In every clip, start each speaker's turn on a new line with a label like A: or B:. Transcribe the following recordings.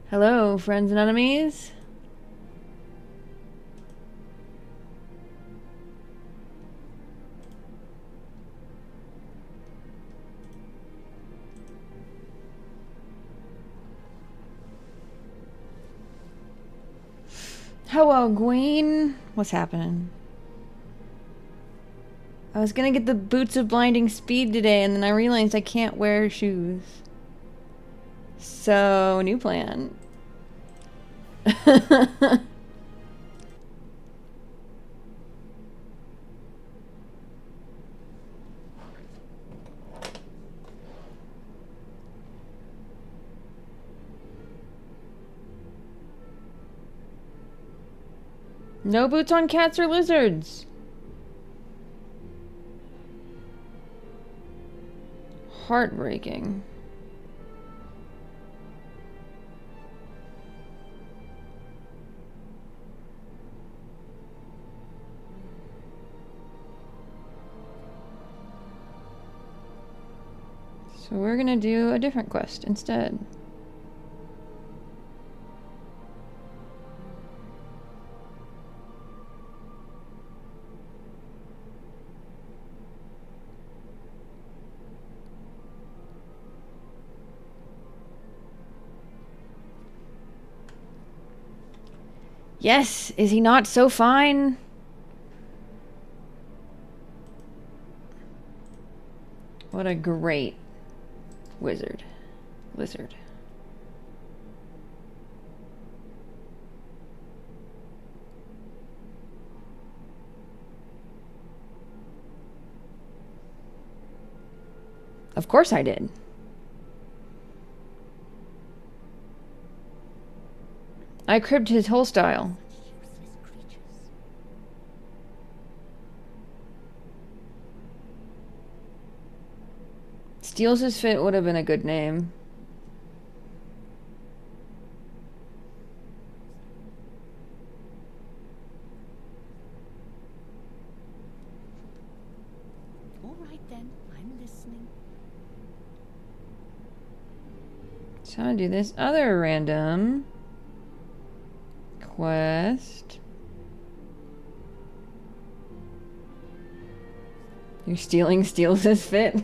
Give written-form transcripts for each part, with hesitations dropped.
A: Hello, friends and enemies. Hello, Gwen. What's happening? I was gonna get the boots of blinding speed today, and then I realized I can't wear shoes. So, new plan. No boots on cats or lizards. Heartbreaking. So we're gonna do a different quest instead. Yes, is he not so fine? What a great lizard. Of course I did. I cribbed his whole style. Steals his fit would have been a good name.
B: All right then, I'm listening.
A: So I'm gonna do this other random quest. You're steals his fit.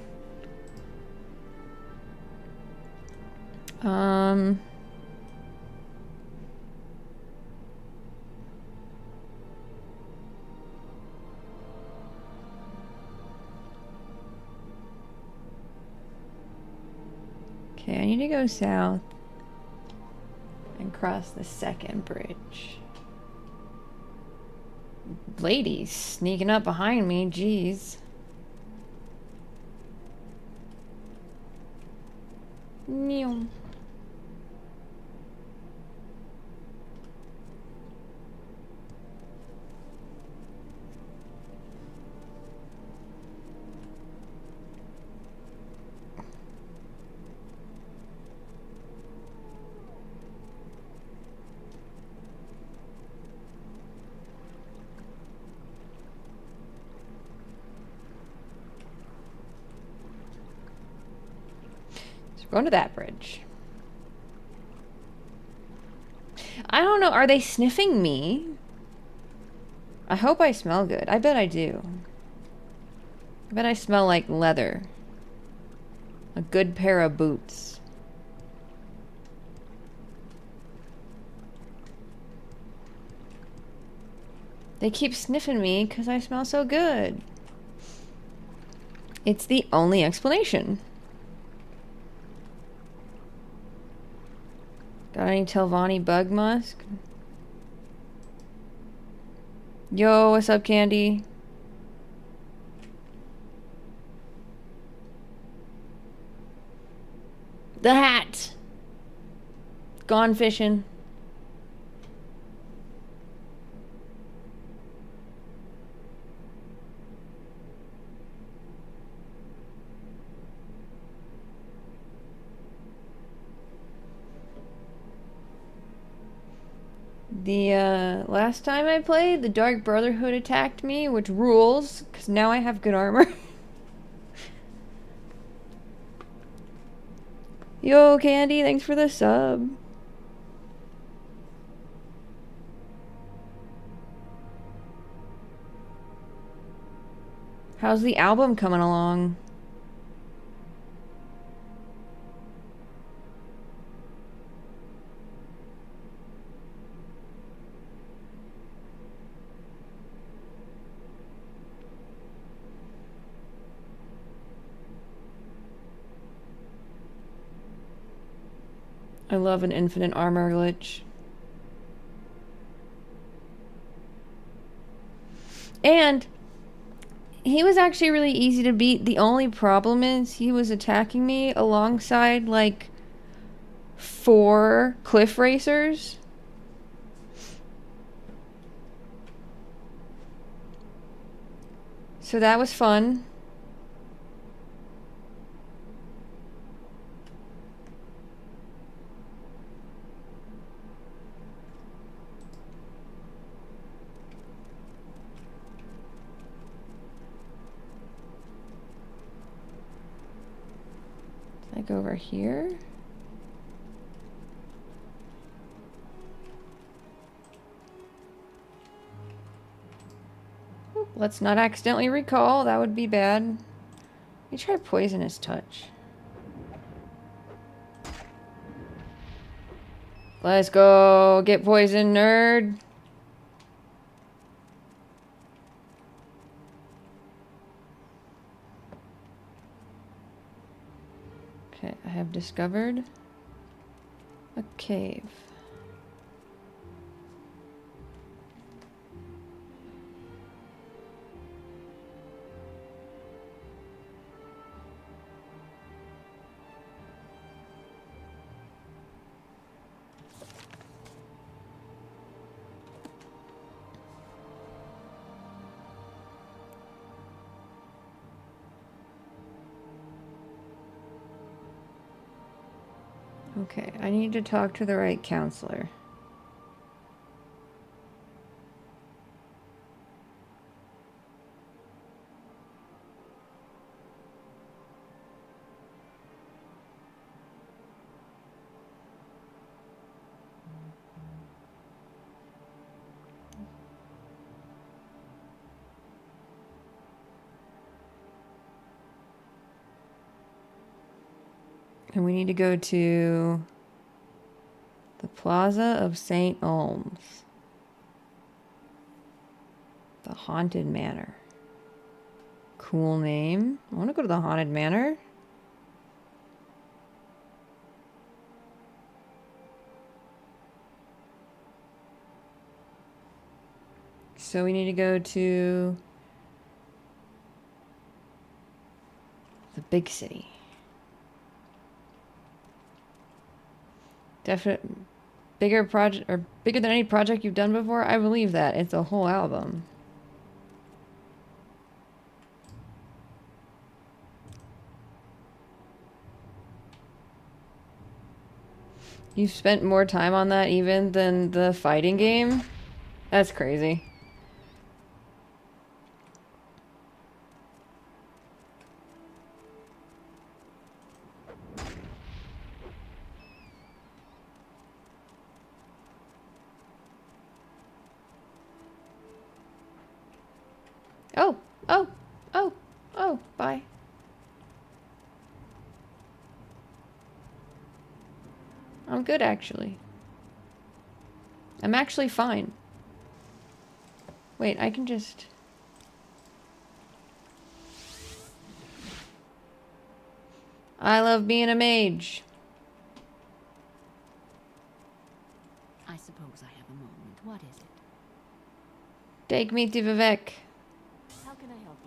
A: Okay, I need to go south and cross the second bridge. Ladies sneaking up behind me, jeez. Meow. So we're going to that bridge. I don't know. Are they sniffing me? I hope I smell good. I bet I do. I bet I smell like leather. A good pair of boots. They keep sniffing me because I smell so good. It's the only explanation. Got any Telvanni bug musk? Yo, what's up, Candy? The hat! Gone fishing. The last time I played, the Dark Brotherhood attacked me, which rules, because now I have good armor. Yo, Candy, thanks for the sub. How's the album coming along? I love an infinite armor glitch. And he was actually really easy to beat. The only problem is he was attacking me alongside like 4 cliff racers. So that was fun. Like over here. Oop, let's not accidentally recall. That would be bad. Let me try Poisonous Touch. Let's go get poisoned, nerd. Okay, I have discovered a cave. Okay, I need to talk to the right counselor. And we need to go to the Plaza of St. Olms. The Haunted Manor. Cool name. I want to go to the Haunted Manor. So we need to go to the big city. Definite bigger project, or bigger than any project you've done before. I believe that. It's a whole album. You've spent more time on that even than the fighting game? That's crazy. Oh, oh, oh, oh, bye. I'm good, actually. I'm actually fine. Wait, I can just... I love being a mage.
B: I suppose I have a moment. What is it?
A: Take me to Vivek.
B: How can I help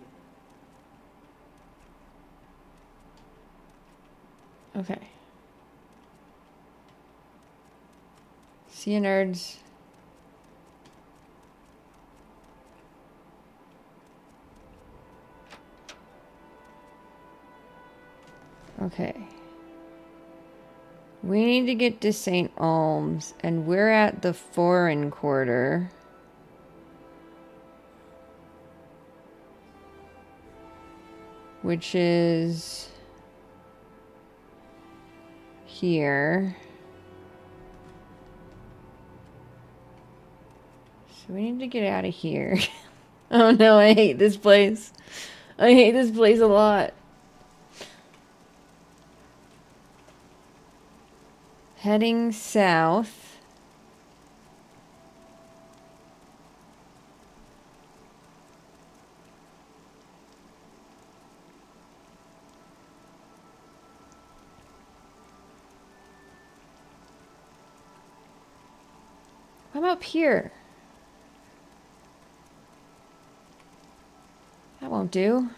B: you?
A: Okay. See you, nerds. Okay. We need to get to St. Alms, and we're at the foreign quarter. Which is... here. So we need to get out of here. Oh no, I hate this place. I hate this place a lot. Heading south. I'm up here. That won't do.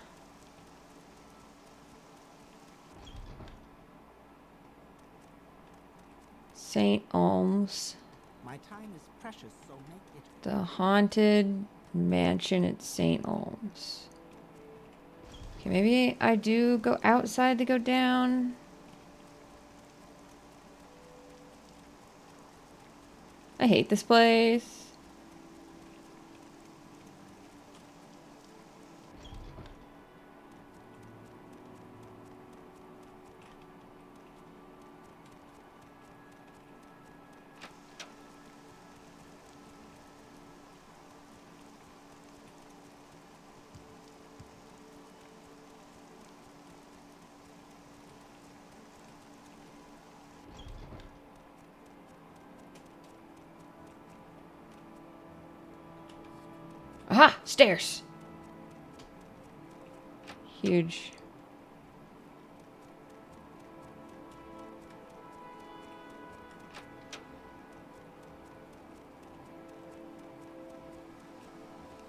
A: St. Alms.
C: My time is precious, so make it.
A: The haunted mansion at St. Alms. Okay, maybe I do go outside to go down. I hate this place. Aha! Stairs! Huge.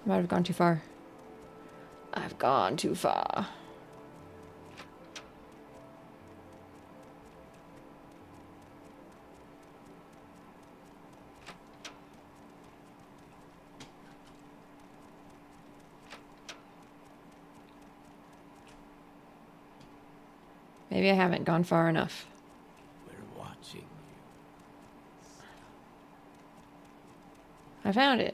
A: I might have gone too far. I've gone too far. Maybe I haven't gone far enough.
C: We're watching you.
A: I found it.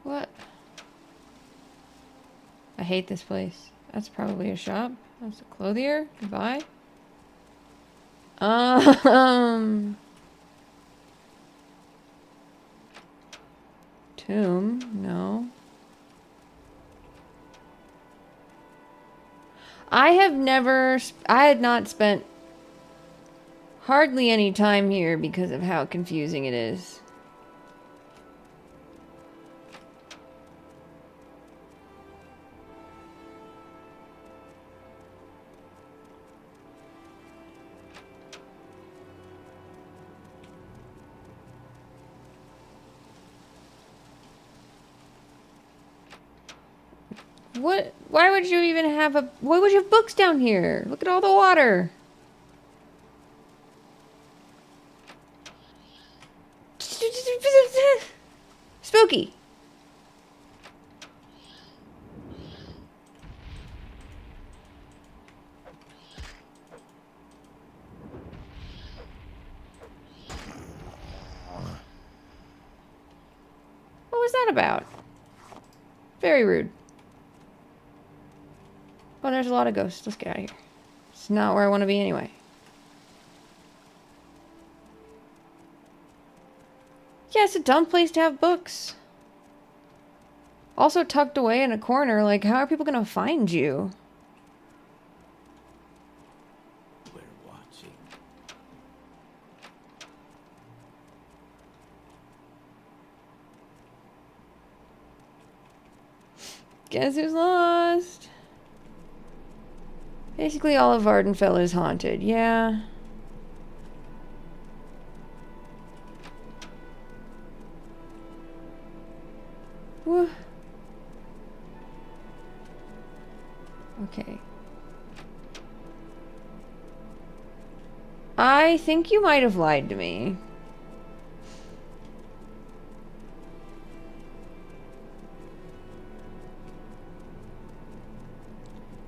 A: What? I hate this place. That's probably a shop. That's a clothier. Goodbye. Tomb? No. I had not spent hardly any time here because of how confusing it is. What? Why would you even have a... Why would you have books down here? Look at all the water. Spooky. What was that about? Very rude. Oh, there's a lot of ghosts. Let's get out of here. It's not where I want to be anyway. Yeah, it's a dumb place to have books. Also tucked away in a corner. Like, how are people gonna find you?
C: We're watching.
A: Guess who's lost? Basically, all of Vardenfell is haunted. Yeah. Whew. Okay. I think you might have lied to me.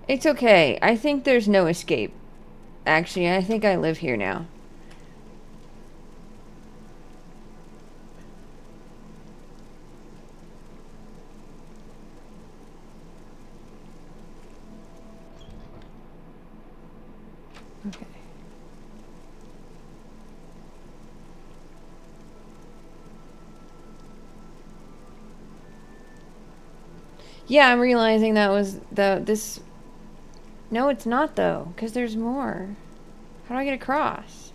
A: It's okay. I think there's no escape. Actually, I think I live here now. Okay. Yeah, I'm realizing that was this... No, it's not though, because there's more. How do I get across?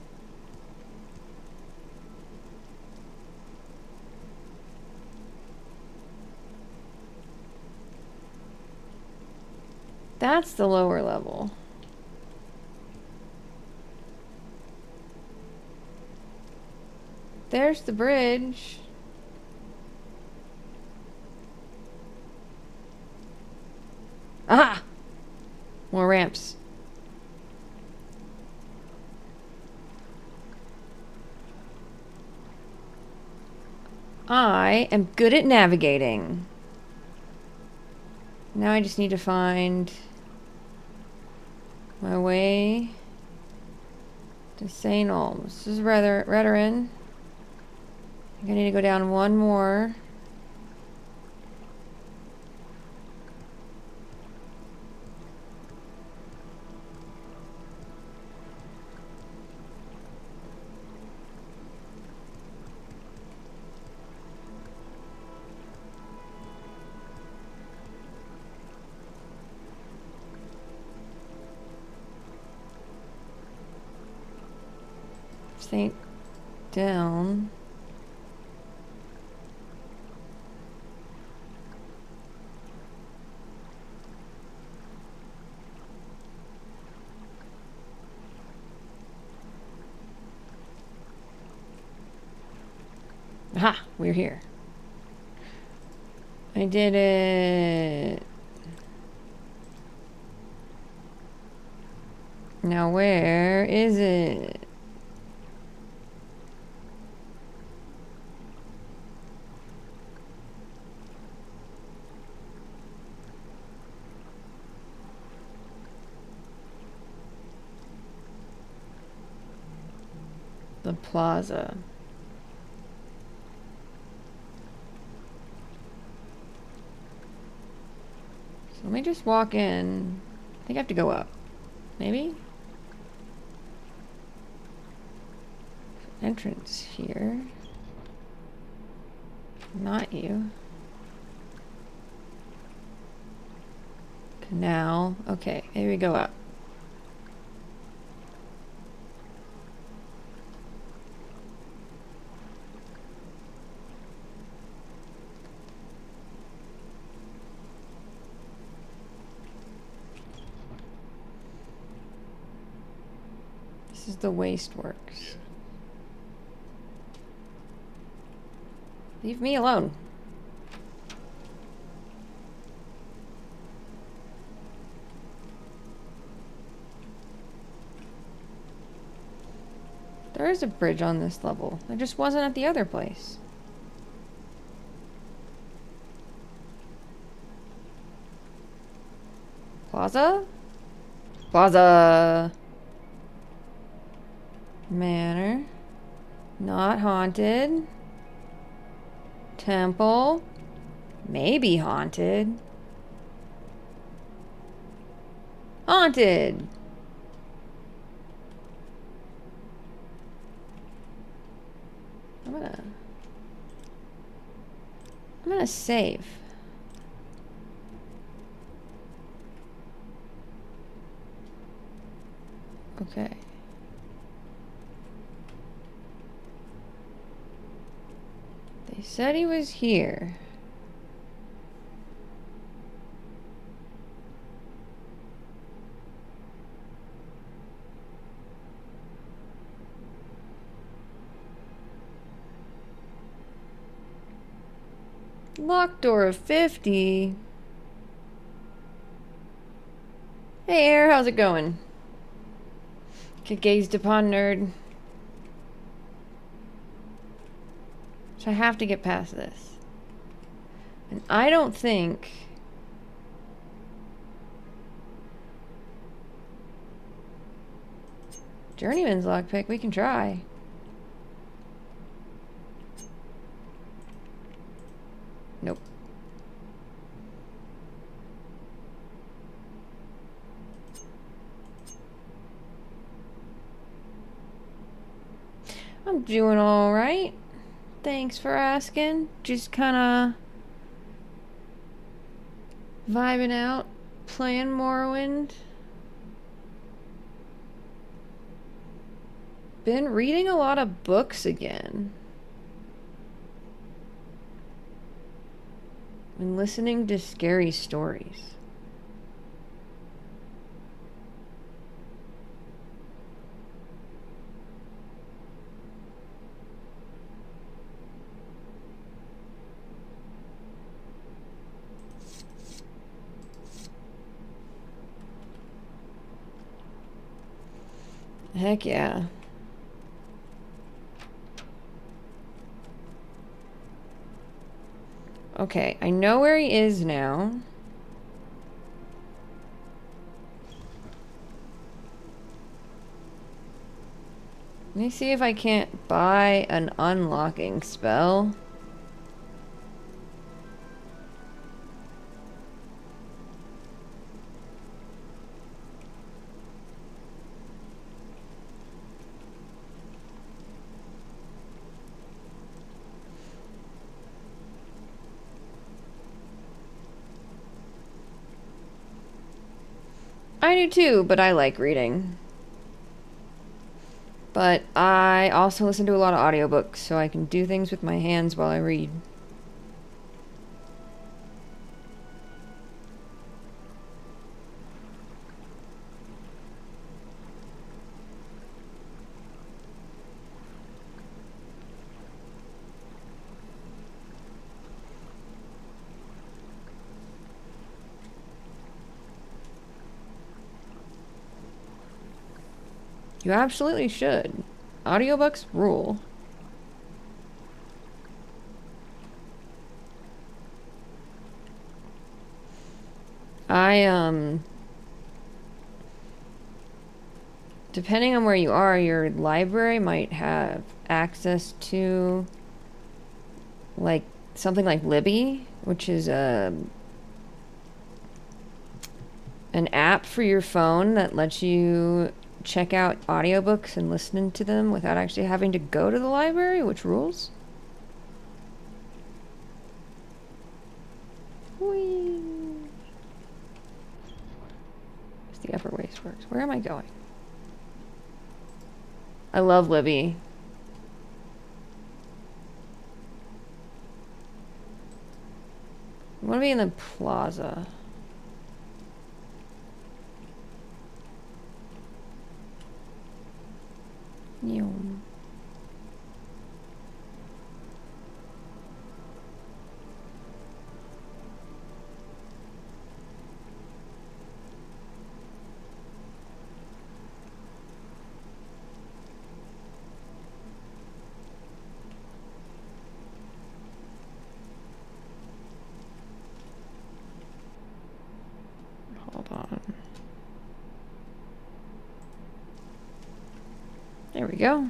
A: That's the lower level. There's the bridge. Aha! More ramps. I am good at navigating. Now I just need to find my way to St. Olms. This is Redoran. I think I need to go down one more. St. Down. Aha, we're here. I did it. Now where is it? The plaza. So let me just walk in. I think I have to go up. Maybe? Entrance here. Not you. Canal. Okay, maybe we go up. This is the Wasteworks. Leave me alone. There is a bridge on this level. There just wasn't at the other place. Plaza? Plaza! Manor. Not haunted. Temple. Maybe haunted. Haunted! I'm gonna save. Okay. They said he was here. Locked door of 50. Hey, Air, how's it going? Get gazed upon, nerd. So I have to get past this. And I don't think... Journeyman's lockpick, we can try. Nope. I'm doing all right. Thanks for asking. Just kind of vibing out, playing Morrowind. Been reading a lot of books again. And listening to scary stories. Heck yeah. Okay, I know where he is now. Let me see if I can't buy an unlocking spell. I do too, but I like reading. But I also listen to a lot of audiobooks, so I can do things with my hands while I read. You absolutely should. Audiobooks rule. Depending on where you are, your library might have access to, like, something like Libby, which is an app for your phone that lets you check out audiobooks and listen to them without actually having to go to the library, which rules. Whee! It's the upper waist works. Where am I going? I love Libby. I want to be in the plaza. Yum. There we go.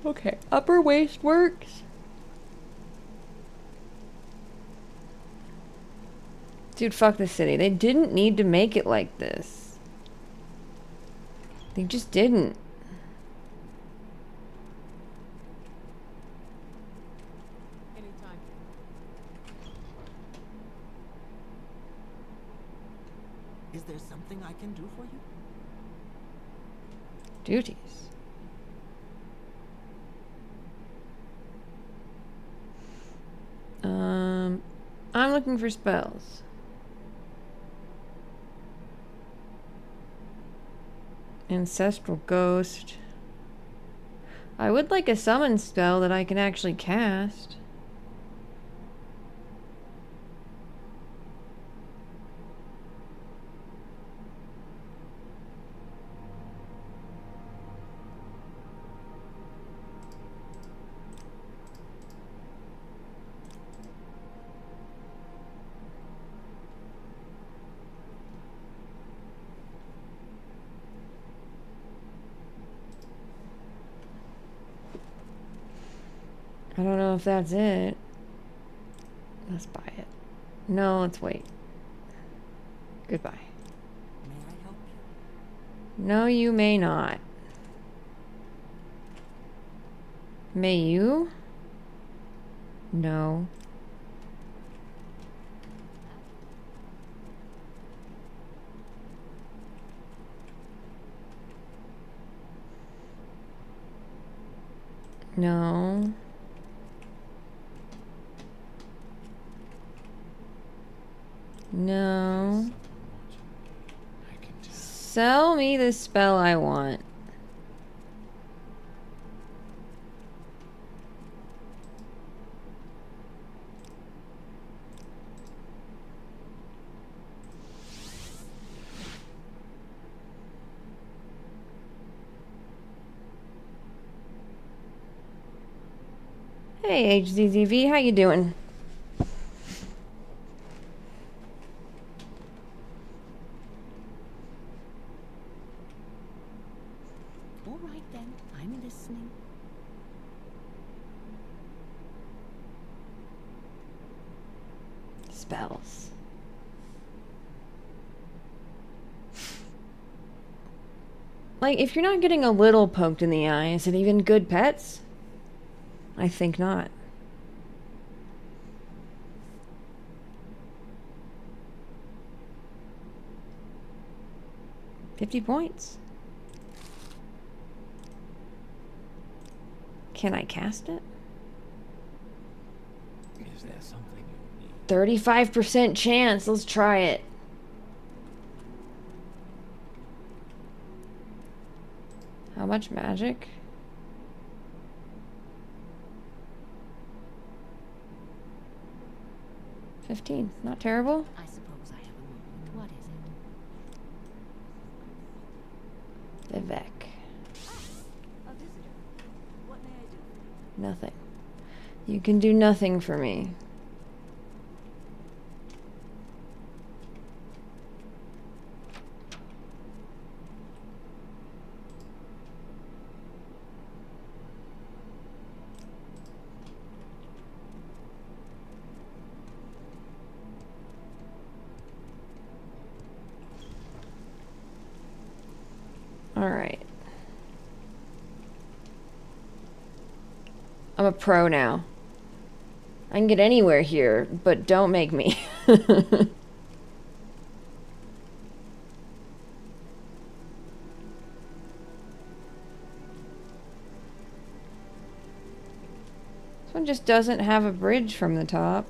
A: Okay, upper waist works. Dude, fuck this city. They didn't need to make it like this. They just didn't.
D: Anytime.
C: Is there something I can do for you?
A: Duties. I'm looking for spells. Ancestral Ghost. I would like a summon spell that I can actually cast. I don't know if that's it. Let's buy it. No, let's wait. Goodbye.
C: May I help you?
A: No, you may not. May you? No. No. No. Sell me the spell I want. Hey, HZZV, how you doing?
B: All right then, I'm listening.
A: Spells. Like, if you're not getting a little poked in the eye, is it even good pets? I think not. $50 points. Can I cast it?
C: Is there something you need?
A: 35% chance. Let's try it. How much magic? $15. Not terrible.
B: I suppose I have a moment. What is it?
A: Vivek.
D: A visitor. What may I do for you?
A: Nothing. You can do nothing for me. All right. I'm a pro now. I can get anywhere here, but don't make me. This one just doesn't have a bridge from the top.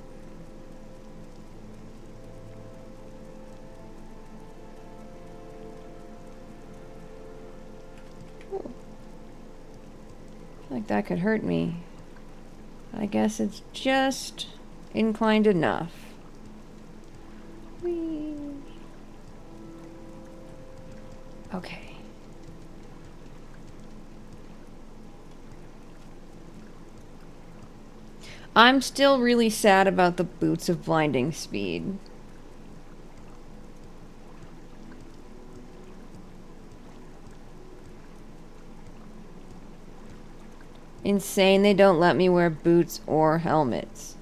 A: Ooh. I feel like that could hurt me. I guess it's just inclined enough. Whee. Okay. I'm still really sad about the boots of blinding speed. Insane they don't let me wear boots or helmets.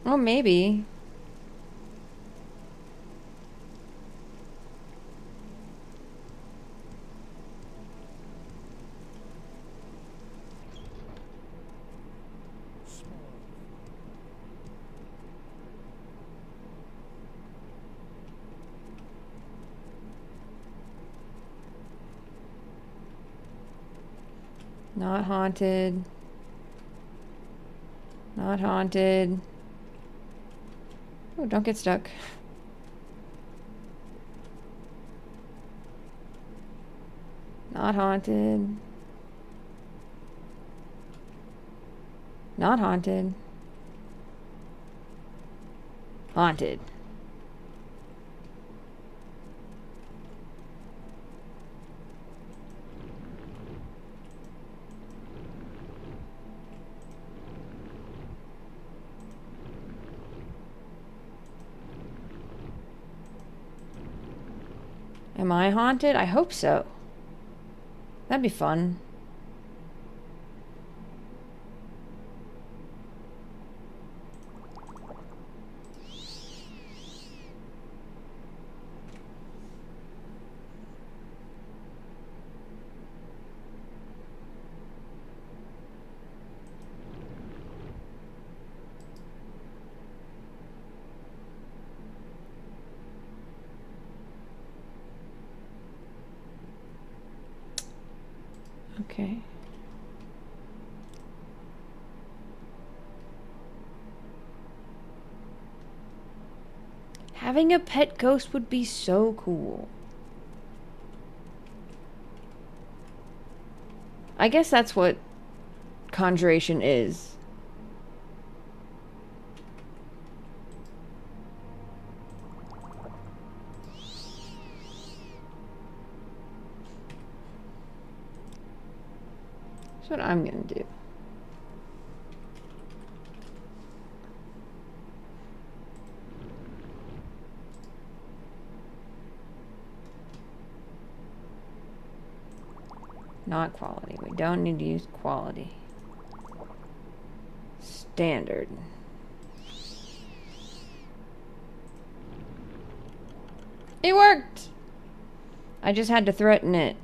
A: Oh, maybe. Not haunted. Not haunted. Oh, don't get stuck. Not haunted. Not haunted. Haunted. Am I haunted? I hope so. That'd be fun. Okay. Having a pet ghost would be so cool. I guess that's what conjuration is. That's what I'm gonna do. Not quality. We don't need to use quality. Standard. It worked! I just had to threaten it.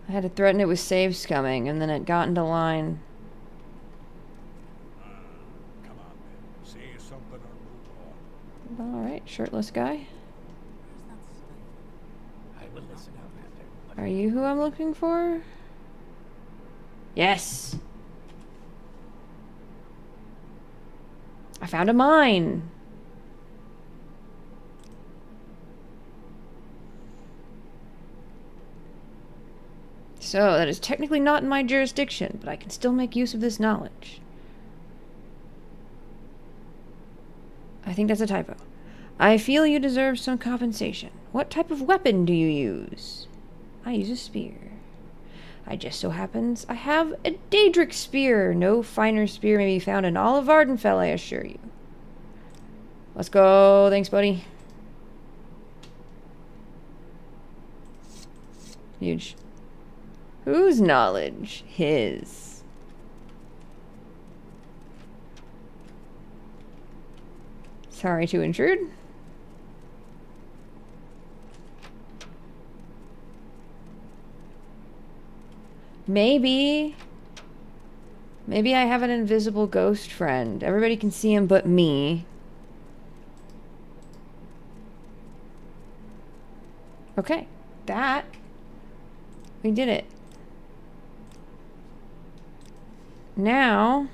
A: I had to threaten it with save scumming, and then it got into line.
E: Come on, then. Say something or move on.
A: Alright, shirtless guy.
C: I will listen out after.
A: Are you who I'm looking for? Yes! I found a mine! So, that is technically not in my jurisdiction, but I can still make use of this knowledge. I think that's a typo. I feel you deserve some compensation. What type of weapon do you use? I use a spear. I just so happens I have a Daedric spear. No finer spear may be found in all of Vardenfell, I assure you. Let's go. Thanks, buddy. Huge. Whose knowledge? His. Sorry to intrude. Maybe I have an invisible ghost friend. Everybody can see him but me. Okay. We did it. Now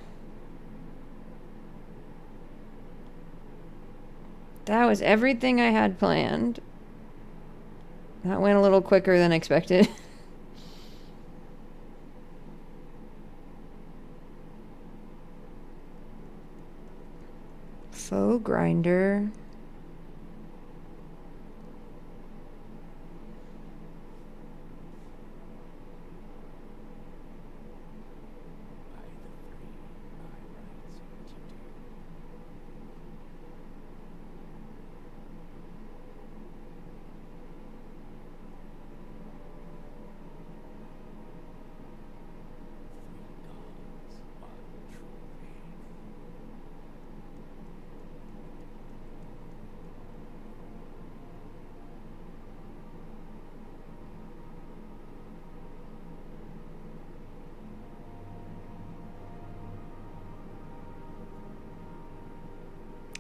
A: That was everything I had planned. That went a little quicker than expected. Faux grinder.
C: By the three, my rights, what you do. Three gods, one true faith.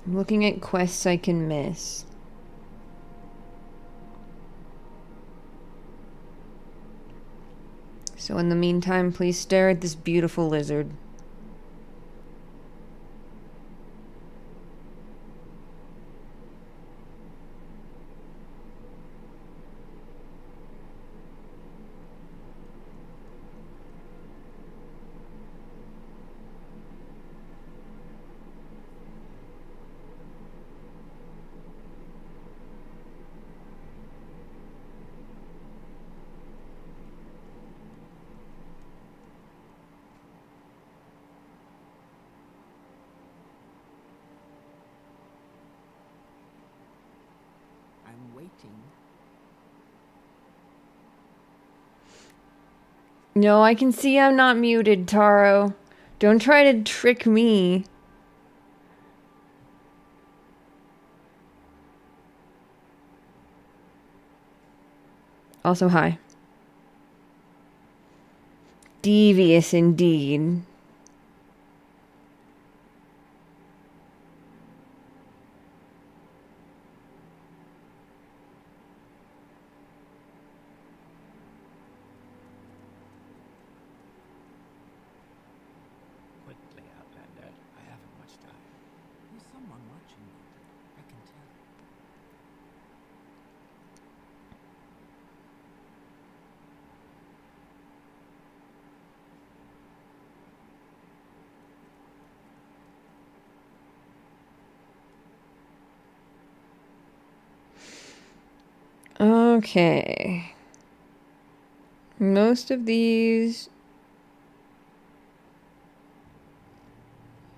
A: I'm looking at quests I can miss. So in the meantime, please stare at this beautiful lizard.
C: I'm waiting.
A: No, I can see I'm not muted, Taro. Don't try to trick me. Also, hi. Devious indeed.
C: Quickly, Outlander. I haven't much time. There's someone watching me. I can tell.
A: Okay. Most of these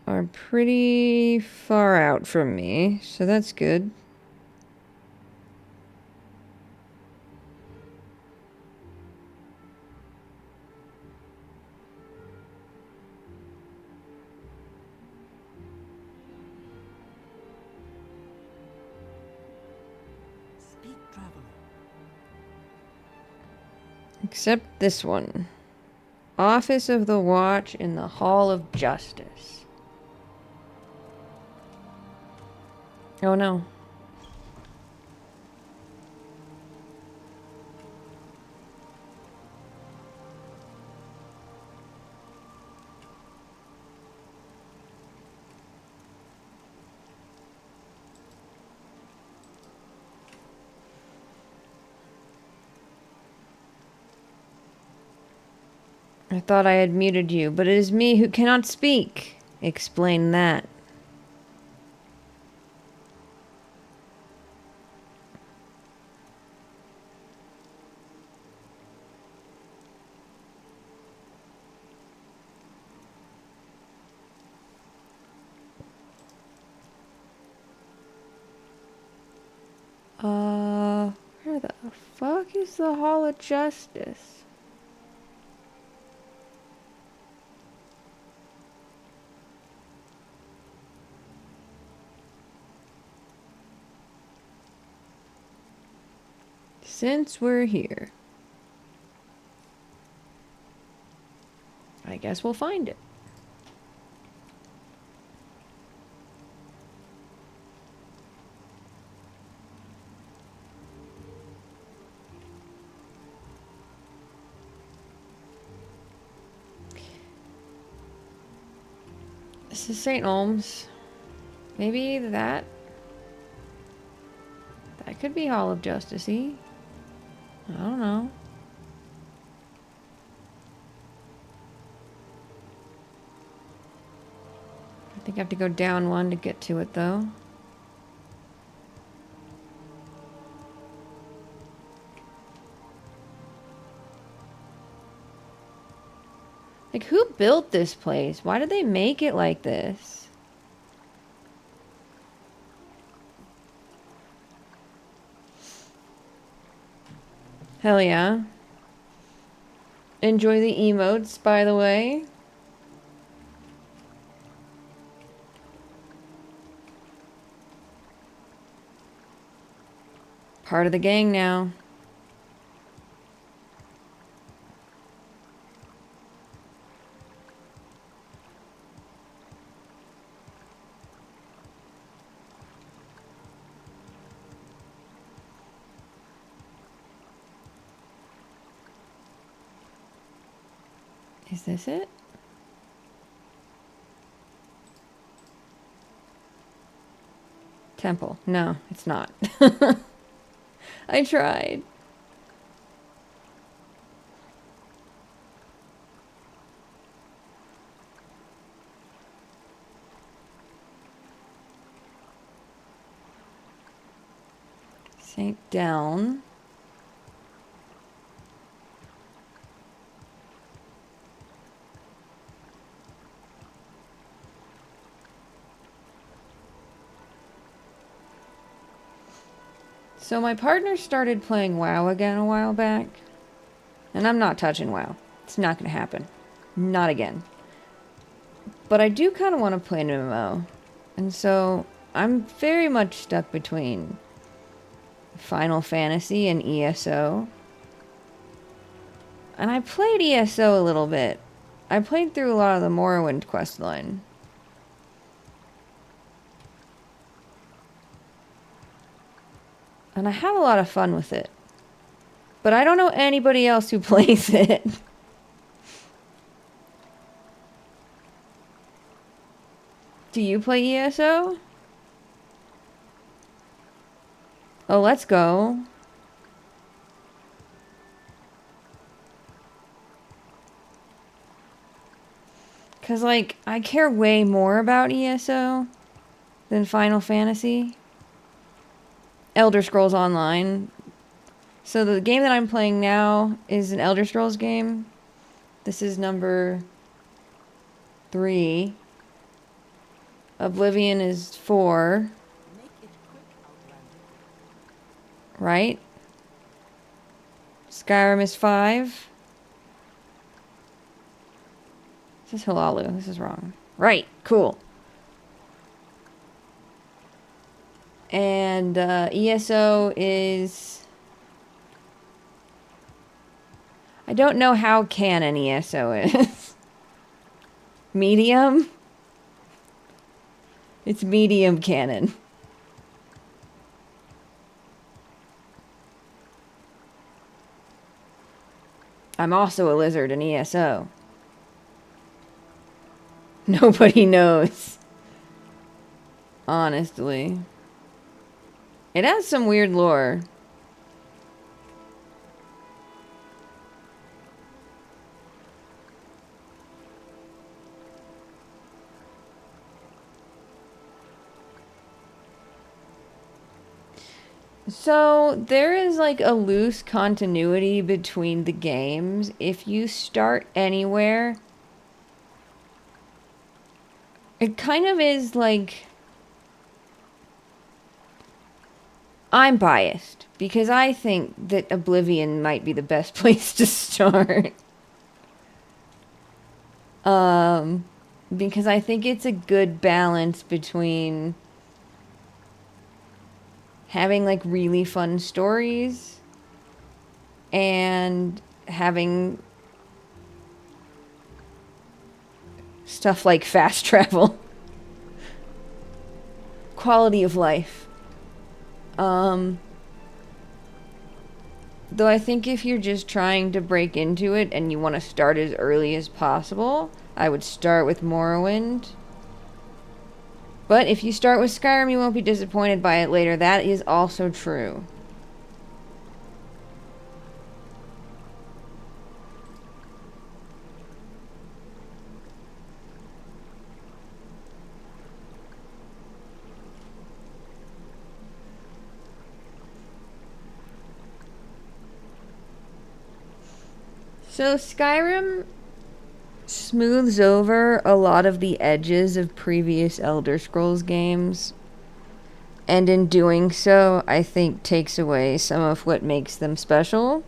A: are pretty far out from me, so that's good.
C: Speak, traveler.
A: Except this one. Office of the Watch in the Hall of Justice. Oh no. I thought I had muted you, but it is me who cannot speak. Explain that. Where the fuck is the Hall of Justice? Since we're here, I guess we'll find it. This is St. Olms. Maybe that? could be Hall of Justice-y. I don't know. I think I have to go down one to get to it, though. Like, who built this place? Why did they make it like this? Hell yeah. Enjoy the emotes, by the way. Part of the gang now. Is this it? Temple. No, it's not. I tried. Sink down. So my partner started playing WoW again a while back. And I'm not touching WoW. It's not going to happen. Not again. But I do kind of want to play an MMO. And so I'm very much stuck between Final Fantasy and ESO. And I played ESO a little bit. I played through a lot of the Morrowind questline. And I have a lot of fun with it. But I don't know anybody else who plays it. Do you play ESO? Oh, let's go. Because, like, I care way more about ESO than Final Fantasy. Elder Scrolls Online. So the game that I'm playing now is an Elder Scrolls game. This is number 3. Oblivion is 4. Right? Skyrim is 5. This is Hilalu. This is wrong. Right. Cool. And ESO is... I don't know how canon ESO is. Medium? It's medium canon. I'm also a lizard in ESO. Nobody knows. Honestly. It has some weird lore. So, there is like a loose continuity between the games. If you start anywhere, it kind of is like... I'm biased, because I think that Oblivion might be the best place to start. Because I think it's a good balance between having, like, really fun stories and having stuff like fast travel. Quality of life. Though I think if you're just trying to break into it and you want to start as early as possible, I would start with Morrowind. But if you start with Skyrim, you won't be disappointed by it later. That is also true. So Skyrim smooths over a lot of the edges of previous Elder Scrolls games, and in doing so, I think takes away some of what makes them special.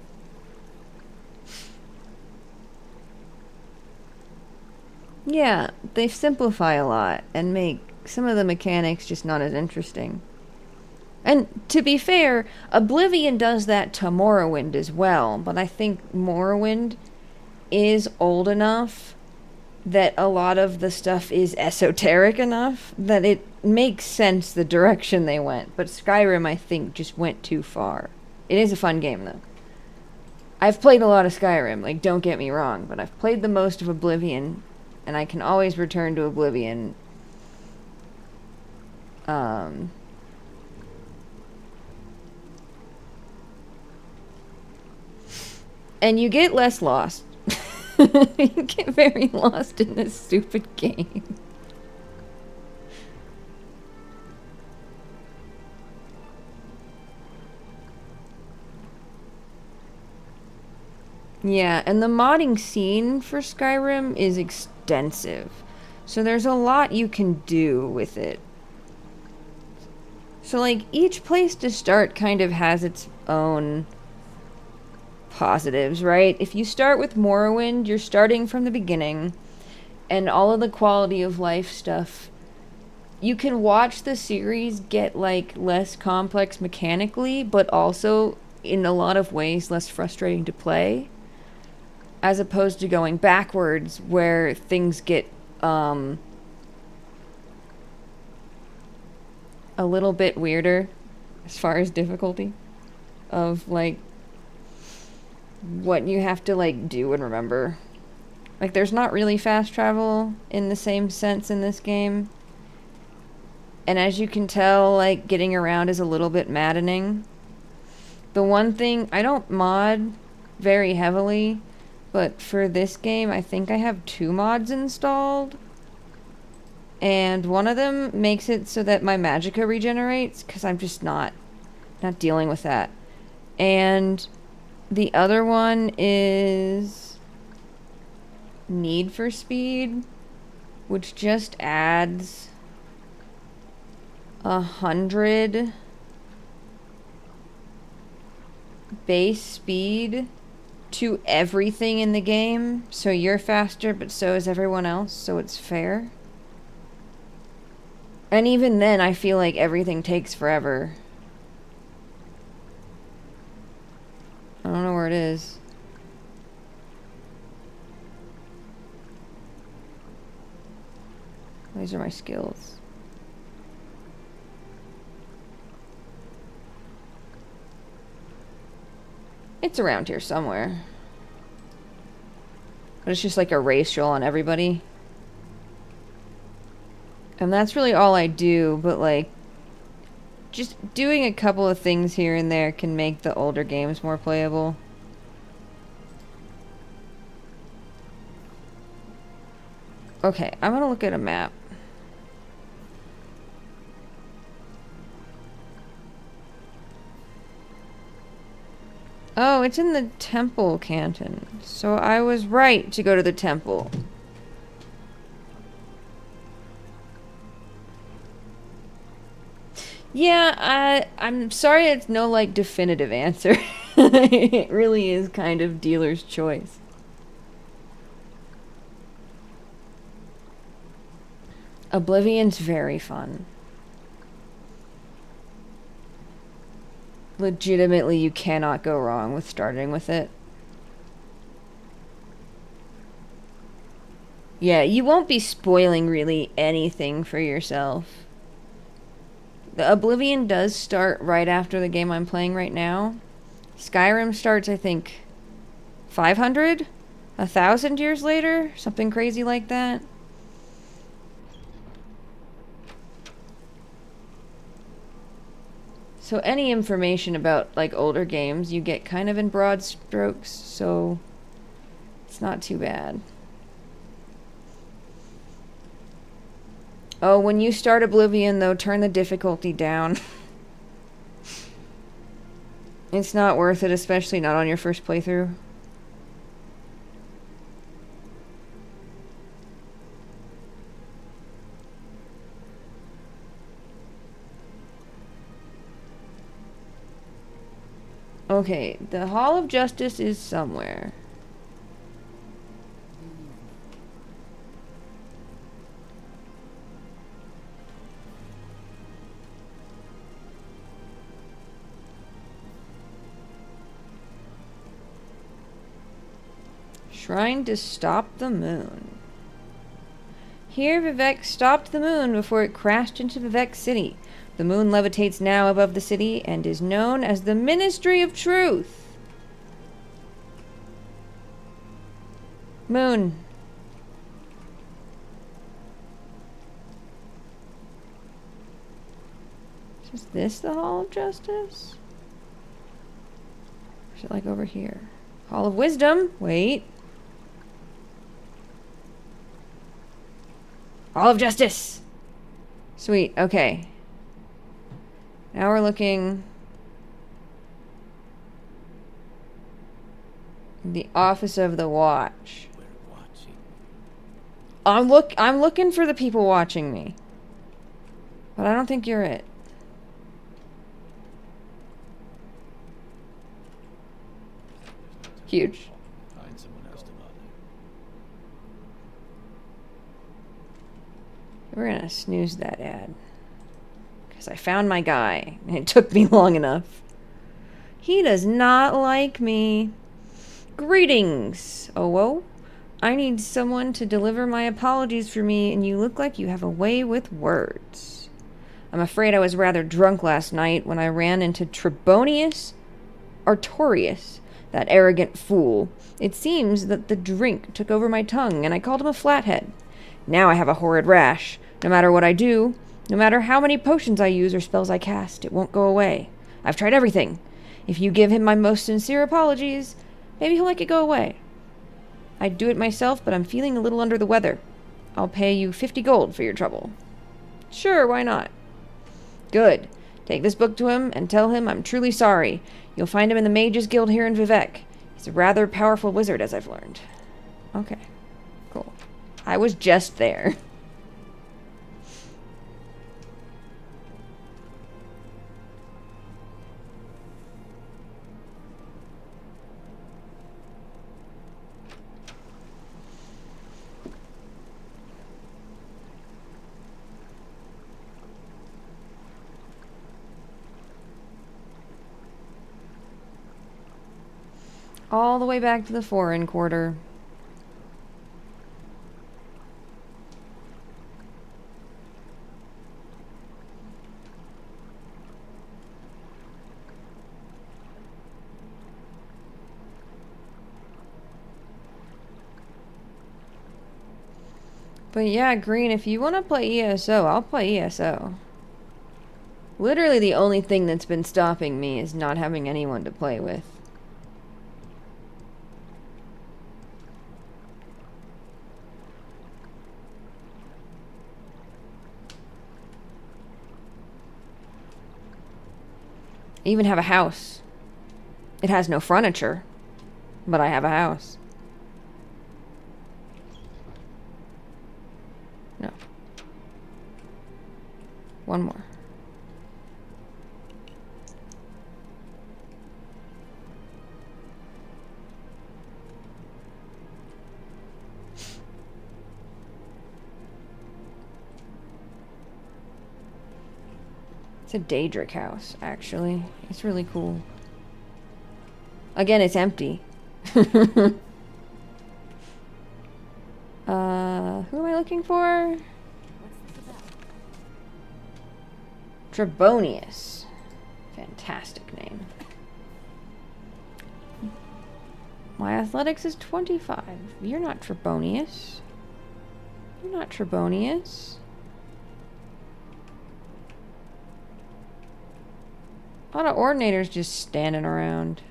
A: Yeah, they simplify a lot and make some of the mechanics just not as interesting. And to be fair, Oblivion does that to Morrowind as well, but I think Morrowind is old enough that a lot of the stuff is esoteric enough that it makes sense the direction they went. But Skyrim, I think, just went too far. It is a fun game, though. I've played a lot of Skyrim, like, don't get me wrong, but I've played the most of Oblivion, and I can always return to Oblivion. And you get less lost. You get very lost in this stupid game. Yeah, and the modding scene for Skyrim is extensive. So there's a lot you can do with it. So, like, each place to start kind of has its own positives, right? If you start with Morrowind, you're starting from the beginning, and all of the quality of life stuff, you can watch the series get, like, less complex mechanically, but also, in a lot of ways, less frustrating to play, as opposed to going backwards, where things get, a little bit weirder, as far as difficulty, of, like, what you have to, like, do and remember. Like, there's not really fast travel in the same sense in this game. And as you can tell, like, getting around is a little bit maddening. The one thing, I don't mod very heavily, but for this game, I think I have 2 mods installed. And one of them makes it so that my magicka regenerates, because I'm just not dealing with that. And the other one is Need for Speed, which just adds 100 base speed to everything in the game. So you're faster, but so is everyone else, so it's fair. And even then, I feel like everything takes forever. I don't know where it is. These are my skills. It's around here somewhere. But it's just like a racial on everybody. And that's really all I do, but like, just doing a couple of things here and there can make the older games more playable. Okay, I'm gonna look at a map. Oh, it's in the temple canton. So I was right to go to the temple. Yeah, I'm sorry it's no, like, definitive answer. It really is kind of dealer's choice. Oblivion's very fun. Legitimately, you cannot go wrong with starting with it. Yeah, you won't be spoiling really anything for yourself. The Oblivion does start right after the game I'm playing right now. Skyrim starts, I think, 500? 1,000 years later? Something crazy like that. So any information about, like, older games you get kind of in broad strokes, so it's not too bad. Oh, when you start Oblivion, though, turn the difficulty down. It's not worth it, especially not on your first playthrough. Okay, the Hall of Justice is somewhere. Shrine to stop the moon. Here Vivek stopped the moon before it crashed into Vivek City. The moon levitates now above the city and is known as the Ministry of Truth. Moon. Is this the Hall of Justice? Or is it like over here? Hall of Wisdom. Wait. Hall of Justice. Sweet. Okay. Now we're looking. The Office of the Watch.
C: We're watching.
A: I'm looking for the people watching me. But I don't think you're it. Huge.
C: Find someone else to bother.
A: We're gonna snooze that ad. Because I found my guy. And it took me long enough. He does not like me. Greetings, Owo. I need someone to deliver my apologies for me, and you look like you have a way with words. I'm afraid I was rather drunk last night when I ran into Trebonius Artorius, that arrogant fool. It seems that the drink took over my tongue, and I called him a flathead. Now I have a horrid rash. No matter what I do, no matter how many potions I use or spells I cast, it won't go away. I've tried everything. If you give him my most sincere apologies, maybe he'll make it go away. I'd do it myself, but I'm feeling a little under the weather. I'll pay you 50 gold for your trouble. Sure, why not? Good. Take this book to him and tell him I'm truly sorry. You'll find him in the Mages Guild here in Vivek. He's a rather powerful wizard, as I've learned. Okay. Cool. I was just there. All the way back to the foreign quarter. But yeah, Green, if you want to play ESO, I'll play ESO. Literally the only thing that's been stopping me is not having anyone to play with. I even have a house. It has no furniture, but I have a house. No. One more. It's a Daedric house, actually. It's really cool. Again, it's empty. Who am I looking for? Trebonius. Fantastic name. My athletics is 25. You're not Trebonius. You're not Trebonius. A lot of ordinators just standing around.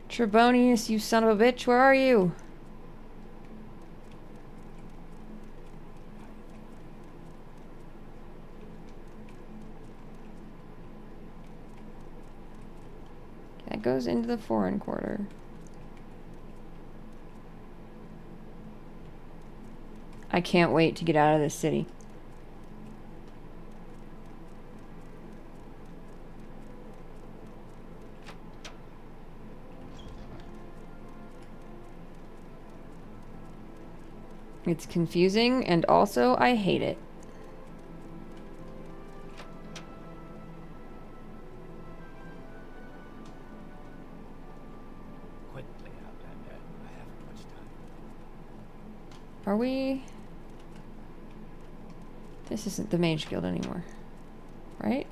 A: Trebonius, you son of a bitch, where are you? That goes into the foreign quarter. I can't wait to get out of this city. It's confusing, and also I hate it.
C: Quickly, Outlander. I haven't much time.
A: Are we... This isn't the Mage Guild anymore, right?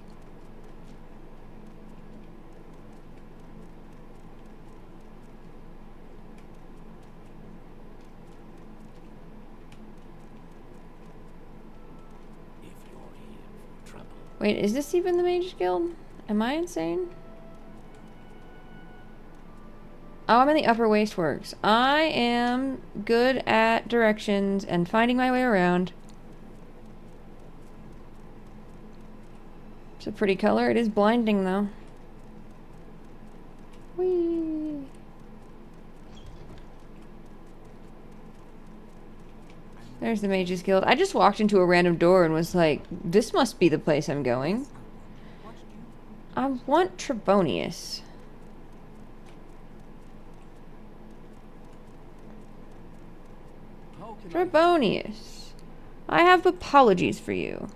C: If you're in for trouble,
A: Wait, is this even the Mage Guild? Am I insane? Oh, I'm in the Upper Wasteworks. I am good at directions and finding my way around. It's a pretty color. It is blinding, though. Whee! There's the Mages Guild. I just walked into a random door and was like, this must be the place I'm going. I want Trebonius.
C: how can
A: Trebonius. I have apologies for you.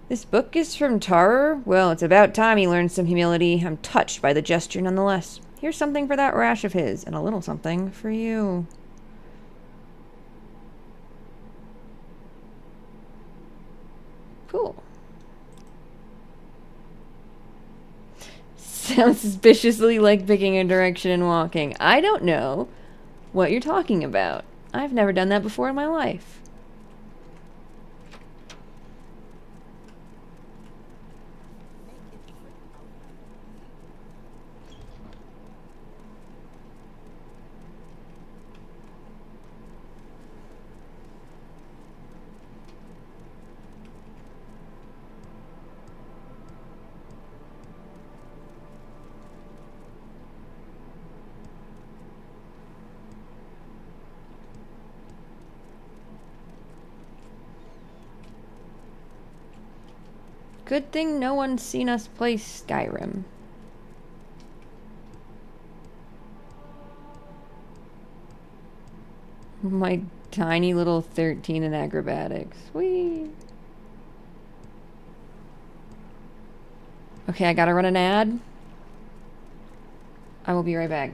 A: This book is from Tarer? Well, it's about time he learned some humility. I'm touched by the gesture nonetheless. Here's something for that rash of his, and a little something for you. Cool. Sounds suspiciously like picking a direction and walking. I don't know what you're talking about. I've never done that before in my life. Good thing no one's seen us play Skyrim. My tiny little 13 in acrobatics. Whee! Okay, I gotta run an ad. I will be right back.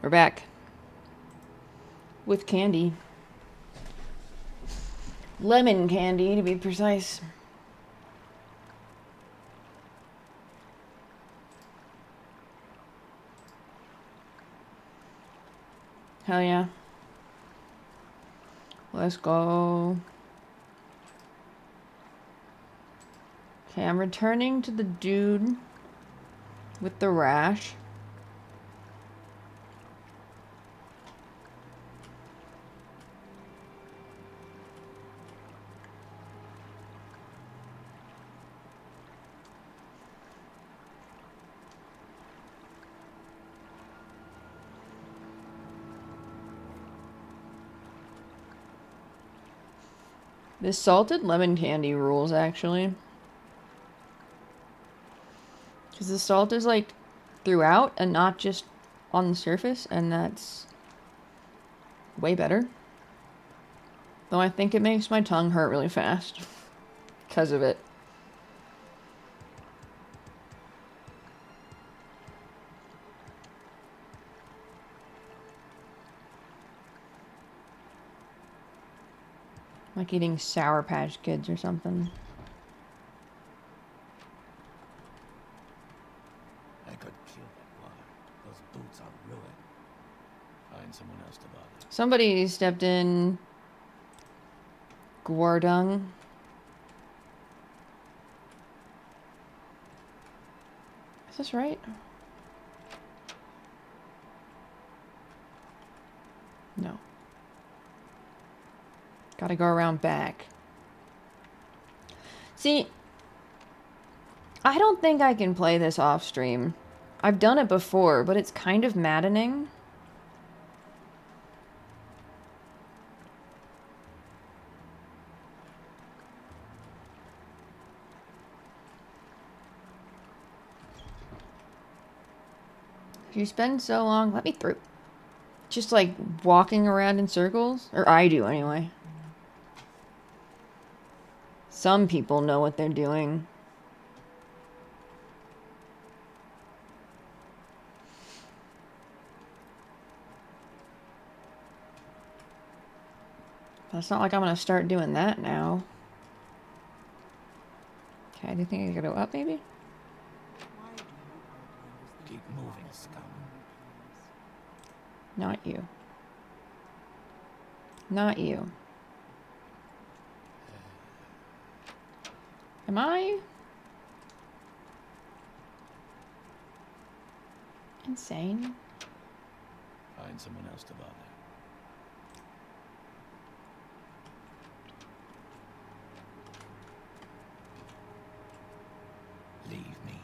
A: We're back. With candy. Lemon candy, to be precise. Hell yeah. Let's go. Okay, I'm returning to the dude with the rash. This salted lemon candy rules, actually. Because the salt is, like, throughout and not just on the surface, and that's way better. Though I think it makes my tongue hurt really fast. Because of it. Like eating Sour Patch Kids or something.
C: I could kill that water. Those boots are ruined. Find someone else to bother.
A: Somebody stepped in. Guardung. Is this right? No. Gotta go around back. See, I don't think I can play this off stream. I've done it before, but it's kind of maddening. If you spend so long, let me through. Just like walking around in circles, or I do anyway. Some people know what they're doing. But it's not like I'm gonna start doing that now. Okay, do you think I could go up maybe?
C: Keep moving, scum.
A: Not you. Not you. Am I? Insane?
C: Find someone else to bother. Leave me.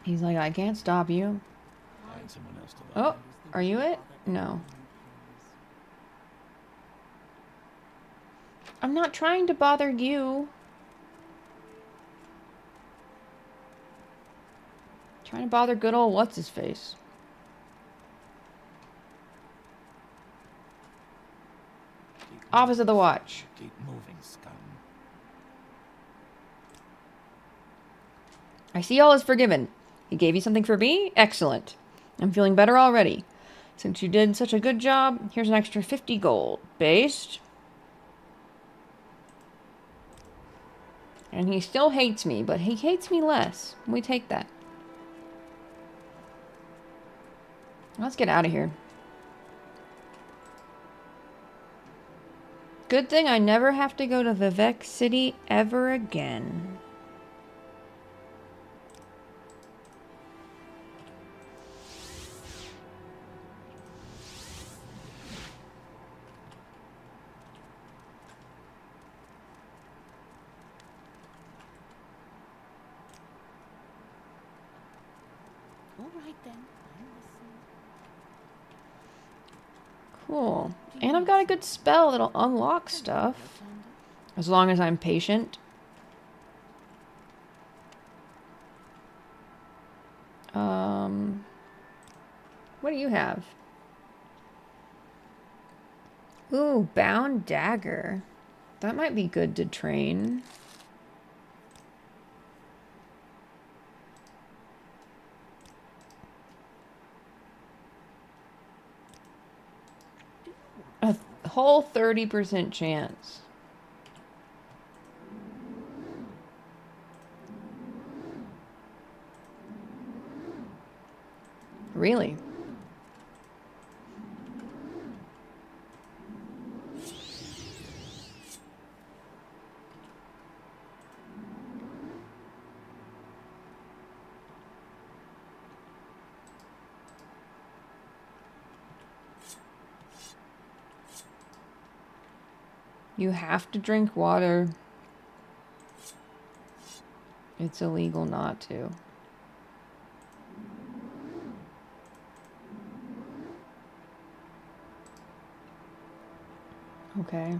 A: He's like, I can't stop you.
C: Find someone else to bother.
A: Oh, are you it? No. I'm not trying to bother you. Trying to bother good old what's-his-face. Office of the Watch.
C: Keep moving, scum.
A: I see all is forgiven. He gave you something for me? Excellent. I'm feeling better already. Since you did such a good job, here's an extra 50 gold. Based. And he still hates me, but he hates me less. We take that. Let's get out of here. Good thing I never have to go to Vivek City ever again.
B: All right then. I'm listening.
A: Cool. And I've got a good spell that'll unlock stuff. As long as I'm patient. What do you have? Ooh, bound dagger. That might be good to train. whole 30% chance. Really? You have to drink water. It's illegal not to. Okay.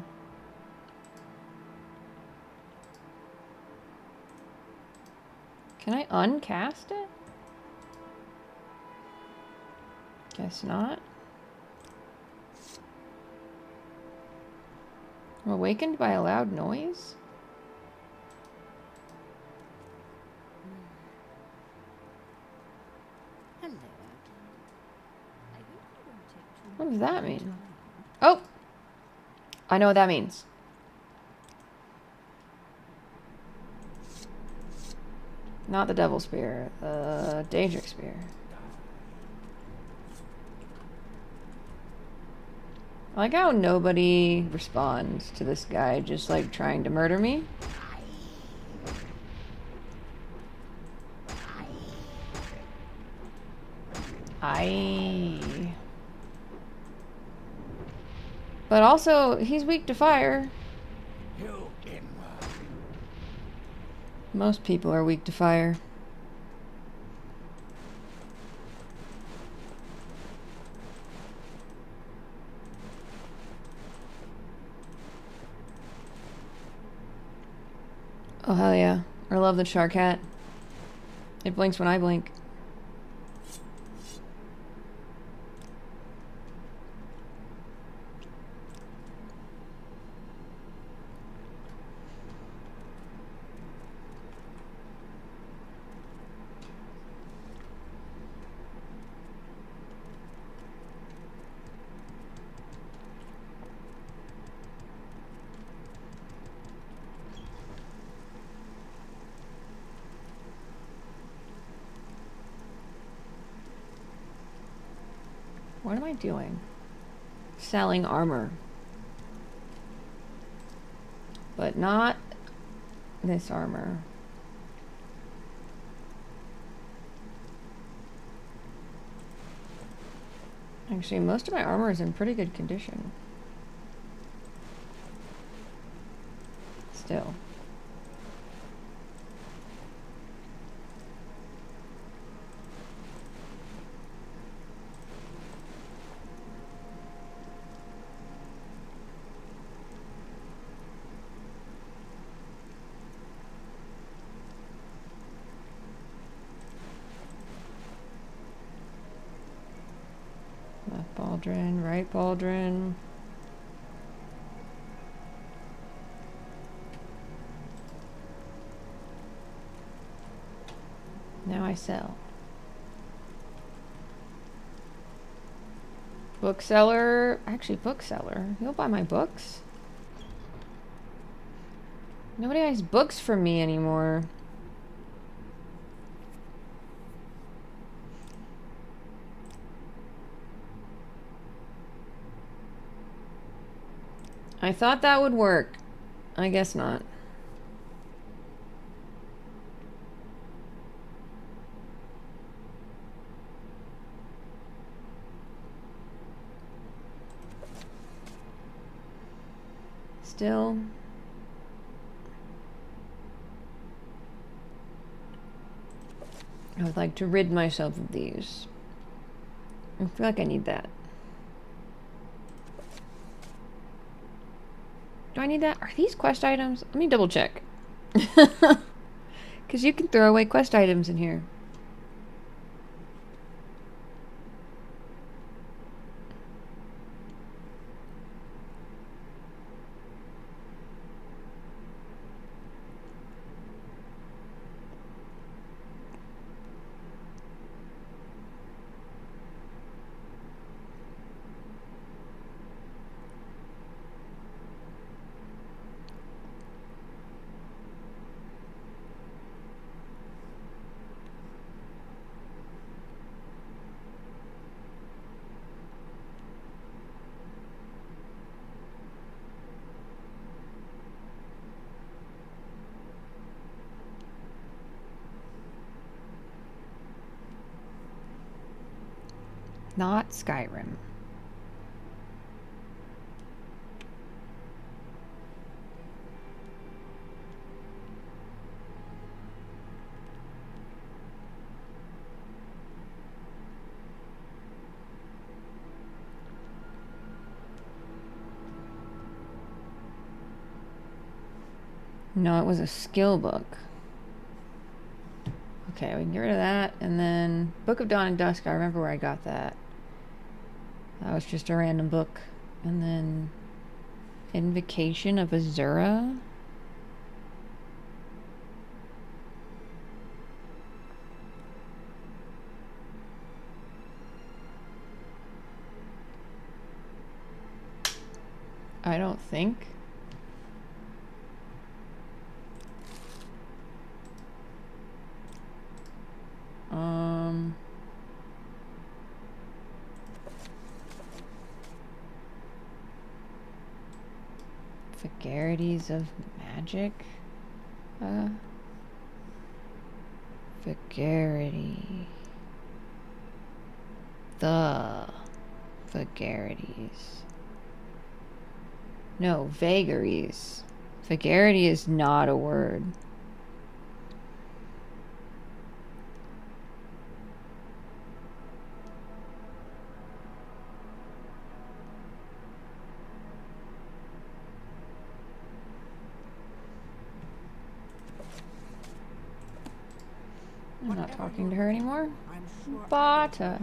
A: Can I uncast it? Guess not. I'm awakened by a loud noise?
B: Hello.
A: What does that mean? Oh! I know what that means. Not the Devil Spear. The Daedric Spear. I like how nobody responds to this guy just like trying to murder me. But also, he's weak to fire.
C: You inward.
A: Most people are weak to fire. Oh, hell yeah. I love the shark hat. It blinks when I blink. What am I doing? Selling armor. But not this armor. Actually, most of my armor is in pretty good condition. Still. Left pauldron, right pauldron. Now I sell. Bookseller. Actually, bookseller. You'll buy my books? Nobody buys books from me anymore. I thought that would work. I guess not. Still. I would like to rid myself of these. I feel like I need that. Do I need that? Are these quest items? Let me double check. Because you can throw away quest items in here. Not Skyrim. No, it was a skill book. Okay, we can get rid of that. And then Book of Dawn and Dusk, I remember where I got that. That was just a random book. And then Invocation of Azura. I don't think. Vagarities of Magic? Vagarity. The Vagarities. No, vagaries. Vagarity is not a word. I'm not talking to her anymore.
D: I'm sure
A: But,
D: I will have to find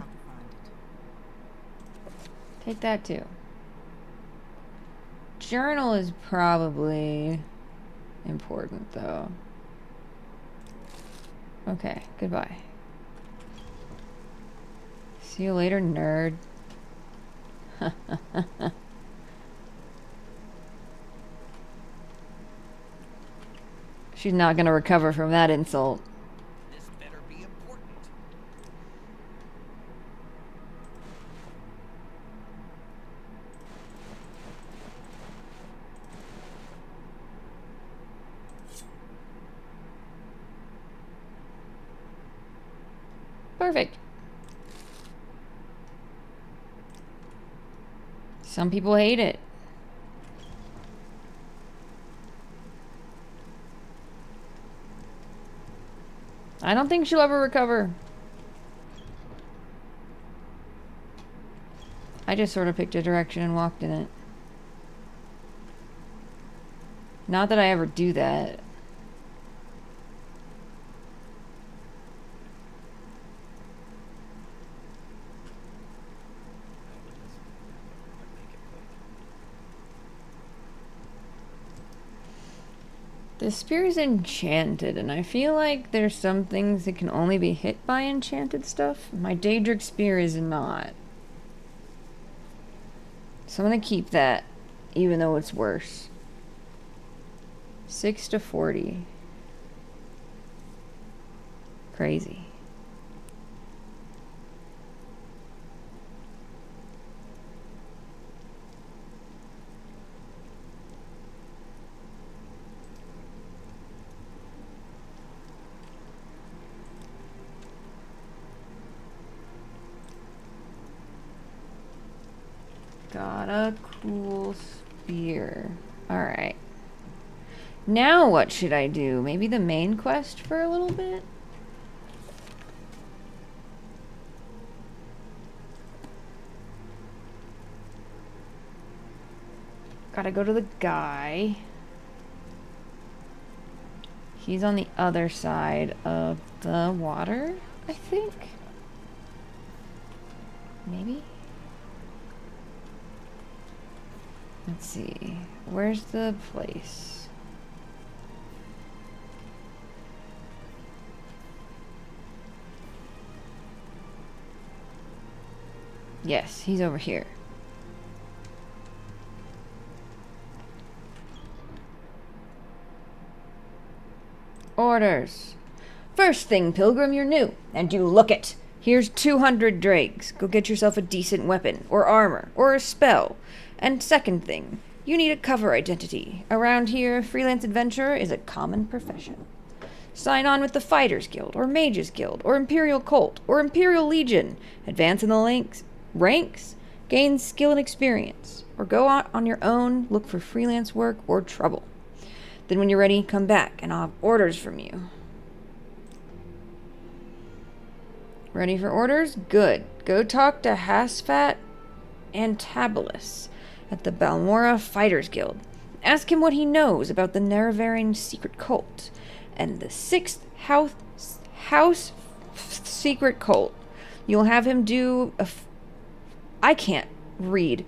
D: it.
A: take that too. Journal is probably important, though. Okay, goodbye. See you later, nerd. She's not gonna recover from that insult.
C: This better be important.
A: Perfect. Some people hate it. I don't think she'll ever recover. I just sort of picked a direction and walked in it. Not that I ever do that. The spear is enchanted, and I feel like there's some things that can only be hit by enchanted stuff. My Daedric spear is not. So I'm gonna keep that, even though it's worse. 6 to 40. Crazy. Got a cool spear. Alright. Now what should I do? Maybe the main quest for a little bit? Gotta go to the guy. He's on the other side of the water, I think. Maybe? Let's see. Where's the place? Yes, he's over here. Orders. First thing, Pilgrim, you're new, and you look it. Here's 200 dregs. Go get yourself a decent weapon, or armor, or a spell. And second thing, you need a cover identity. Around here, freelance adventurer is a common profession. Sign on with the Fighters Guild, or Mages Guild, or Imperial Cult, or Imperial Legion. Advance in the ranks, gain skill and experience, or go out on your own, look for freelance work or trouble. Then when you're ready, come back and I'll have orders from you. Ready for orders? Good. Go talk to Hasfat and Tabalus at the Balmora Fighters Guild. Ask him what he knows about the Nerevarine secret cult and the sixth house secret cult. You'll have him do I can't read.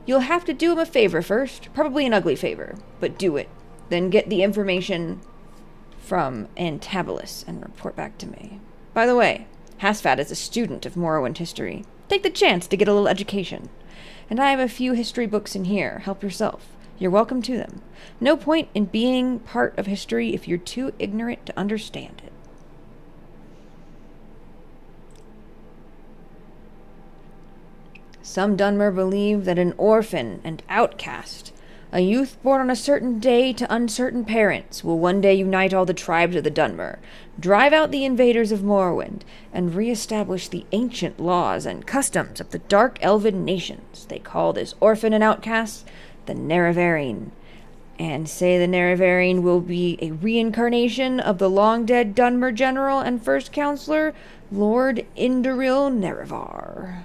A: You'll have to do him a favor first. Probably an ugly favor, but do it. Then get the information from Antabalus and report back to me. By the way, Hasfat is a student of Morrowind history. Take the chance to get a little education. And I have a few history books in here. Help yourself. You're welcome to them. No point in being part of history if you're too ignorant to understand it. Some Dunmer believe that an orphan and outcast, a youth born on a certain day to uncertain parents, will one day unite all the tribes of the Dunmer, drive out the invaders of Morrowind, and re-establish the ancient laws and customs of the dark elven nations. They call this orphan and outcast the Nerevarine, and say the Nerevarine will be a reincarnation of the long-dead Dunmer general and first counselor, Lord Indoril Nerevar.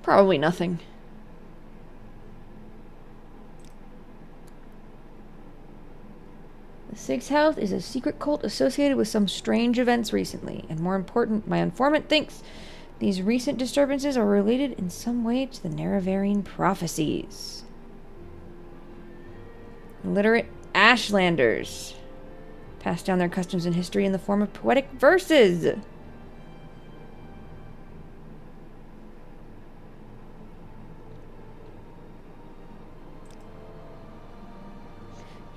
A: Probably nothing. The Sixth House is a secret cult associated with some strange events recently, and more important, my informant thinks these recent disturbances are related in some way to the Nerevarine prophecies. Illiterate Ashlanders pass down their customs and history in the form of poetic verses.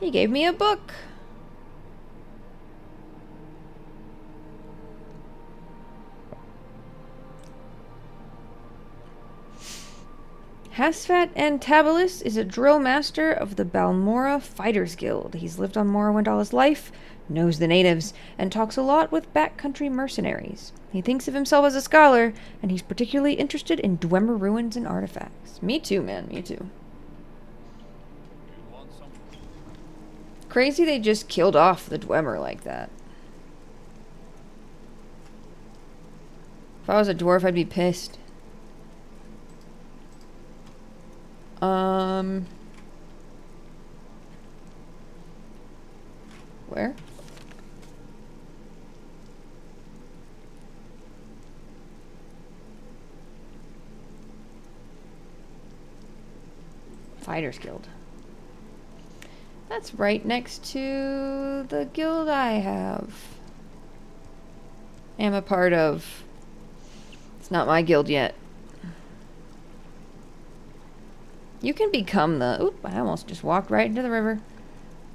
A: He gave me a book. Hasfat Antabalus is a drill master of the Balmora Fighters Guild. He's lived on Morrowind all his life, knows the natives, and talks a lot with backcountry mercenaries. He thinks of himself as a scholar, and he's particularly interested in Dwemer ruins and artifacts. Me too, man, me too. Crazy they just killed off the Dwemer like that. If I was a dwarf, I'd be pissed. Where? Fighters Guild. That's right next to the guild I am a part of. It's not my guild yet. You can become the... Oop, I almost just walked right into the river.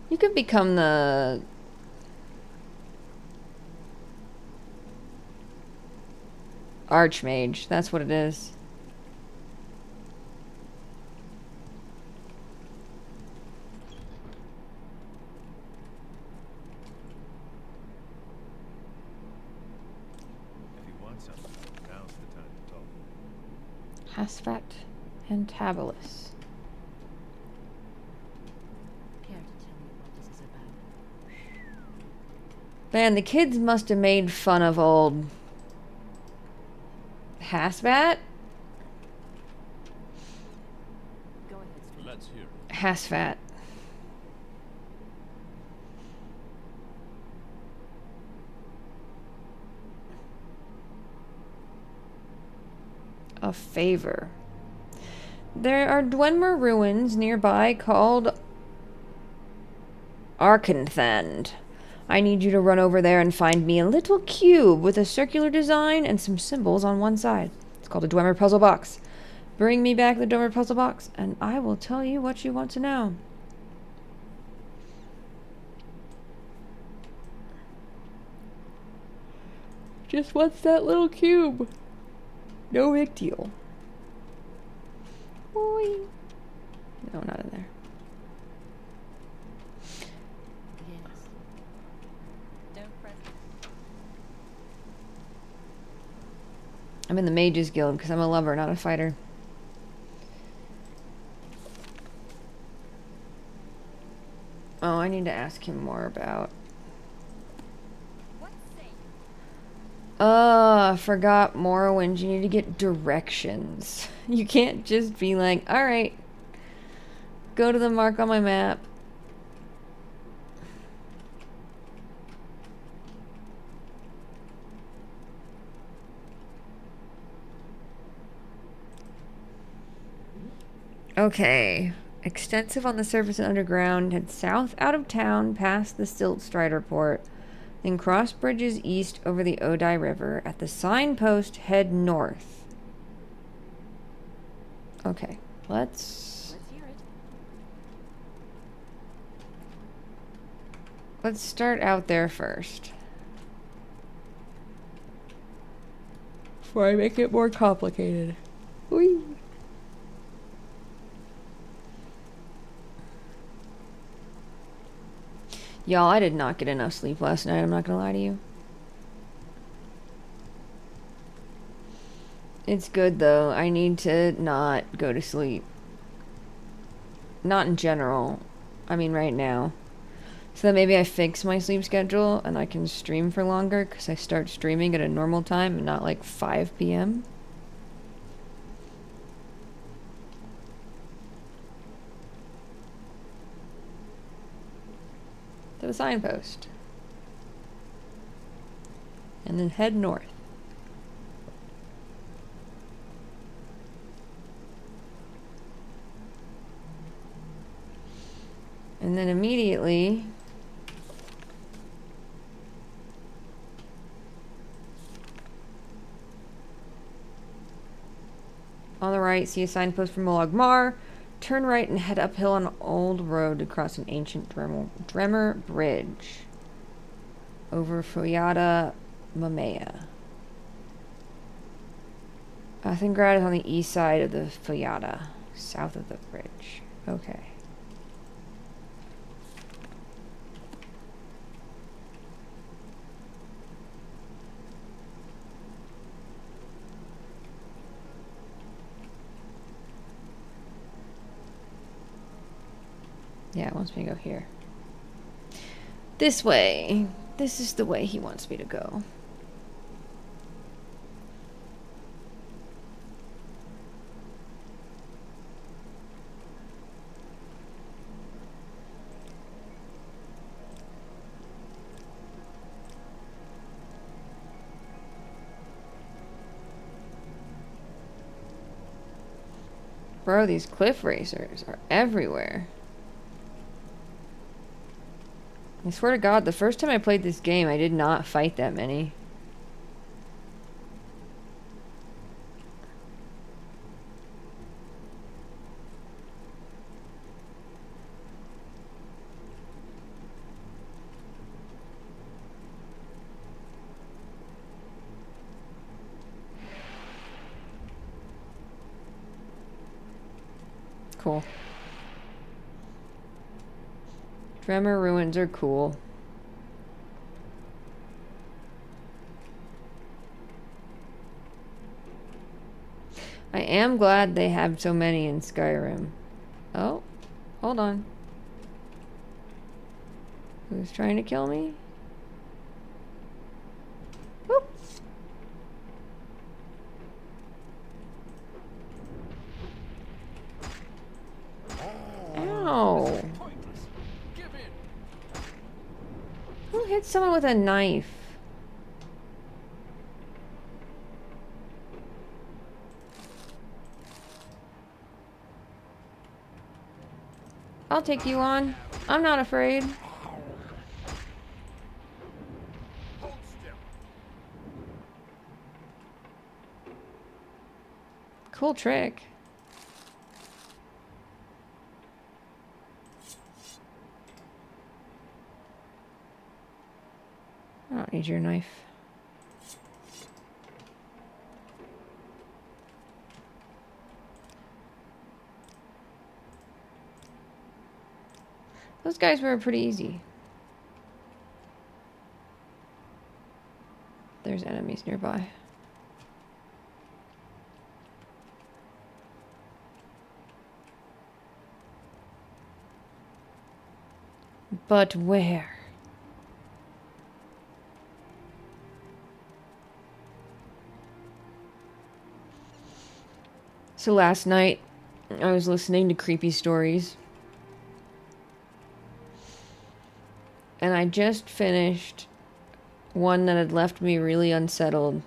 A: You can become the... Archmage. That's what it is.
C: If you want something, now's the time to talk.
A: Hasfat and Tabalus.
B: Care to tell me what this is about?
A: Man, the kids must have made fun of old Hasfat?
B: Go ahead, Stuart.
C: Let's hear it.
A: Hasfat. A favor. There are Dwemer ruins nearby called Arkanthand. I need you to run over there and find me a little cube with a circular design and some symbols on one side. It's called a Dwemer puzzle box. Bring me back the Dwemer puzzle box, and I will tell you what you want to know. Just what's that little cube? No big deal. Oi. No, not in there.
B: Yes. Don't press.
A: I'm in the Mages Guild because I'm a lover, not a fighter. Oh, I need to ask him more about... I forgot Morrowind. You need to get directions. You can't just be like, alright, go to the mark on my map. Okay. Extensive on the surface and underground. Head south out of town past the Stilt Strider port. Then cross bridges east over the Odai River. At the signpost, head north. Okay. Let's
B: hear it.
A: Let's start out there first. Before I make it more complicated. Whee! Y'all, I did not get enough sleep last night, I'm not gonna lie to you. It's good though. I need to not go to sleep. Not in general. I mean right now. So that maybe I fix my sleep schedule and I can stream for longer because I start streaming at a normal time and not like 5 p.m. To the signpost. And then head north. And then immediately on the right, see a signpost for Molag Mar. Turn right and head uphill on an old road to cross an ancient Dremmer Bridge over Foyada Mamea. Athengrad is on the east side of the Foyada, south of the bridge. Okay. Yeah, it wants me to go here. This way. This is the way he wants me to go. Bro, these cliff racers are everywhere. I swear to God, the first time I played this game, I did not fight that many. Cool. Dremmer ruins are cool. I am glad they have so many in Skyrim. Oh, hold on. Who's trying to kill me? Whoop. Ow. Who hit someone with a knife? I'll take you on. I'm not afraid. Cool trick. I don't need your knife. Those guys were pretty easy. There's enemies nearby. But where? So last night, I was listening to creepy stories. And I just finished one that had left me really unsettled.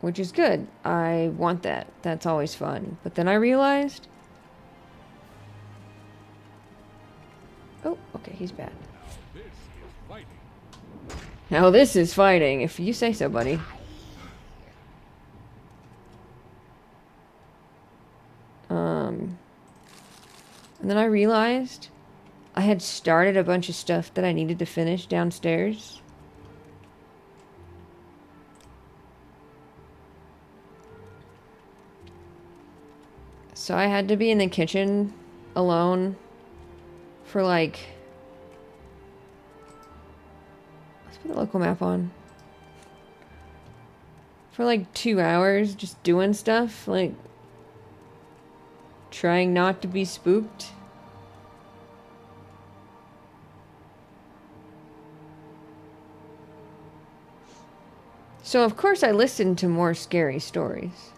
A: Which is good. I want that. That's always fun. But then I realized... Oh, okay, he's bad.
E: This is fighting.
A: Now this is fighting, if you say so, buddy. And then I realized I had started a bunch of stuff that I needed to finish downstairs. So I had to be in the kitchen alone for like... Let's put the local map on. For like 2 hours, just doing stuff, like trying not to be spooked. So of course I listened to more scary stories.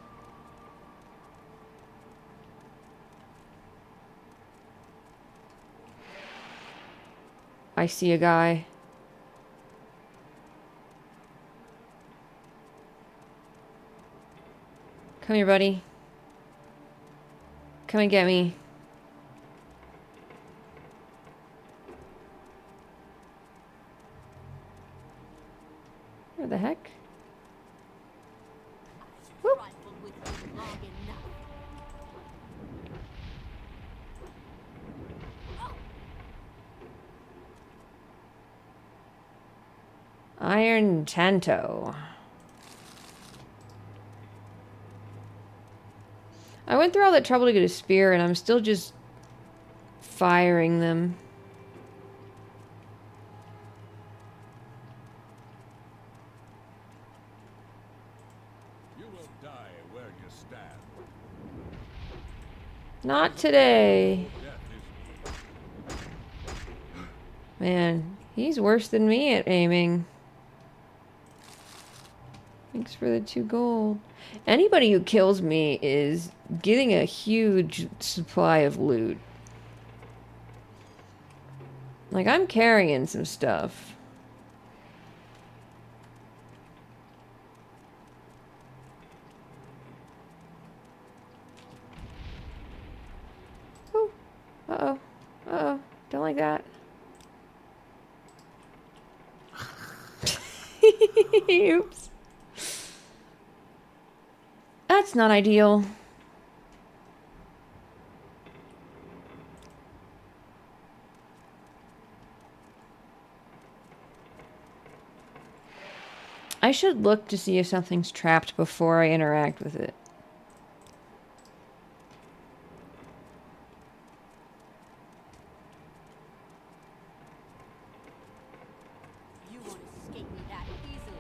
A: I see a guy. Come here, buddy. Come and get me. Where the heck? Whoop.
B: Trifled with you long enough.
A: Iron Tanto. I went through all that trouble to get a spear, and I'm still just firing them.
E: You will die where you stand.
A: Not today.
E: Death is me.
A: Man, he's worse than me at aiming. Thanks for the 2 gold. Anybody who kills me is getting a huge supply of loot. Like, I'm carrying some stuff. Oh. Uh-oh. Uh-oh. Don't like that. Oops. That's not ideal. I should look to see if something's trapped before I interact with it.
B: You won't escape me that easily.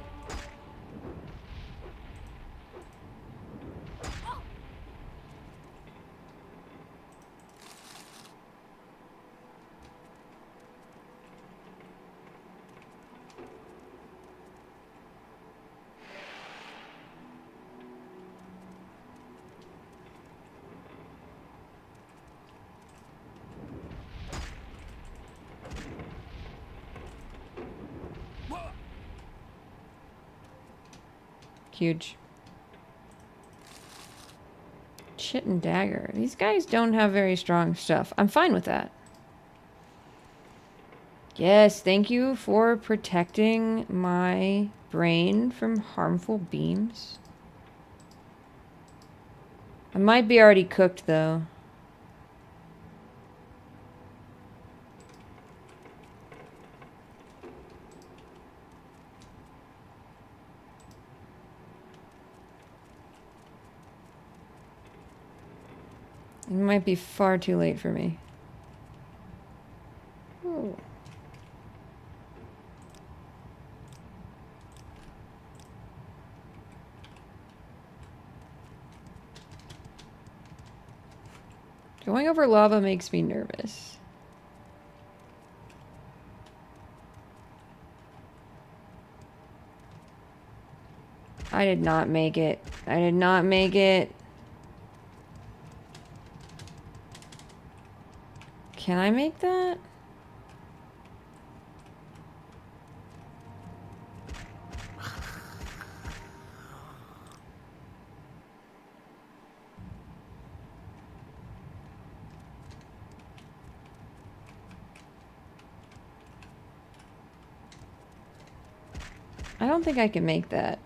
A: Huge. Chit and dagger. These guys don't have very strong stuff. I'm fine with that. Yes, thank you for protecting my brain from harmful beams. I might be already cooked, though. It might be far too late for me. Ooh. Going over lava makes me nervous. I did not make it. I did not make it. Can I make that? I don't think I can make that.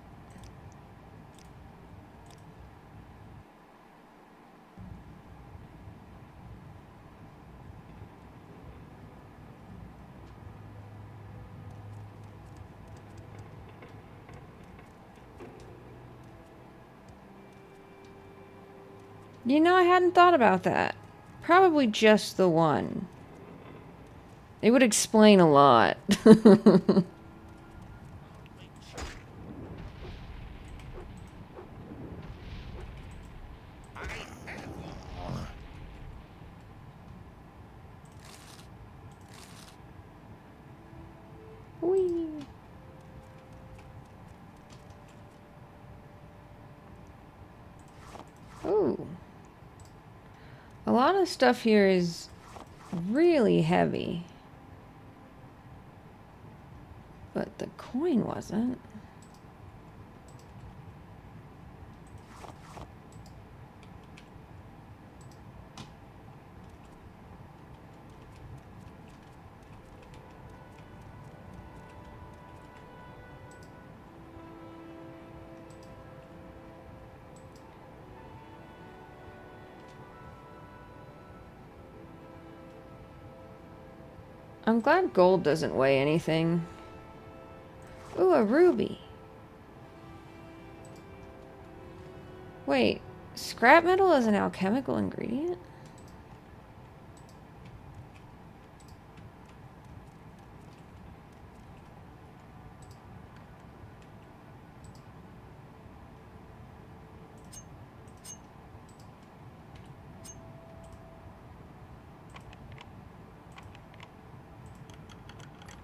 A: You know, I hadn't thought about that. Probably just the one. It would explain a lot. Whee. Ooh. A lot of stuff here is really heavy. But the coin wasn't. I'm glad gold doesn't weigh anything. Ooh, a ruby. Wait, scrap metal is an alchemical ingredient?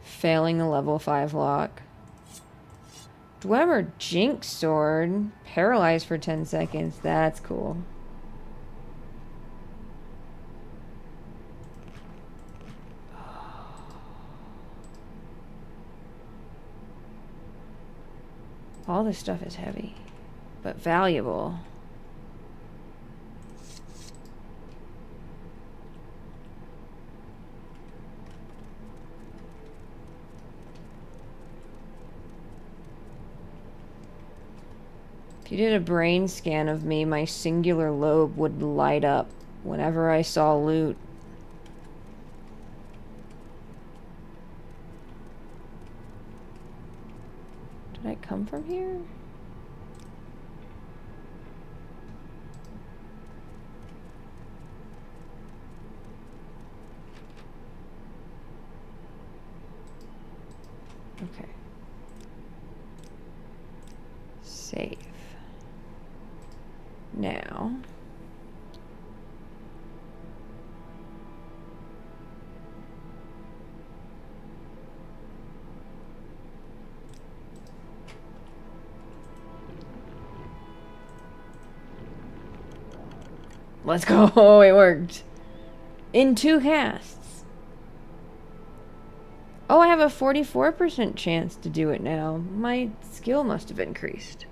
A: Failing a level 5 lock. Dwemer Jinx sword. Paralyzed for 10 seconds. That's cool. All this stuff is heavy, but valuable. If you did a brain scan of me, my singular lobe would light up whenever I saw loot. Did I come from here? Okay. Save. Now. Let's go. Oh, it worked. In 2 casts. Oh, I have a 44% chance to do it now. My skill must have increased.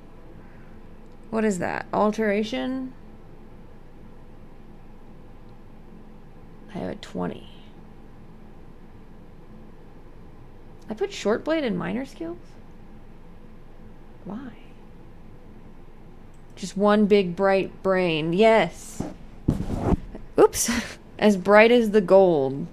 A: What is that? Alteration? I have a 20. I put short blade in minor skills? Why? Just one big bright brain. Yes. Oops. As bright as the gold.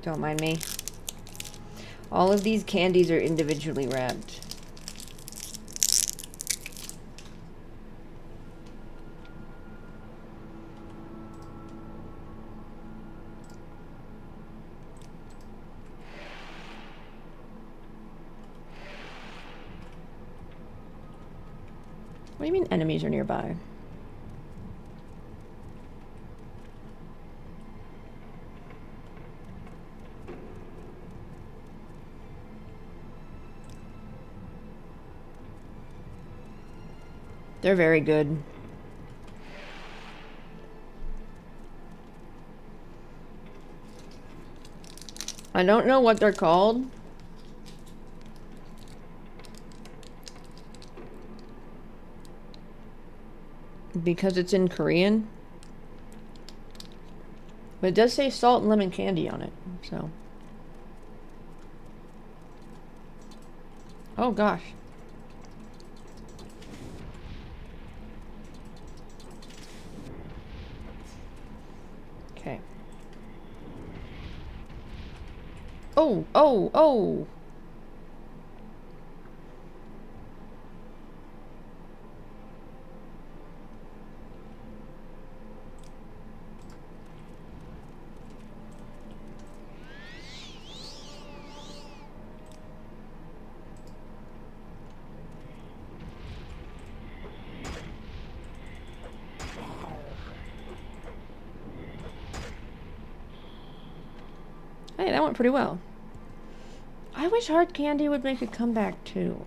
A: Don't mind me. All of these candies are individually wrapped. What do you mean enemies are nearby? They're very good. I don't know what they're called. Because it's in Korean. But it does say salt and lemon candy on it, so. Oh gosh. Okay. Oh, oh, oh! Hey, that went pretty well. I wish hard candy would make a comeback too.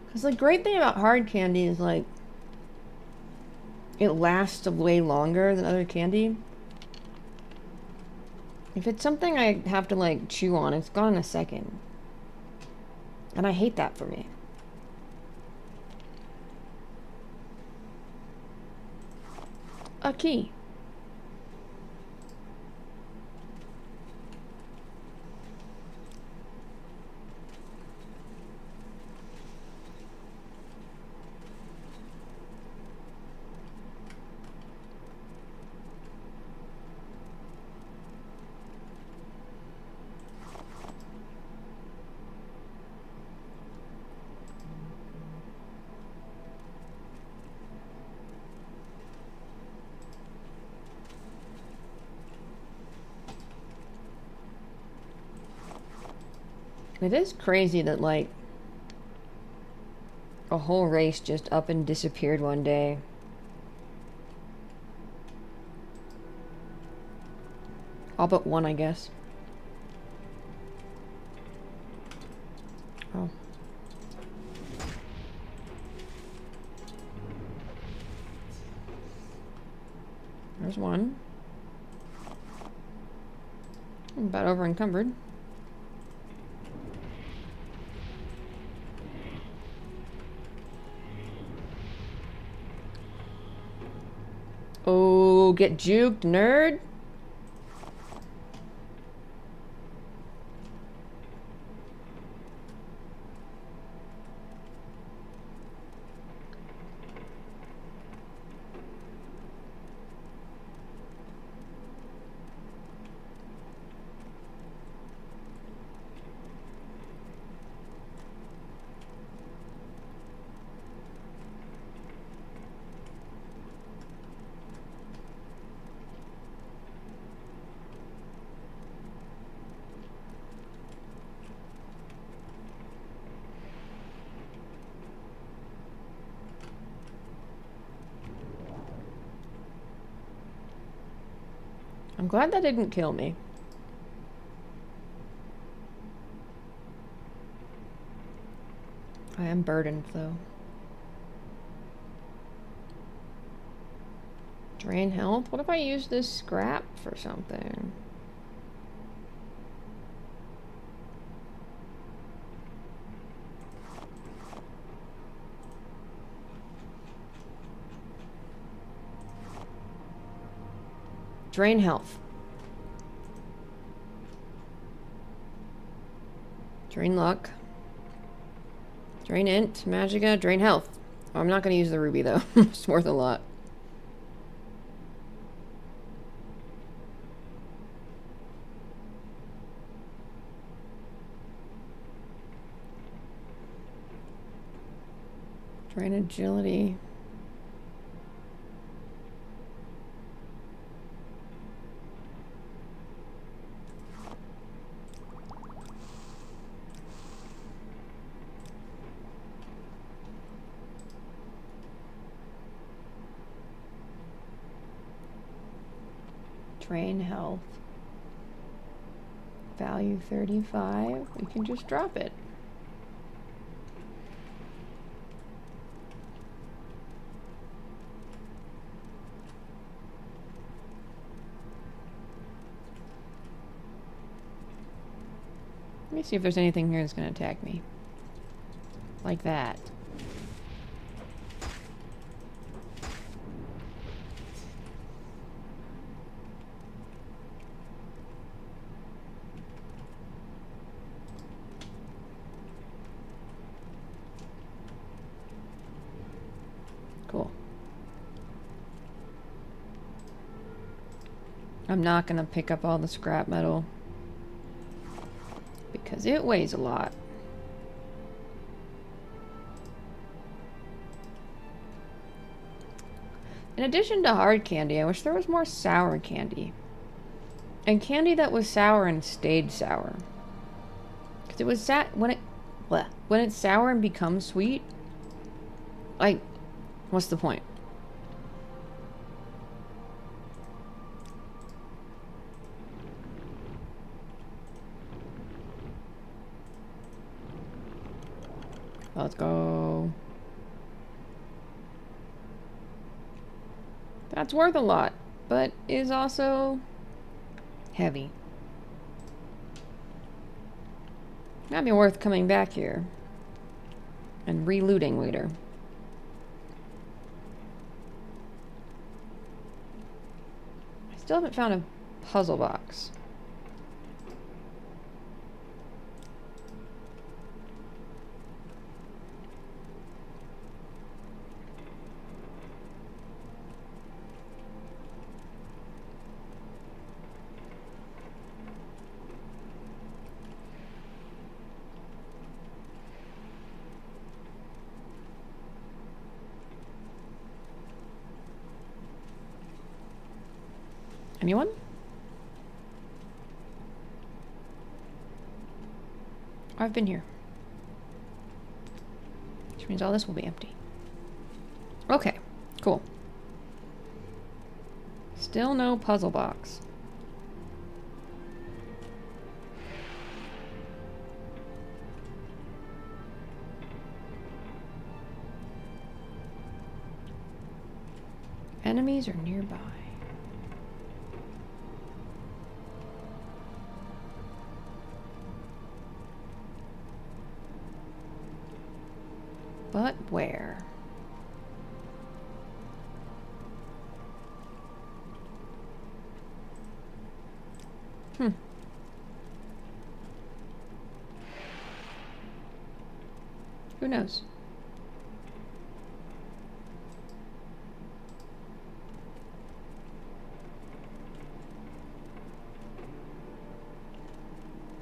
A: Because the great thing about hard candy is like it lasts way longer than other candy. If it's something I have to like chew on, it's gone in a second. And I hate that for me. A key. It is crazy that, like, a whole race just up and disappeared one day. All but one, I guess. Oh. There's one. I'm about over encumbered. Oh, get juked, nerd. I'm glad that didn't kill me. I am burdened, though. Drain health? What if I use this scrap for something? Drain health. Drain luck. Drain int, magicka, drain health. Oh, I'm not going to use the ruby though. It's worth a lot. Drain agility. Train health. Value 35. We can just drop it. Let me see if there's anything here that's going to attack me. Like that. Cool. I'm not going to pick up all the scrap metal because it weighs a lot. In addition to hard candy, I wish there was more sour candy. And candy that was sour and stayed sour. Because it was when it's sour and becomes sweet, like, what's the point? Let's go. That's worth a lot, but is also heavy. Might be worth coming back here and re-looting later. I still haven't found a puzzle box. Anyone? I've been here. Which means all this will be empty. Okay, cool. Still no puzzle box. Enemies are nearby. But where? Who knows?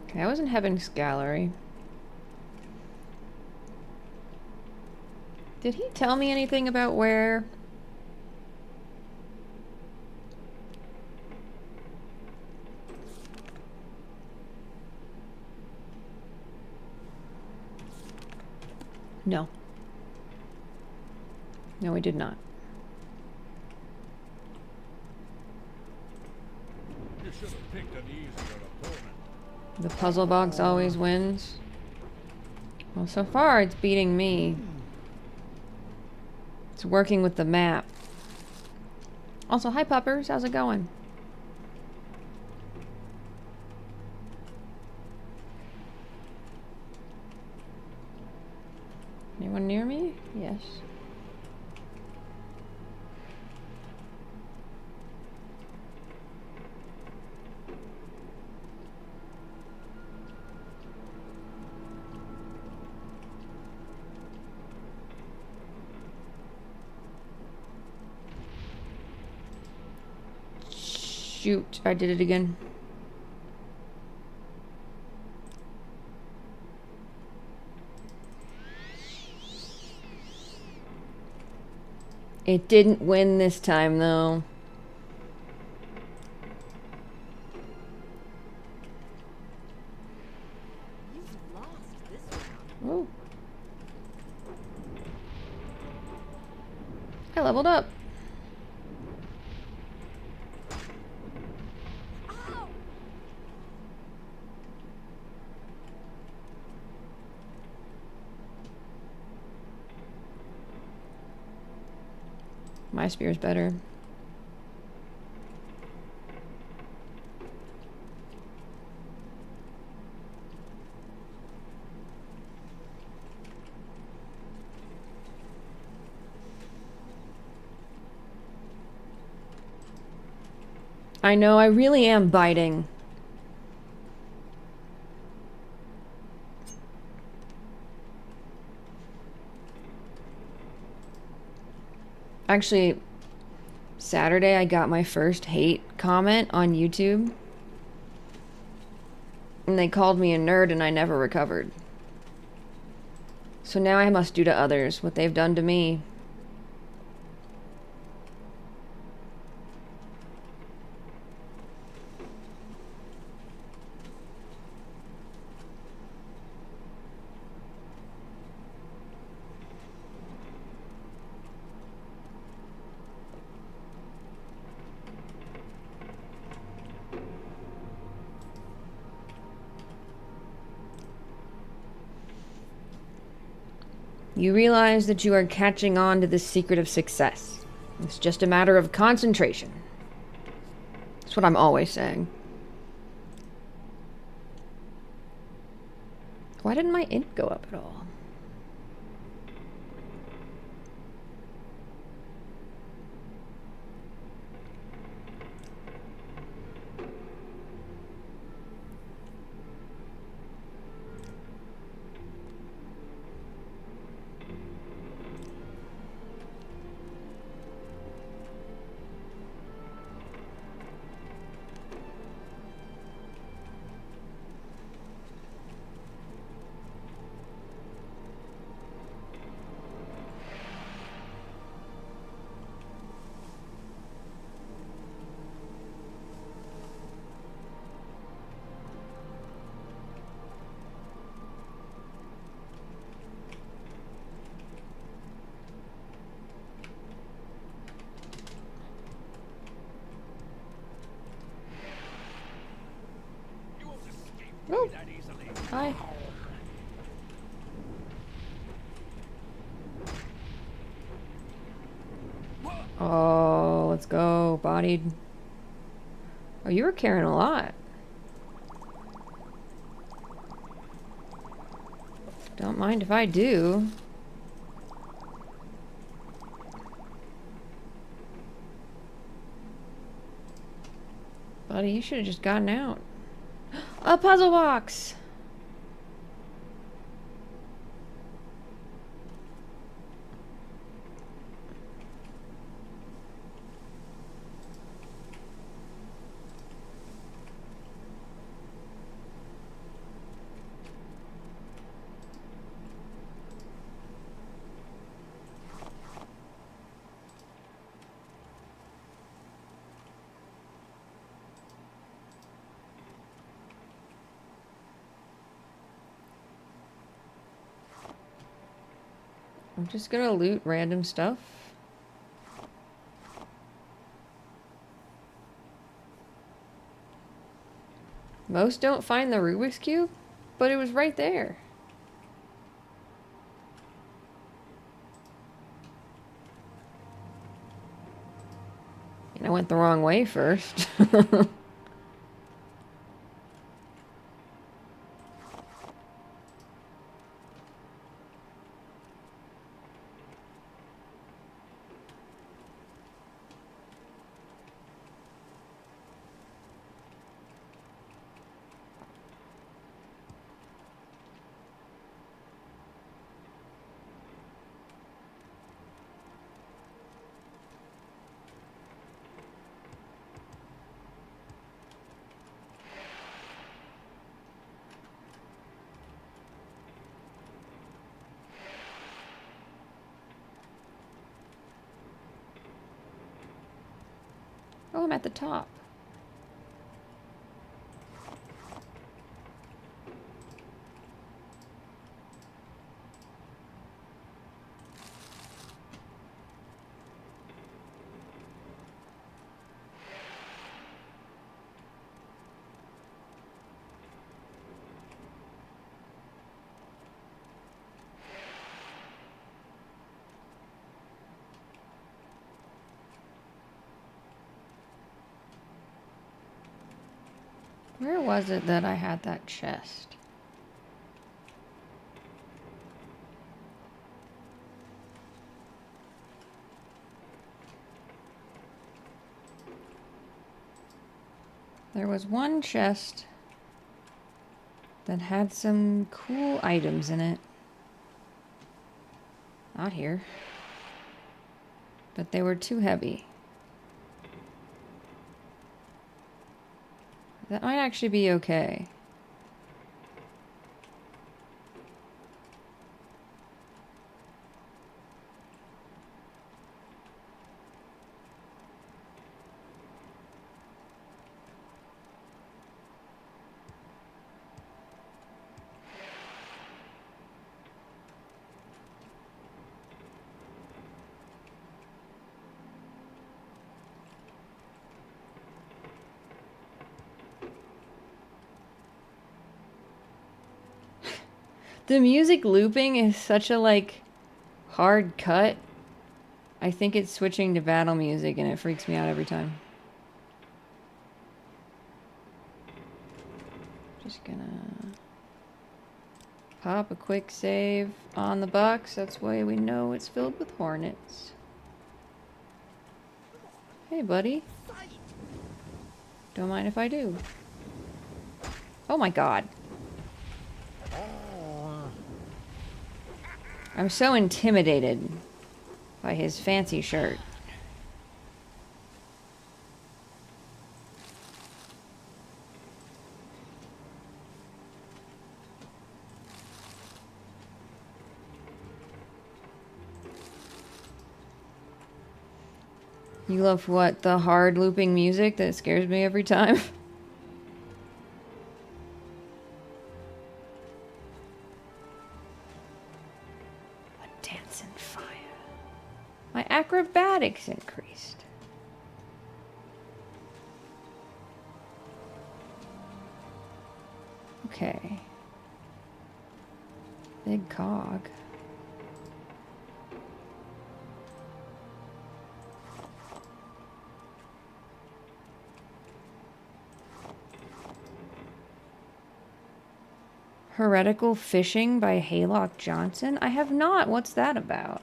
A: Okay, I was in Heaven's Gallery. Did he tell me anything about where? No. No, he did not.
E: You should have picked an easier opponent.
A: The puzzle box always wins. Well, so far it's beating me. It's working with the map. Also, hi puppers, how's it going? Anyone near me? Yes. Shoot, I did it again. It didn't win this time, though.
B: You've lost this round.
A: Ooh. I leveled up. My spear's better. I know, I really am biting. Actually, Saturday I got my first hate comment on YouTube. And they called me a nerd and I never recovered. So now I must do to others what they've done to me. You realize that you are catching on to the secret of success. It's just a matter of concentration. That's what I'm always saying. Why didn't my int go up at all? Oh. Hi. Oh, let's go. Bodied. Oh, you were carrying a lot. Don't mind if I do. Buddy, you should have just gotten out. A puzzle box! I'm just gonna loot random stuff. Most don't find the Rubik's Cube, but it was right there. And I went the wrong way first. Oh, I'm at the top. Where was it that I had that chest? There was one chest that had some cool items in it. Not here. But they were too heavy. That might actually be okay. The music looping is such a, like, hard cut. I think it's switching to battle music and it freaks me out every time. Just gonna pop a quick save on the box. That's why we know it's filled with hornets. Hey, buddy. Don't mind if I do. Oh my god. I'm so intimidated by his fancy shirt. You love what? The hard looping music that scares me every time? Dancing fire. My acrobatics increased. Okay. Big cog. Heretical Fishing by Haylock Johnson? I have not. What's that about?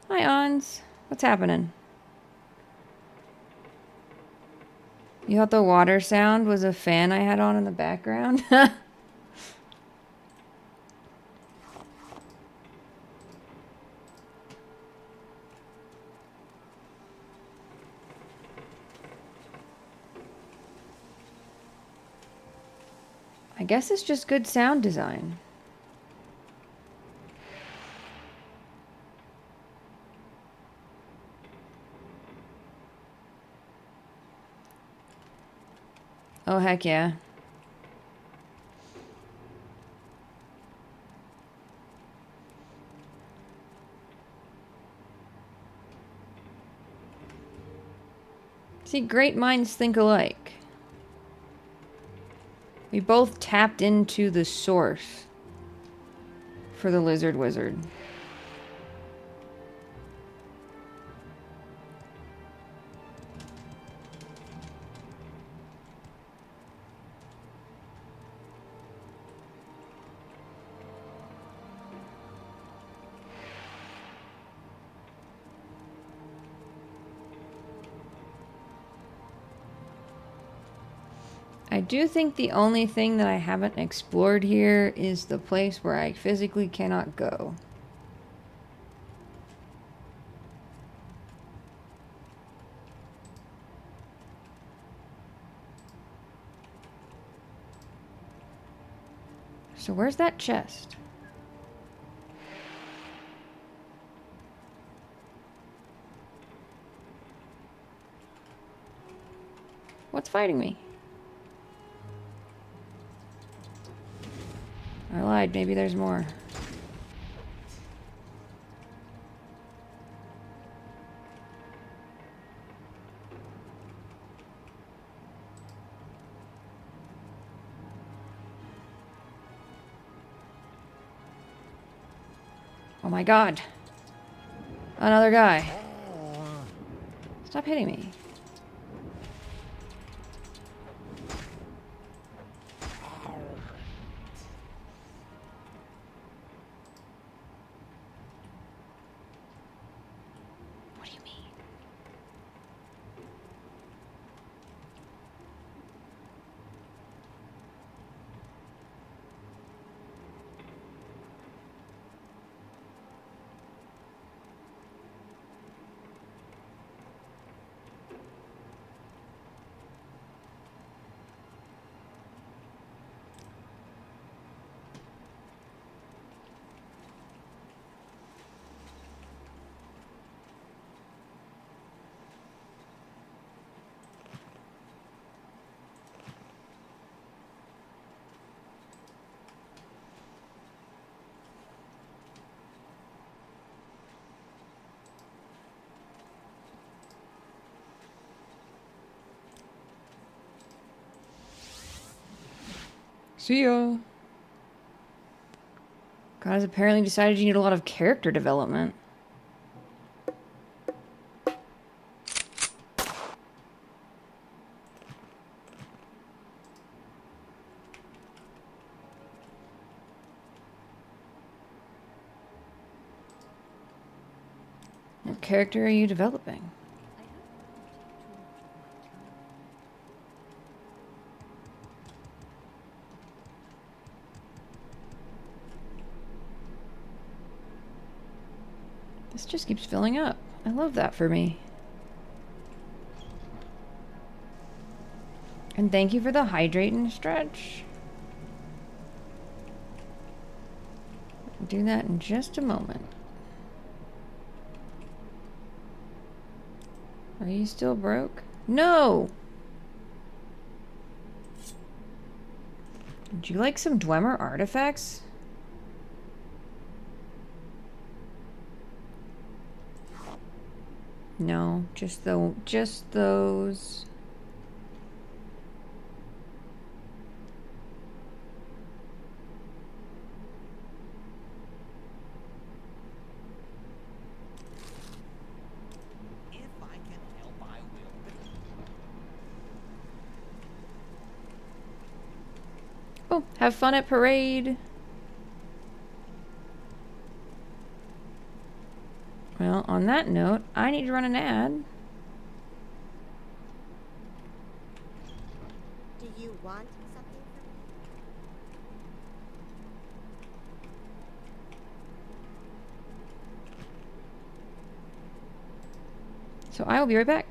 A: Hi, Ons. What's happening? You thought the water sound was a fan I had on in the background? I guess it's just good sound design. Oh, heck yeah. See, great minds think alike. We both tapped into the source for the Lizard Wizard. I do think the only thing that I haven't explored here is the place where I physically cannot go. So where's that chest? What's fighting me? I lied, maybe there's more. Oh my god. Another guy. Stop hitting me. What do you mean? See ya. Guys apparently decided you need a lot of character development. What character are you developing? This just keeps filling up. I love that for me. And thank you for the hydrate and stretch. I'll do that in just a moment. Are you still broke? No! Would you like some Dwemer artifacts? No, just those.
C: If I can help, I will.
A: Oh, have fun at parade. Well, on that note, I need to run an ad.
F: Do you want something from me?
A: So I will be right back.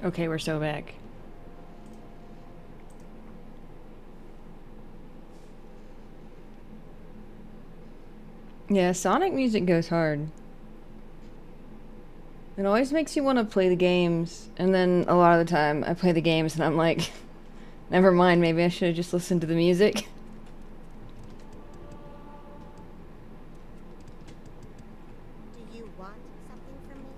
A: Okay, we're so back. Yeah, Sonic music goes hard. It always makes you want to play the games, and then a lot of the time I play the games and I'm like, never mind, maybe I should have just listened to the music.
F: Do you want something from me?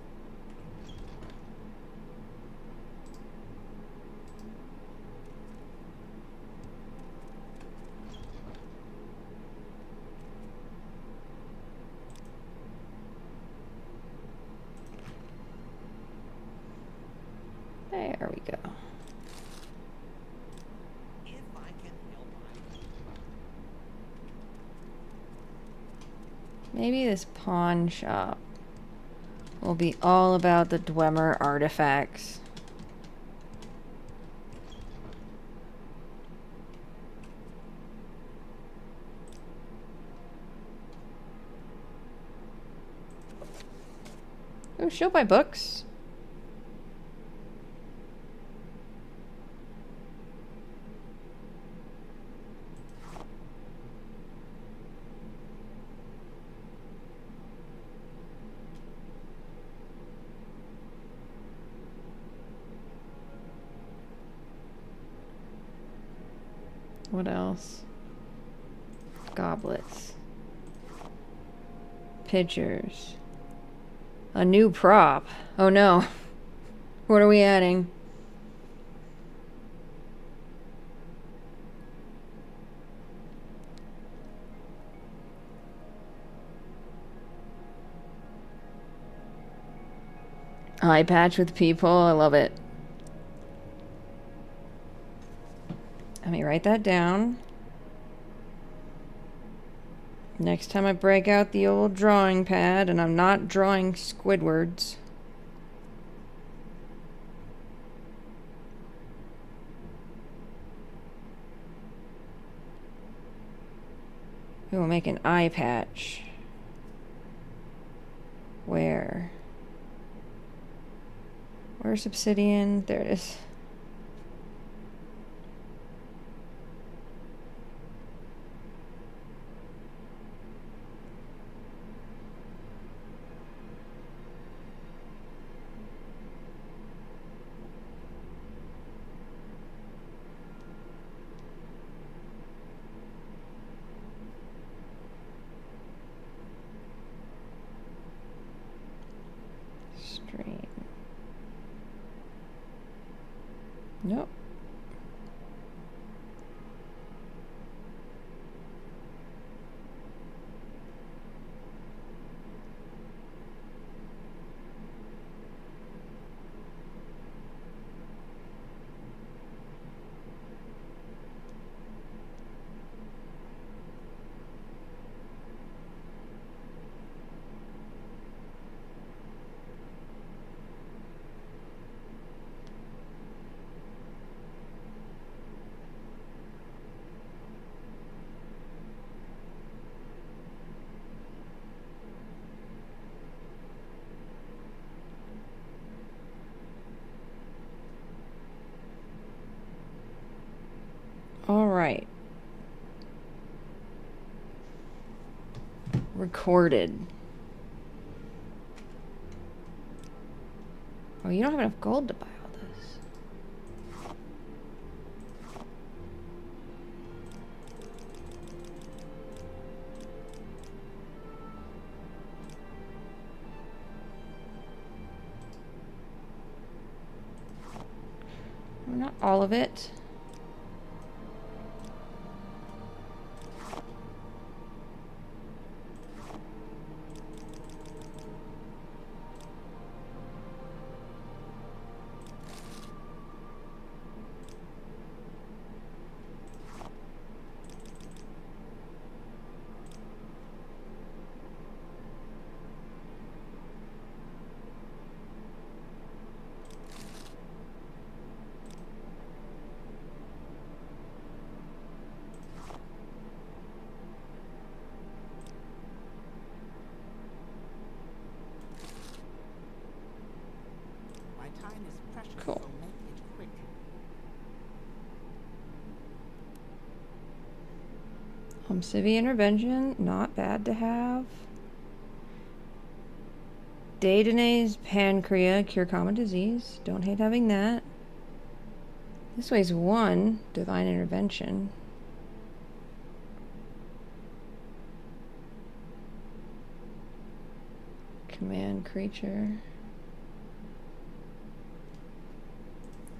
A: There we go.
C: If I can help
A: Maybe this pawn shop will be all about the Dwemer artifacts. Oh, she'll buy books. What else? Goblets. Pitchers. A new prop. Oh no. What are we adding? Eye patch with people. I love it. Let me write that down. Next time I break out the old drawing pad and I'm not drawing Squidwards. We will make an eye patch. Where? Where's obsidian? There it is. Stream. Nope. All right. Recorded. Oh, you don't have enough gold to buy all this. Well, not all of it. Civi intervention, not bad to have. Daytonase pancreas, cure common disease. Don't hate having that. This weighs 1. Divine intervention. Command creature.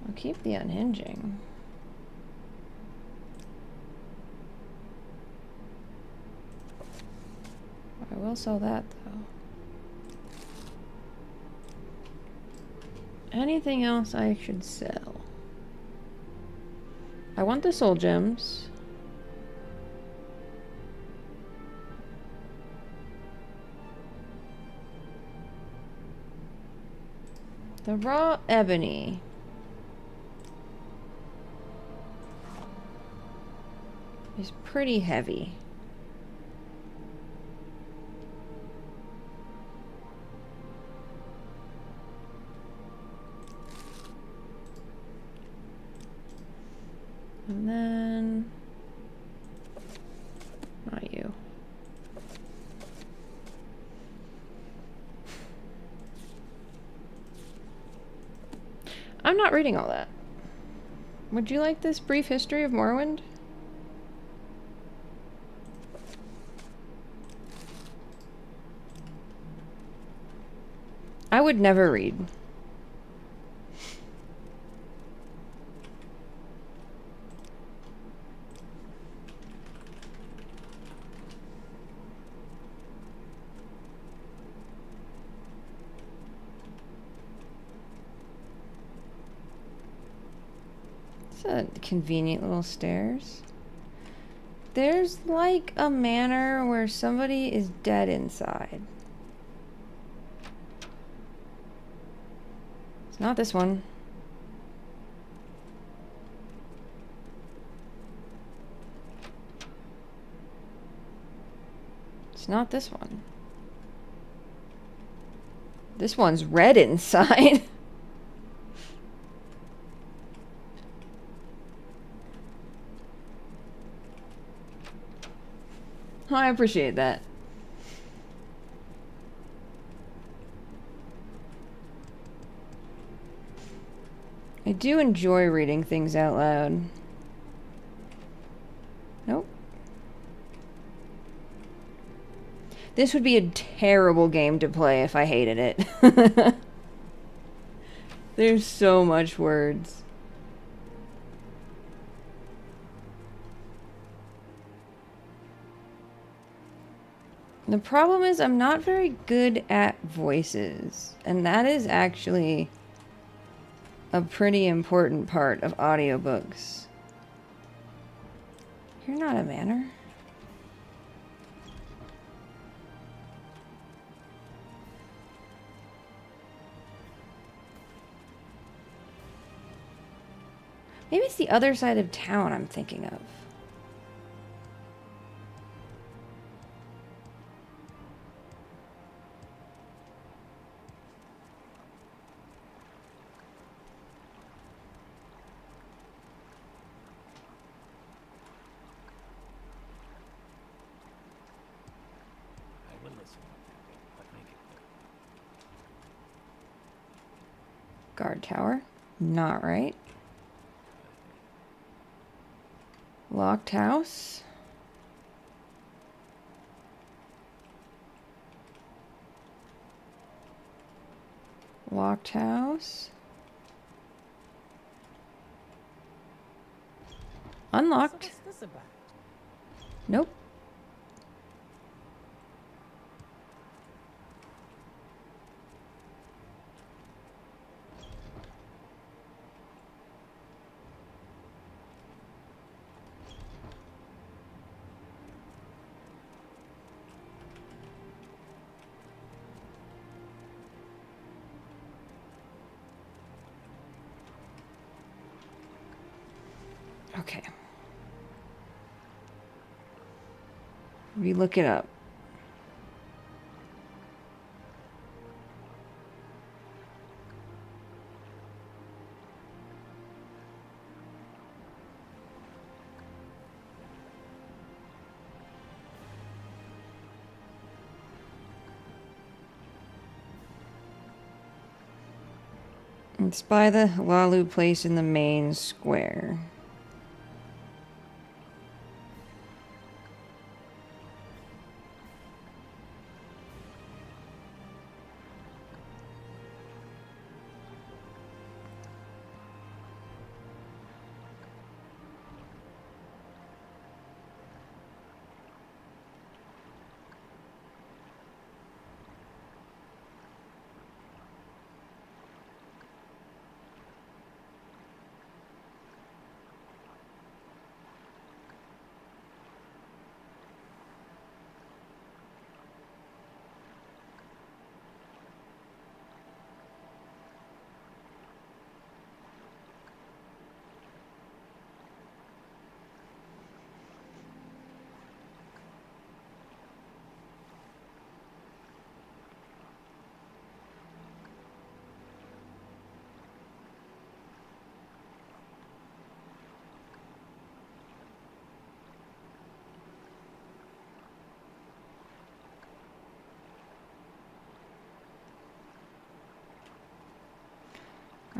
A: I'll keep the unhinging. I will sell that though. Anything else I should sell? I want the soul gems. The raw ebony. Is pretty heavy. And then not you. I'm not reading all that. Would you like this brief history of Morrowind? I would never read. It's a convenient little stairs. There's like a manor where somebody is dead inside. It's not this one. It's not this one. This one's red inside. I appreciate that. I do enjoy reading things out loud. Nope. This would be a terrible game to play if I hated it. There's so much words. The problem is I'm not very good at voices, and that is actually a pretty important part of audiobooks. You're not a manor. Maybe it's the other side of town I'm thinking of.
C: I will listen, but make it quick.
A: Guard tower. Not right. Locked house. Locked house. Unlocked.
G: So what's this about?
A: Nope. Okay. We look it up. It's by the Lalu place in the main square.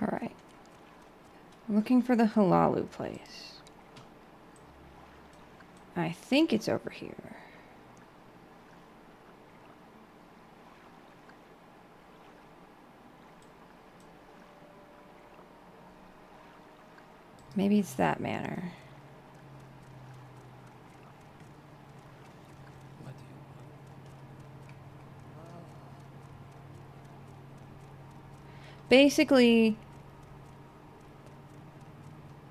A: Alright. Looking for the Halalu place. I think it's over here. Maybe it's that manor.
C: What do you want?
A: Basically,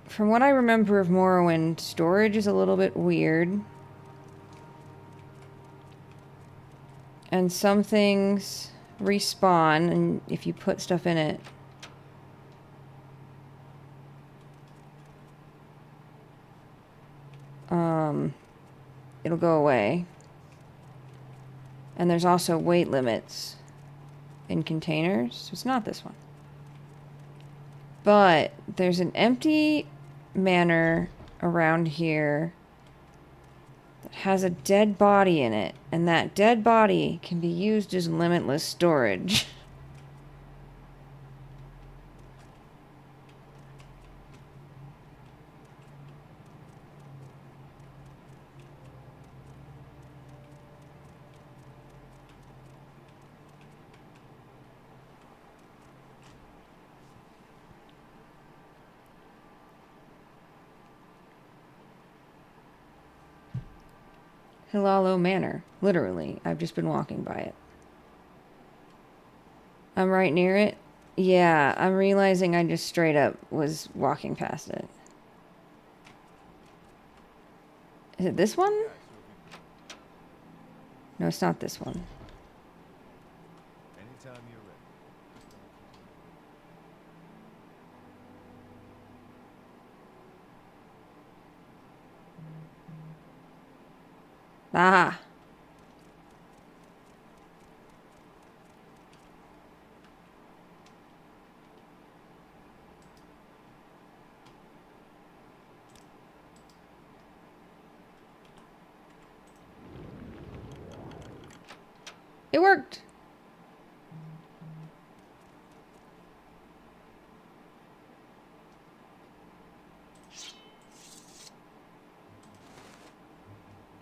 A: from what I remember of Morrowind, storage is a little bit weird. And some things respawn, and if you put stuff in it, it'll go away. And there's also weight limits in containers, so it's not this one. But there's an empty manor around here that has a dead body in it, and that dead body can be used as limitless storage. Hilalo Manor. Literally. I've just been walking by it. I'm right near it. Yeah, I'm realizing I just straight up was walking past it. Is it this one? No, it's not this one.
E: Anytime you're ready.
A: Ah. It worked.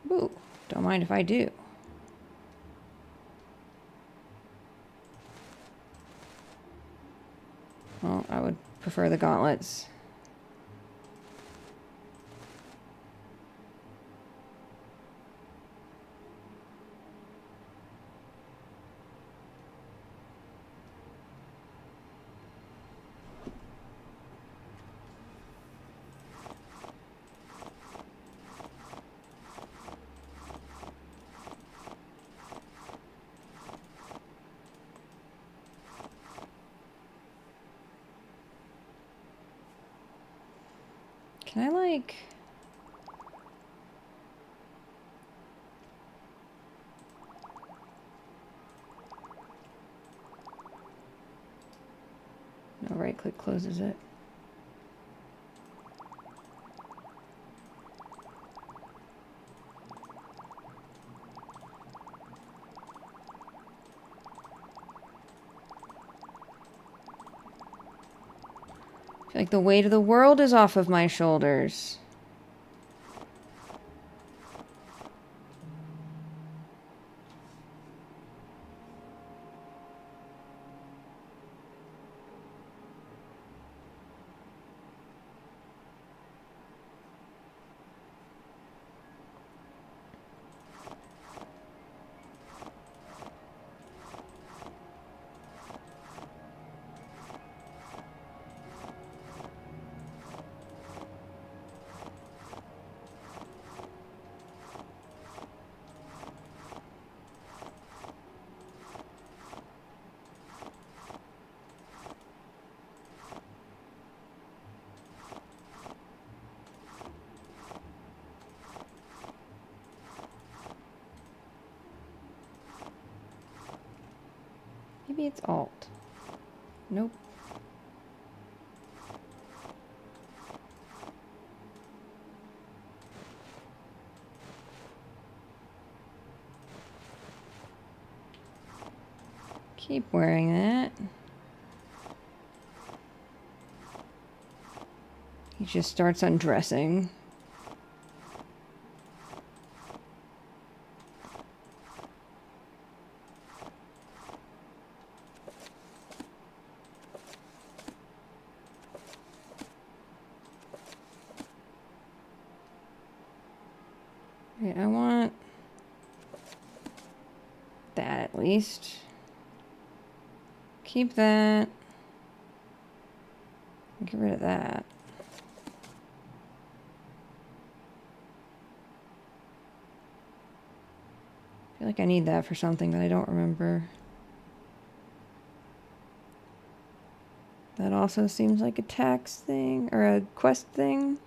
A: Ooh, don't mind if I do. Well, I would prefer the gauntlets. Can I, like... No, right-click closes it. I feel like the weight of the world is off of my shoulders. Maybe it's Alt. Nope. Keep wearing that. He just starts undressing. Okay, I want that at least. Keep that. Get rid of that. I feel like I need that for something, but I don't remember. That also seems like a tax thing, or a quest thing.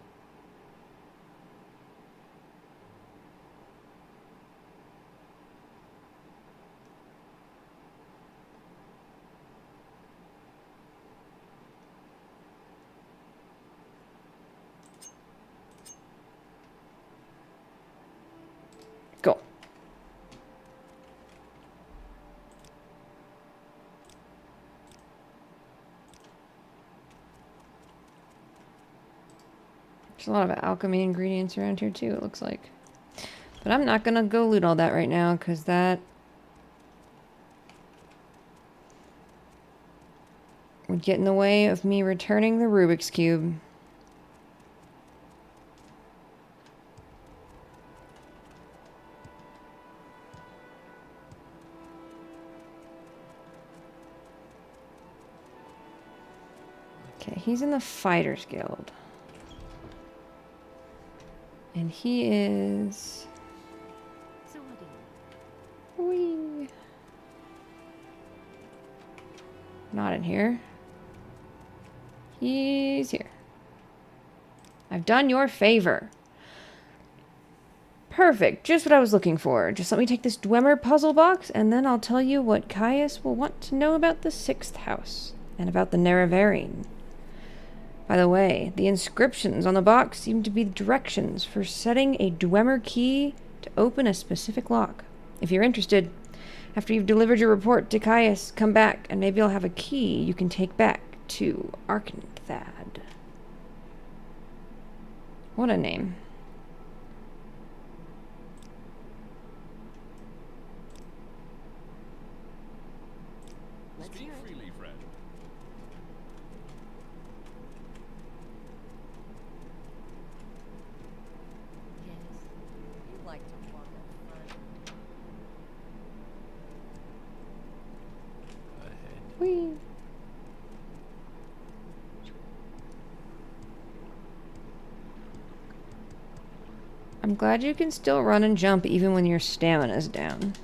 A: Go. There's a lot of alchemy ingredients around here too, it looks like. But I'm not gonna go loot all that right now, because that would get in the way of me returning the Rubik's Cube. Okay, he's in the Fighters Guild. And he is...
B: So what do you
A: Whee! Not in here. He's here. I've done your favor. Perfect. Just what I was looking for. Just let me take this Dwemer puzzle box, and then I'll tell you what Caius will want to know about the 6th house, and about the Nerevarine. By the way, the inscriptions on the box seem to be directions for setting a Dwemer key to open a specific lock. If you're interested, after you've delivered your report to Caius, come back, and maybe I'll have a key you can take back to Arkenthad. What a name.
B: Let's
C: Speak
B: hear it.
C: freely, friend.
B: Yes.
F: You like to walk up front.
C: Ahead.
A: Whee! I'm glad you can still run and jump even when your stamina's down.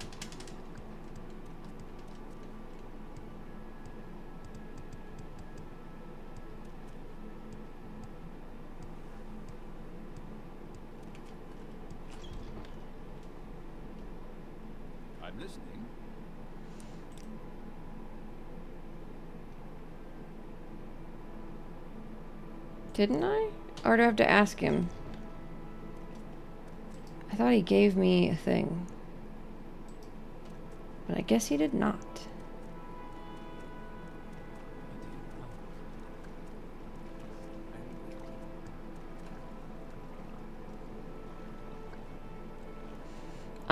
C: I'm listening.
A: Didn't I? Or do I have to ask him? I thought he gave me a thing. But I guess he did not.
C: What do you want?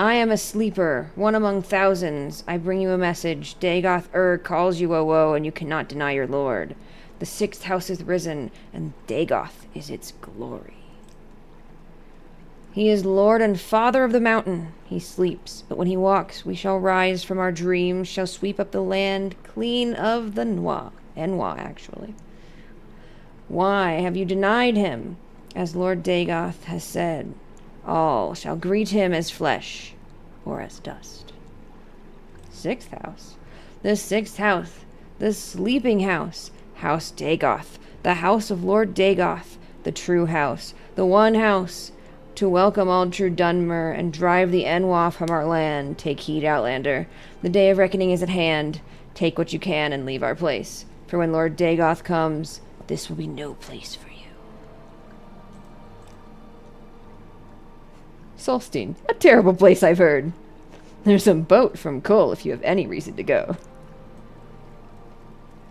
A: I am a sleeper, one among thousands. I bring you a message. Dagoth calls you, woe, and you cannot deny your lord. The sixth house is risen, and Dagoth is its glory. He is lord and father of the mountain. He sleeps, but when he walks, we shall rise from our dreams, shall sweep up the land clean of the Nwa. Enwa, actually. Why have you denied him? As Lord Dagoth has said, all shall greet him as flesh or as dust. Sixth house. The sixth house. The sleeping house. House Dagoth. The house of Lord Dagoth. The true house. The one house. To welcome all true Dunmer and drive the Enwa from our land. Take heed, Outlander. The day of reckoning is at hand. Take what you can and leave our place. For when Lord Dagoth comes, this will be no place for you. Solstein. A terrible place, I've heard. There's a boat from Cole if you have any reason to go.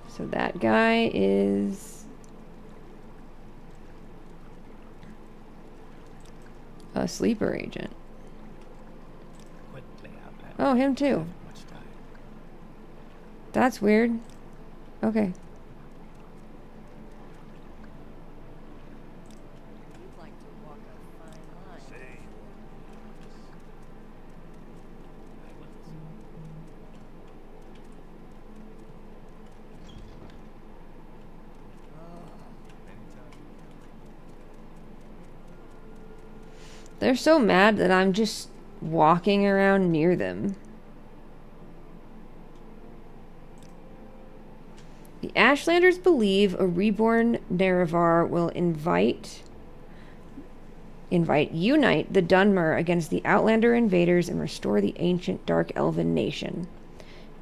A: So that guy is a sleeper agent.
C: Quickly, Outlander.
A: Oh, him too.
C: Haven't much time.
A: That's weird. Okay.
D: You'd like to walk a fine line.
E: Say
C: I will listen.
A: They're so mad that I'm just walking around near them. The Ashlanders believe a reborn Nerevar will unite the Dunmer against the Outlander invaders and restore the ancient Dark Elven nation.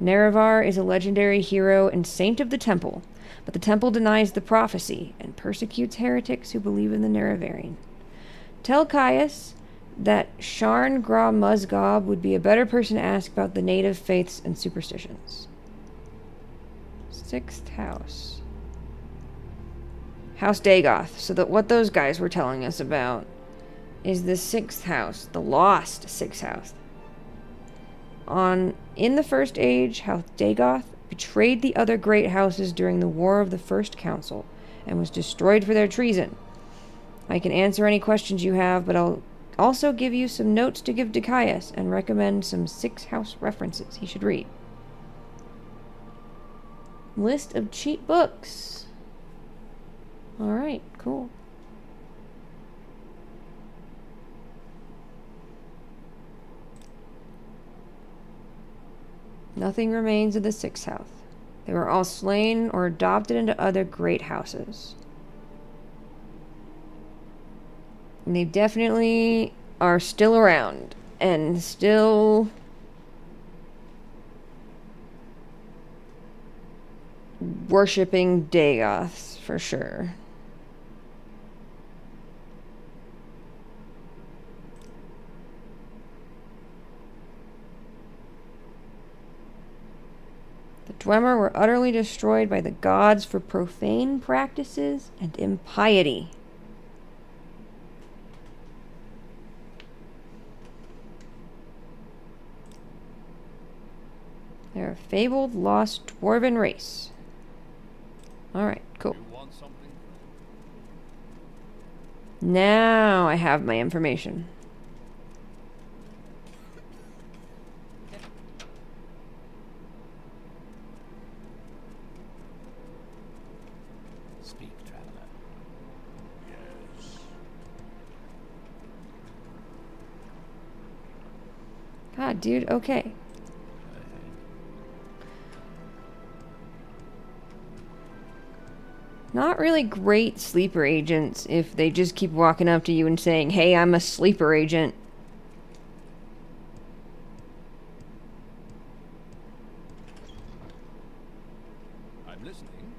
A: Nerevar is a legendary hero and saint of the temple, but the temple denies the prophecy and persecutes heretics who believe in the Nerevarine. Tell Caius that Sharn Gra Musgob would be a better person to ask about the native faiths and superstitions. Sixth house. House Dagoth. So that what those guys were telling us about is the sixth house, the lost sixth house. In the First Age, House Dagoth betrayed the other great houses during the War of the First Council and was destroyed for their treason. I can answer any questions you have, but I'll also give you some notes to give to Caius and recommend some sixth house references he should read. List of cheat books. Alright, cool. Nothing remains of the sixth house. They were all slain or adopted into other great houses. And they definitely are still around and still worshipping Dagoths for sure. The Dwemer were utterly destroyed by the gods for profane practices and impiety. They're a fabled, lost dwarven race. Alright, cool.
E: you want something?
A: Now I have my information.
C: Speak, traveler.
E: Yes.
A: God, dude, okay.
C: Go ahead.
A: Not really great sleeper agents if they just keep walking up to you and saying, hey, I'm a sleeper agent.
E: I'm listening.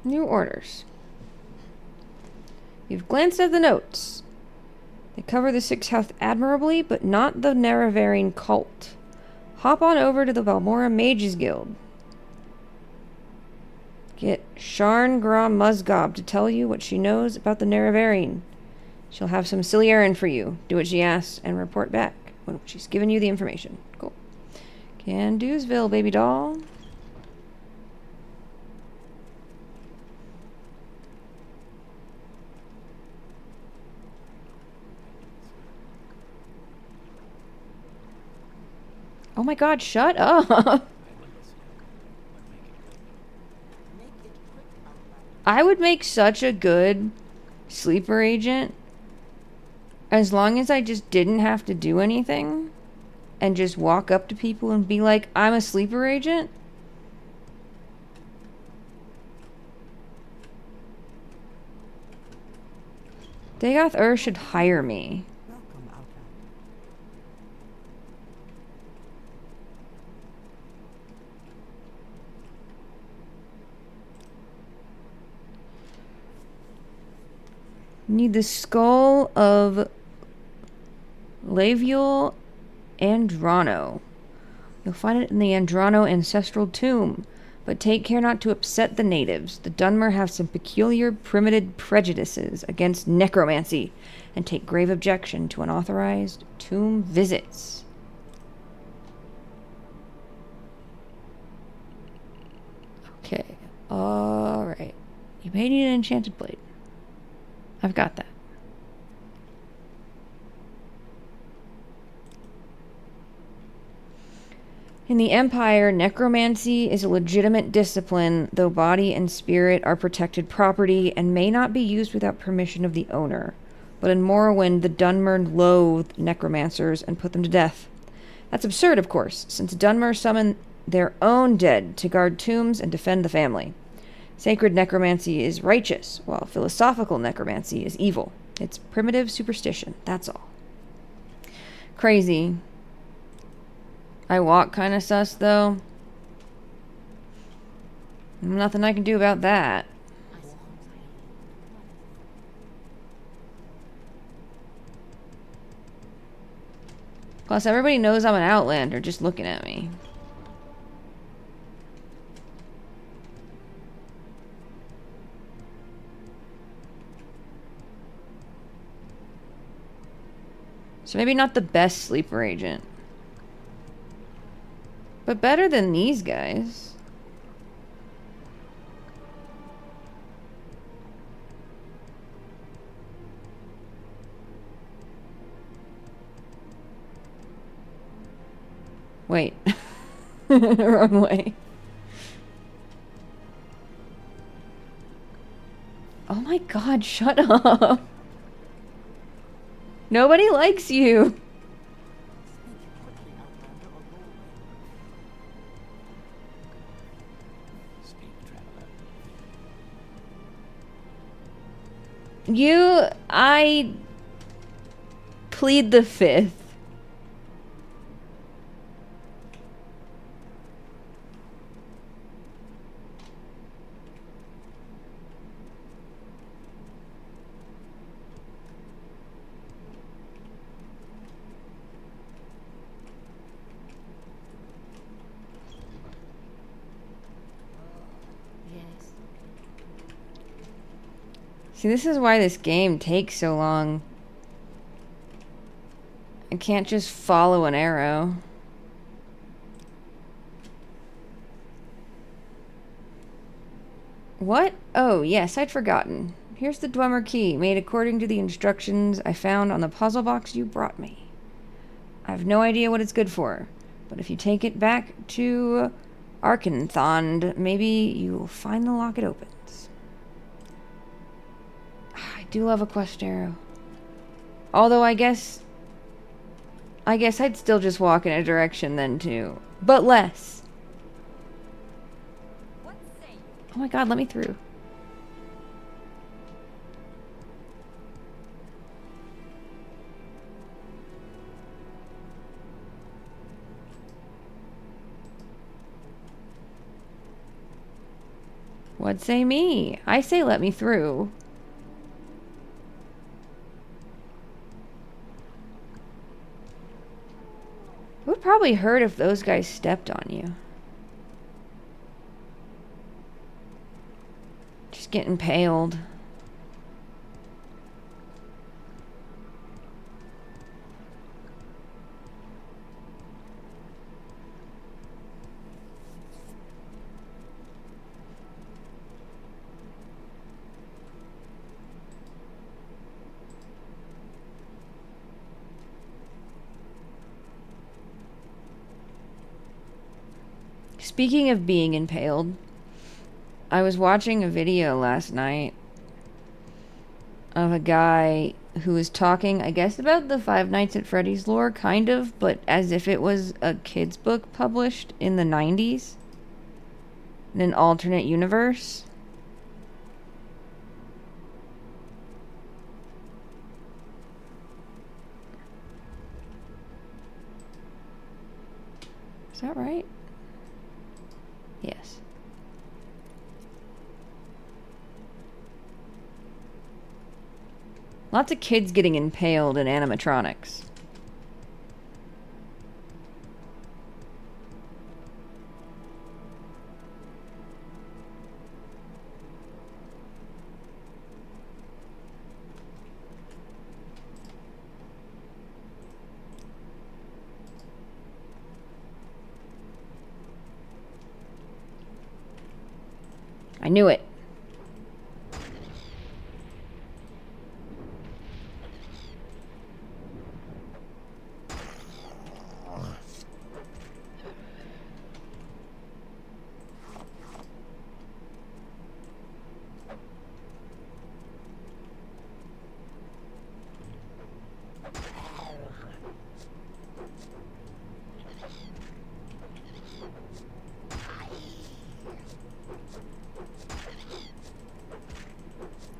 A: New orders. You've glanced at the notes. They cover the Sixth House admirably, but not the Nerevarine cult. Hop on over to the Balmora Mages Guild. Get Sharn Gra Musgob to tell you what she knows about the Nerevarine. She'll have some silly errand for you. Do what she asks and report back when she's given you the information. Cool. Candusville, baby doll. Oh my god, shut up. I would make such a good sleeper agent as long as I just didn't have to do anything and just walk up to people and be like, I'm a sleeper agent. Dagoth should hire me.
G: Welcome, Outlander.
A: Need the skull of Laviol Andrano. You'll find it in the Andrano ancestral tomb, but take care not to upset the natives. The Dunmer have some peculiar primitive prejudices against necromancy and take grave objection to unauthorized tomb visits. Okay, alright. You may need an enchanted blade. I've got that. In the Empire, necromancy is a legitimate discipline, though body and spirit are protected property and may not be used without permission of the owner. But in Morrowind, the Dunmer loathed necromancers and put them to death. That's absurd, of course, since Dunmer summon their own dead to guard tombs and defend the family. Sacred necromancy is righteous, while philosophical necromancy is evil. It's primitive superstition, that's all. Crazy. I walk kind of sus, though. Nothing I can do about that. Plus, everybody knows I'm an Outlander just looking at me. So maybe not the best sleeper agent. But better than these guys. Wait. Wrong way. Oh my god, shut up. Nobody likes you. I plead the fifth.
B: Yes.
A: See, this is why this game takes so long. I can't just follow an arrow. What? Oh, yes, I'd forgotten. Here's the Dwemer key, made according to the instructions I found on the puzzle box you brought me. I have no idea what it's good for, but if you take it back to Arkenthond, maybe you'll find the lock it opens. I do love a quest arrow. Although I guess I'd still just walk in a direction then too. But less.
D: What say you?
A: Oh my god, let me through. What say me? I say let me through. It would probably hurt if those guys stepped on you. get impaled. Speaking of being impaled, I was watching a video last night of a guy who was talking, I guess, about the Five Nights at Freddy's lore, kind of, but as if it was a kid's book published in the 90s in an alternate universe. Is that right? Yes. Lots of kids getting impaled in animatronics. I knew it.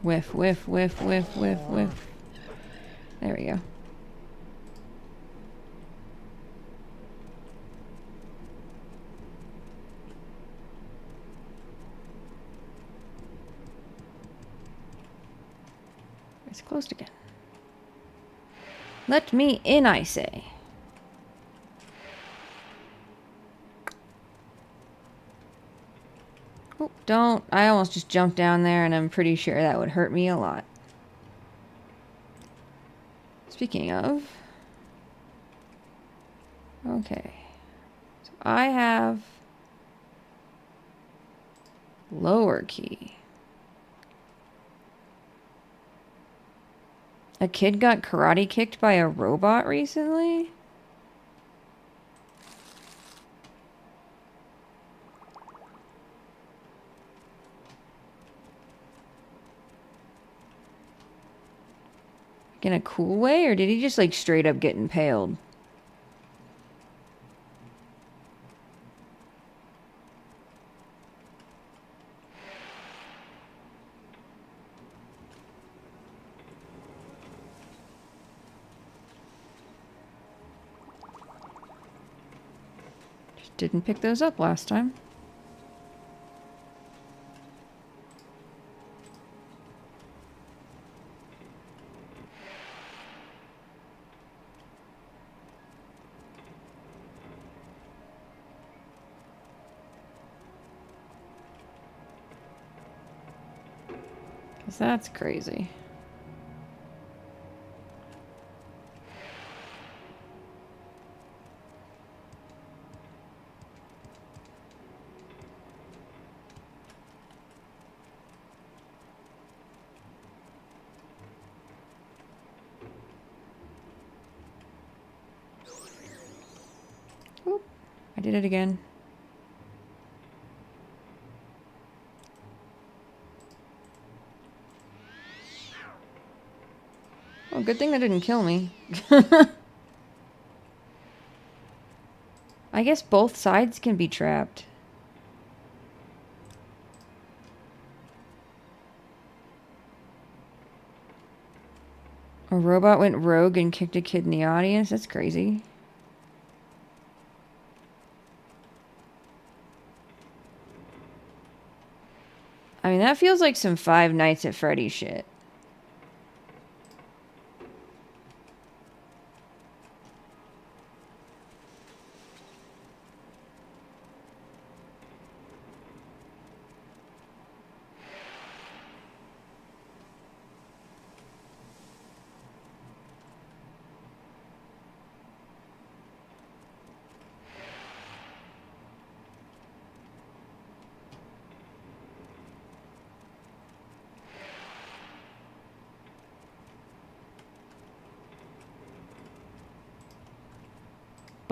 A: Whiff, whiff, whiff, whiff, whiff, whiff. There we go. It's closed again. Let me in, I say. Oh, don't. I almost just jumped down there, and I'm pretty sure that would hurt me a lot. Speaking of... Okay. So I have... lower key. A kid got karate kicked by a robot recently? In a cool way, or did he just like straight up get impaled? Just didn't pick those up last time. That's crazy. Oop, I did it again. Oh, good thing that didn't kill me. I guess both sides can be trapped. A robot went rogue and kicked a kid in the audience? That's crazy. I mean, that feels like some Five Nights at Freddy's shit.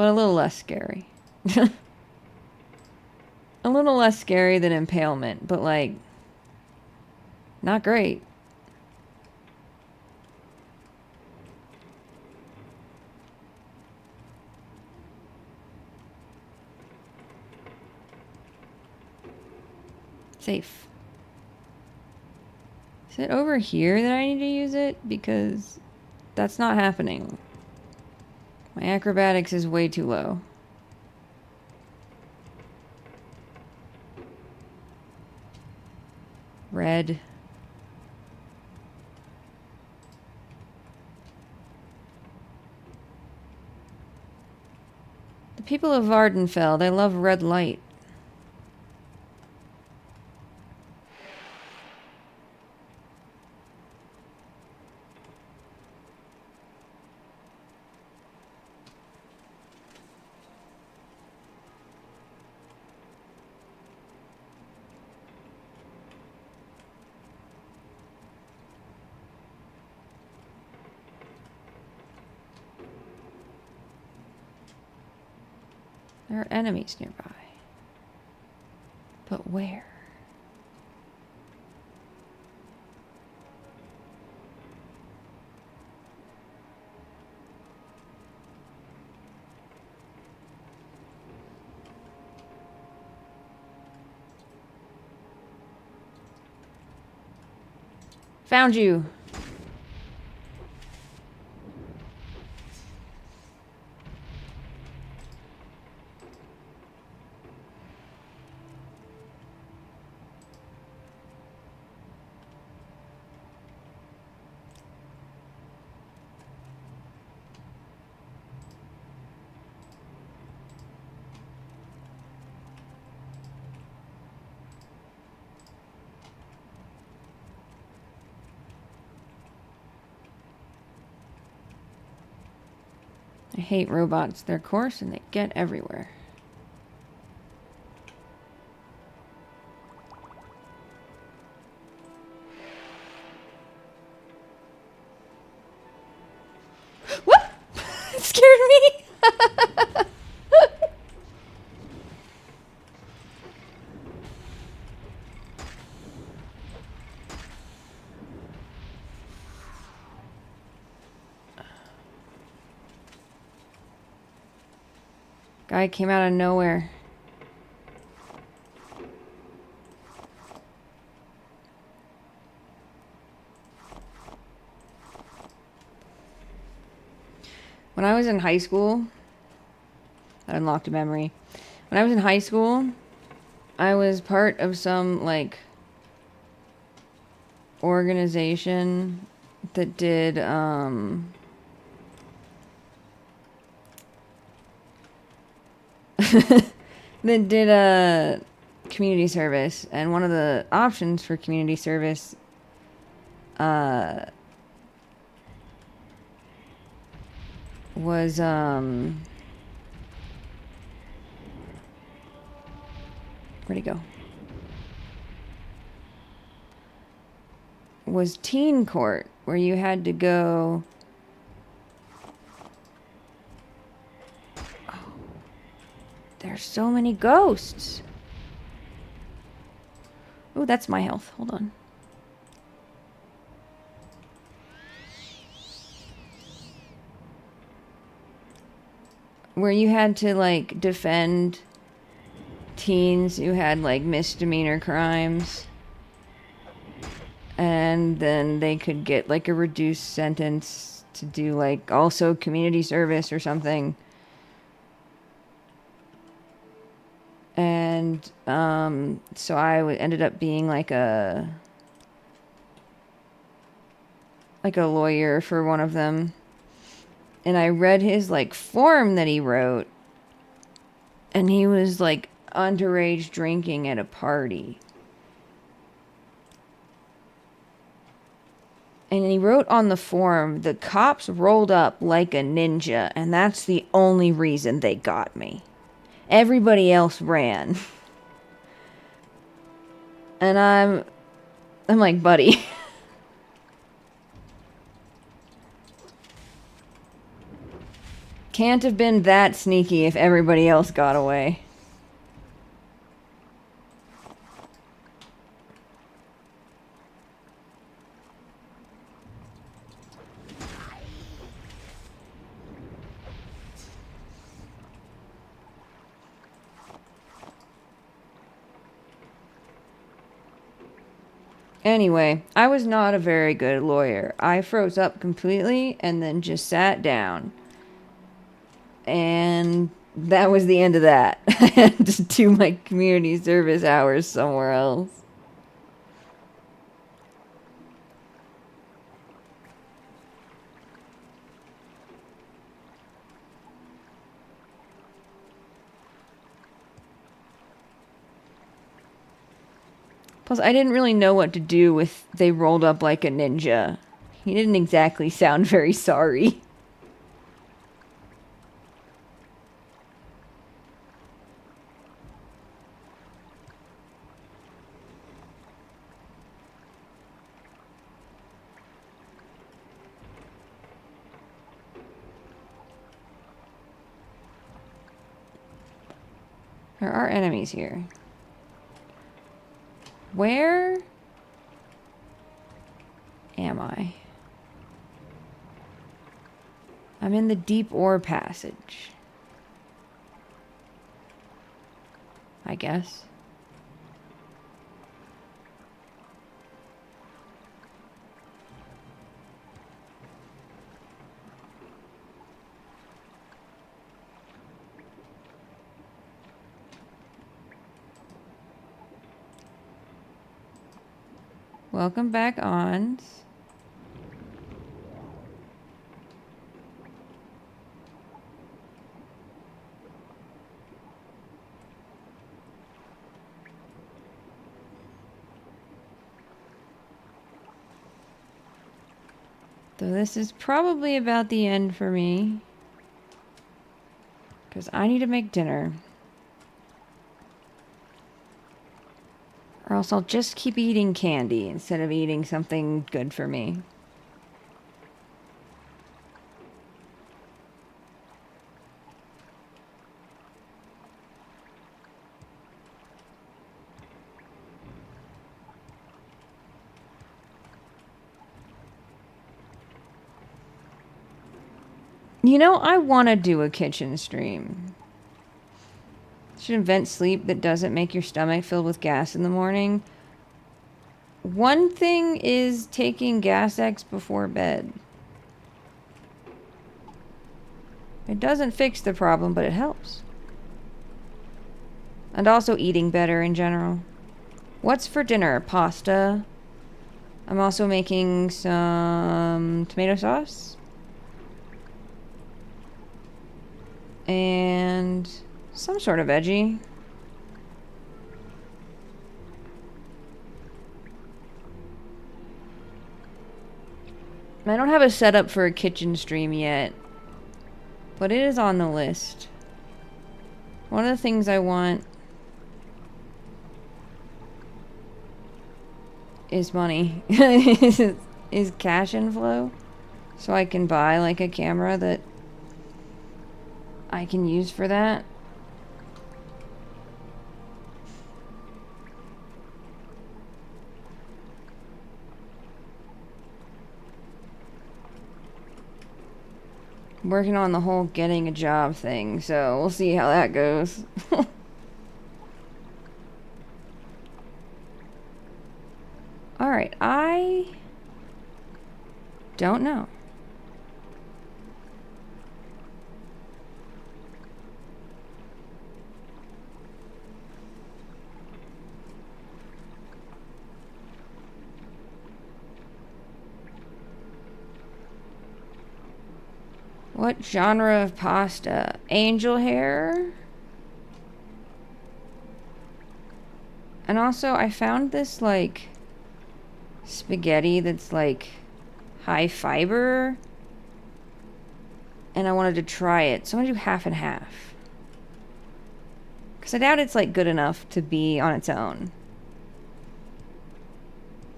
A: But a little less scary. A little less scary than impalement, but like, not great. Safe. Is it over here that I need to use it? Because that's not happening. My acrobatics is way too low. Red. The people of Vardenfell, they love red light. There are enemies nearby. But where? Found you. I hate robots. They're coarse and they get everywhere. What? It scared me. Guy came out of nowhere. When I was in high school, that unlocked a memory. When I was in high school, I was part of some, like, organization that did, that did a community service, and one of the options for community service was where'd he go? Was teen court, where you had to go. There's so many ghosts. Oh, that's my health. Hold on. Where you had to, like, defend teens who had, like, misdemeanor crimes. And then they could get, like, a reduced sentence to do, like, also community service or something. And so I ended up being like a lawyer for one of them. And I read his, like, form that he wrote, and he was, like, underage drinking at a party. And he wrote on the form, the cops rolled up like a ninja, and that's the only reason they got me. Everybody else ran. And I'm like, buddy. Can't have been that sneaky if everybody else got away. Anyway, I was not a very good lawyer. I froze up completely and then just sat down. And that was the end of that. I had to do my community service hours somewhere else. Plus, I didn't really know what to do with they rolled up like a ninja. He didn't exactly sound very sorry. There are enemies here. Where am I? I'm in the deep ore passage. I guess. Welcome back on. So this is probably about the end for me. Because I need to make dinner. Or else I'll just keep eating candy instead of eating something good for me. You know, I want to do a kitchen stream. Should invent sleep that doesn't make your stomach filled with gas in the morning. One thing is taking gas X before bed. It doesn't fix the problem, but it helps. And also eating better in general. What's for dinner? Pasta. I'm also making some tomato sauce. And some sort of veggie. I don't have a setup for a kitchen stream yet, but it is on the list. One of the things I want is money. is cash inflow, so I can buy like a camera that I can use for that. Working on the whole getting a job thing, so we'll see how that goes. Alright, I don't know. What genre of pasta? Angel hair? And also, I found this, like, spaghetti that's, like, high fiber. And I wanted to try it. So I'm gonna do half and half. Because I doubt it's, like, good enough to be on its own.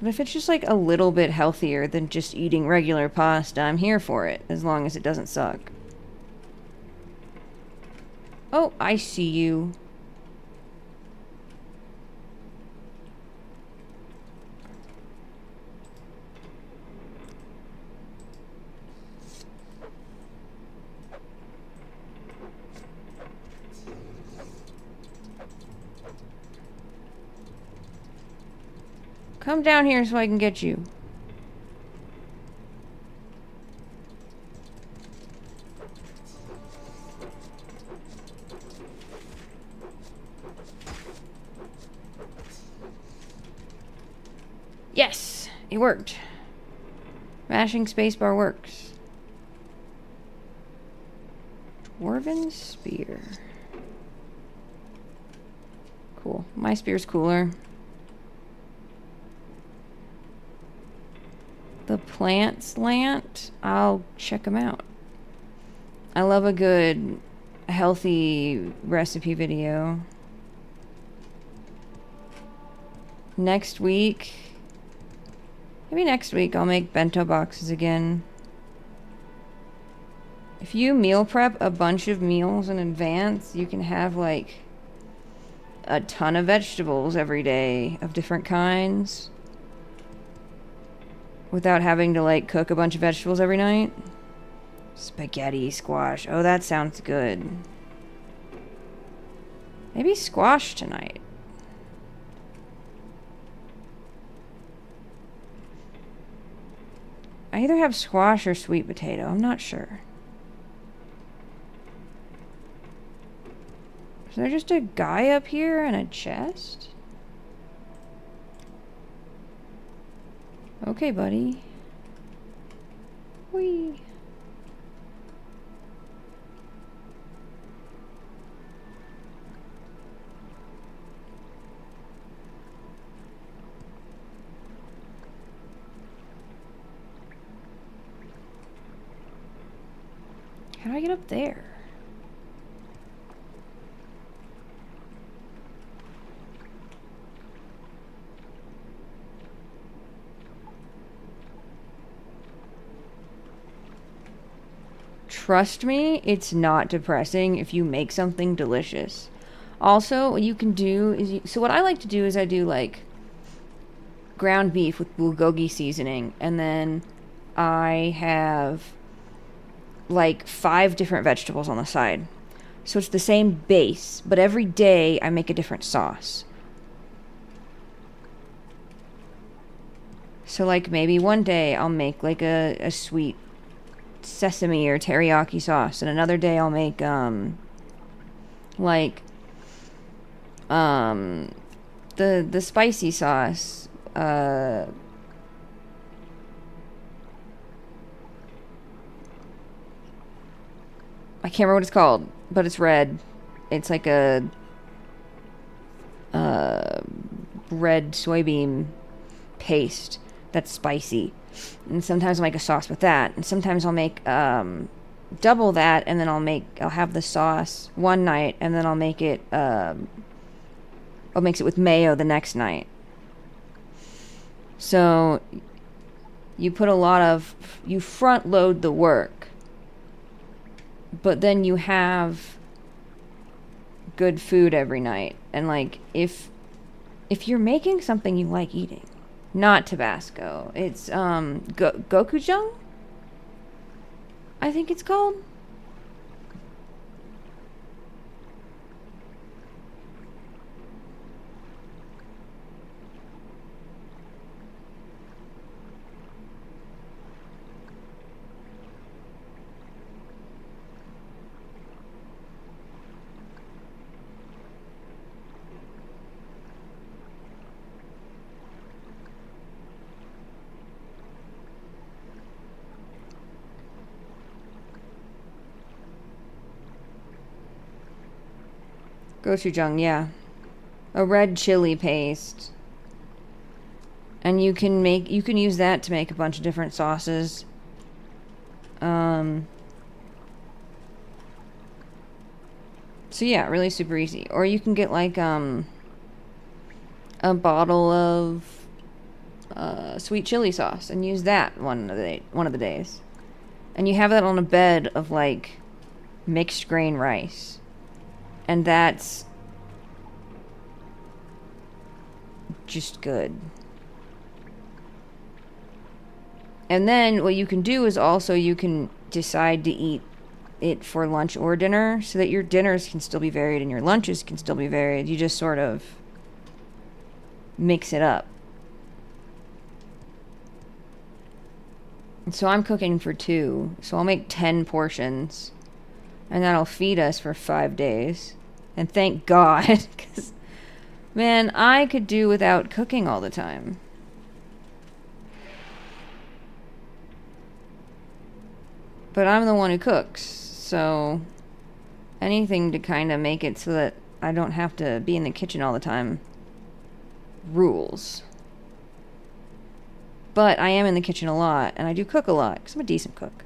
A: But if it's just, like, a little bit healthier than just eating regular pasta, I'm here for it. As long as it doesn't suck. Oh, I see you. Come down here so I can get you. Yes, it worked. Mashing spacebar works. Dwarven spear. Cool. My spear's cooler. The plant slant, I'll check them out. I love a good, healthy recipe video. Next week, maybe next week, I'll make bento boxes again. If you meal prep a bunch of meals in advance, you can have like a ton of vegetables every day of different kinds without having to like cook a bunch of vegetables every night. Spaghetti, squash. Oh, that sounds good. Maybe squash tonight. I either have squash or sweet potato. I'm not sure. Is there just a guy up here and a chest? Okay, buddy. Whee. How do I get up there? Trust me, it's not depressing if you make something delicious. Also, what you can do is... so what I like to do is I do, like, ground beef with bulgogi seasoning. And then I have, like, 5 different vegetables on the side. So it's the same base, but every day I make a different sauce. So, like, maybe one day I'll make, like, a sweet sesame or teriyaki sauce, and another day I'll make the spicy sauce. I can't remember what it's called, but it's red. It's like a red soybean paste that's spicy. And sometimes I'll make a sauce with that. And sometimes I'll make double that, and then I'll have the sauce one night, and then I'll make it I'll mix it with mayo the next night. So you front load the work, but then you have good food every night. And like if you're making something you like eating, not Tabasco, it's gochujang, I think it's called. Gochujang, yeah. A red chili paste. And you can use that to make a bunch of different sauces. So yeah, really super easy. Or you can get like a bottle of sweet chili sauce and use that one of the days. And you have that on a bed of like mixed grain rice. And that's just good. And then what you can do is also you can decide to eat it for lunch or dinner so that your dinners can still be varied and your lunches can still be varied. You just sort of mix it up. And so I'm cooking for 2, so I'll make 10 portions and that'll feed us for 5 days. And thank God, because man, I could do without cooking all the time. But I'm the one who cooks, so anything to kind of make it so that I don't have to be in the kitchen all the time rules. But I am in the kitchen a lot, and I do cook a lot, because I'm a decent cook.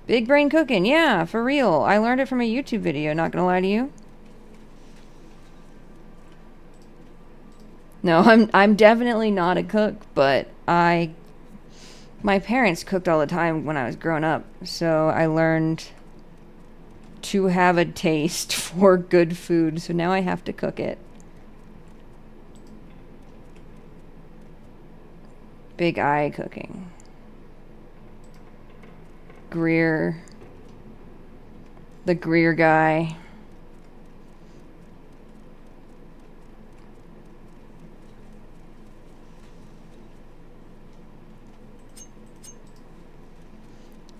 A: Big brain cooking, yeah, for real. I learned it from a YouTube video, not gonna lie to you. No, I'm definitely not a cook, but my parents cooked all the time when I was growing up, so I learned to have a taste for good food, so now I have to cook it. Big eye cooking. Greer. The Greer guy.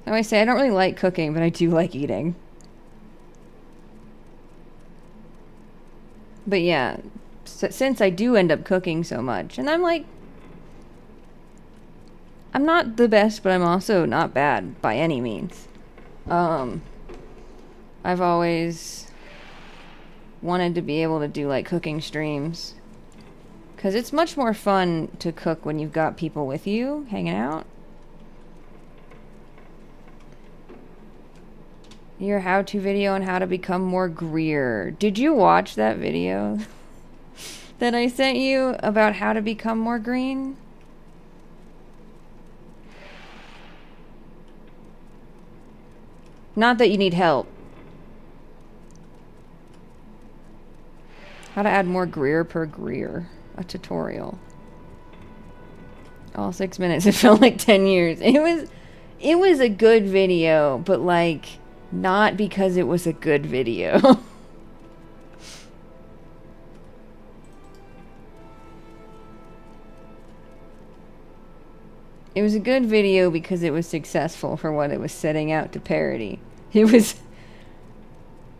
A: I always say I don't really like cooking, but I do like eating. But yeah, since I do end up cooking so much, and I'm not the best, but I'm also not bad by any means. I've always wanted to be able to do like cooking streams, because it's much more fun to cook when you've got people with you hanging out. Your how-to video on how to become more Greer. Did you watch that video that I sent you about how to become more green? Not that you need help. How to add more Greer per Greer. A tutorial. All 6 minutes. It felt like 10 years. It was a good video, but like not because it was a good video. It was a good video because it was successful for what it was setting out to parody. It was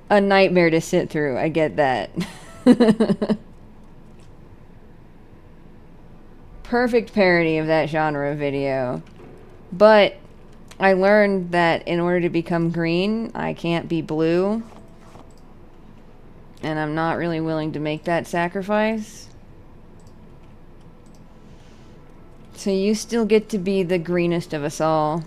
A: a nightmare to sit through, I get that. Perfect parody of that genre of video. But I learned that in order to become green, I can't be blue. And I'm not really willing to make that sacrifice. So you still get to be the greenest of us all.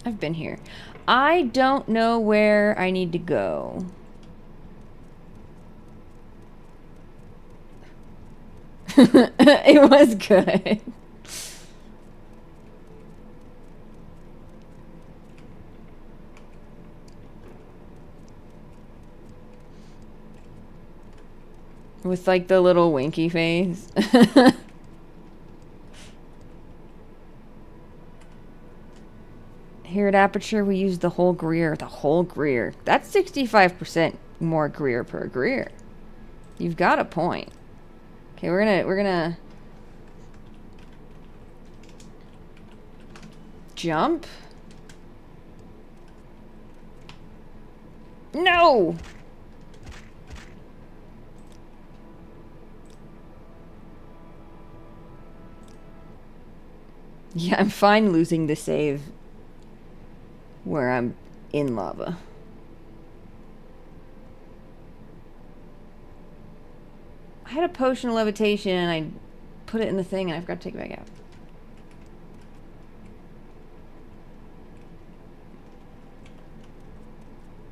A: I've been here. I don't know where I need to go. It was good. With like the little winky face. Here at Aperture we use the whole Greer. The whole Greer. That's 65% more Greer per Greer. You've got a point. Okay, we're gonna jump. No! Yeah, I'm fine losing the save where I'm in lava. I had a potion of levitation and I put it in the thing and I forgot to take it back out.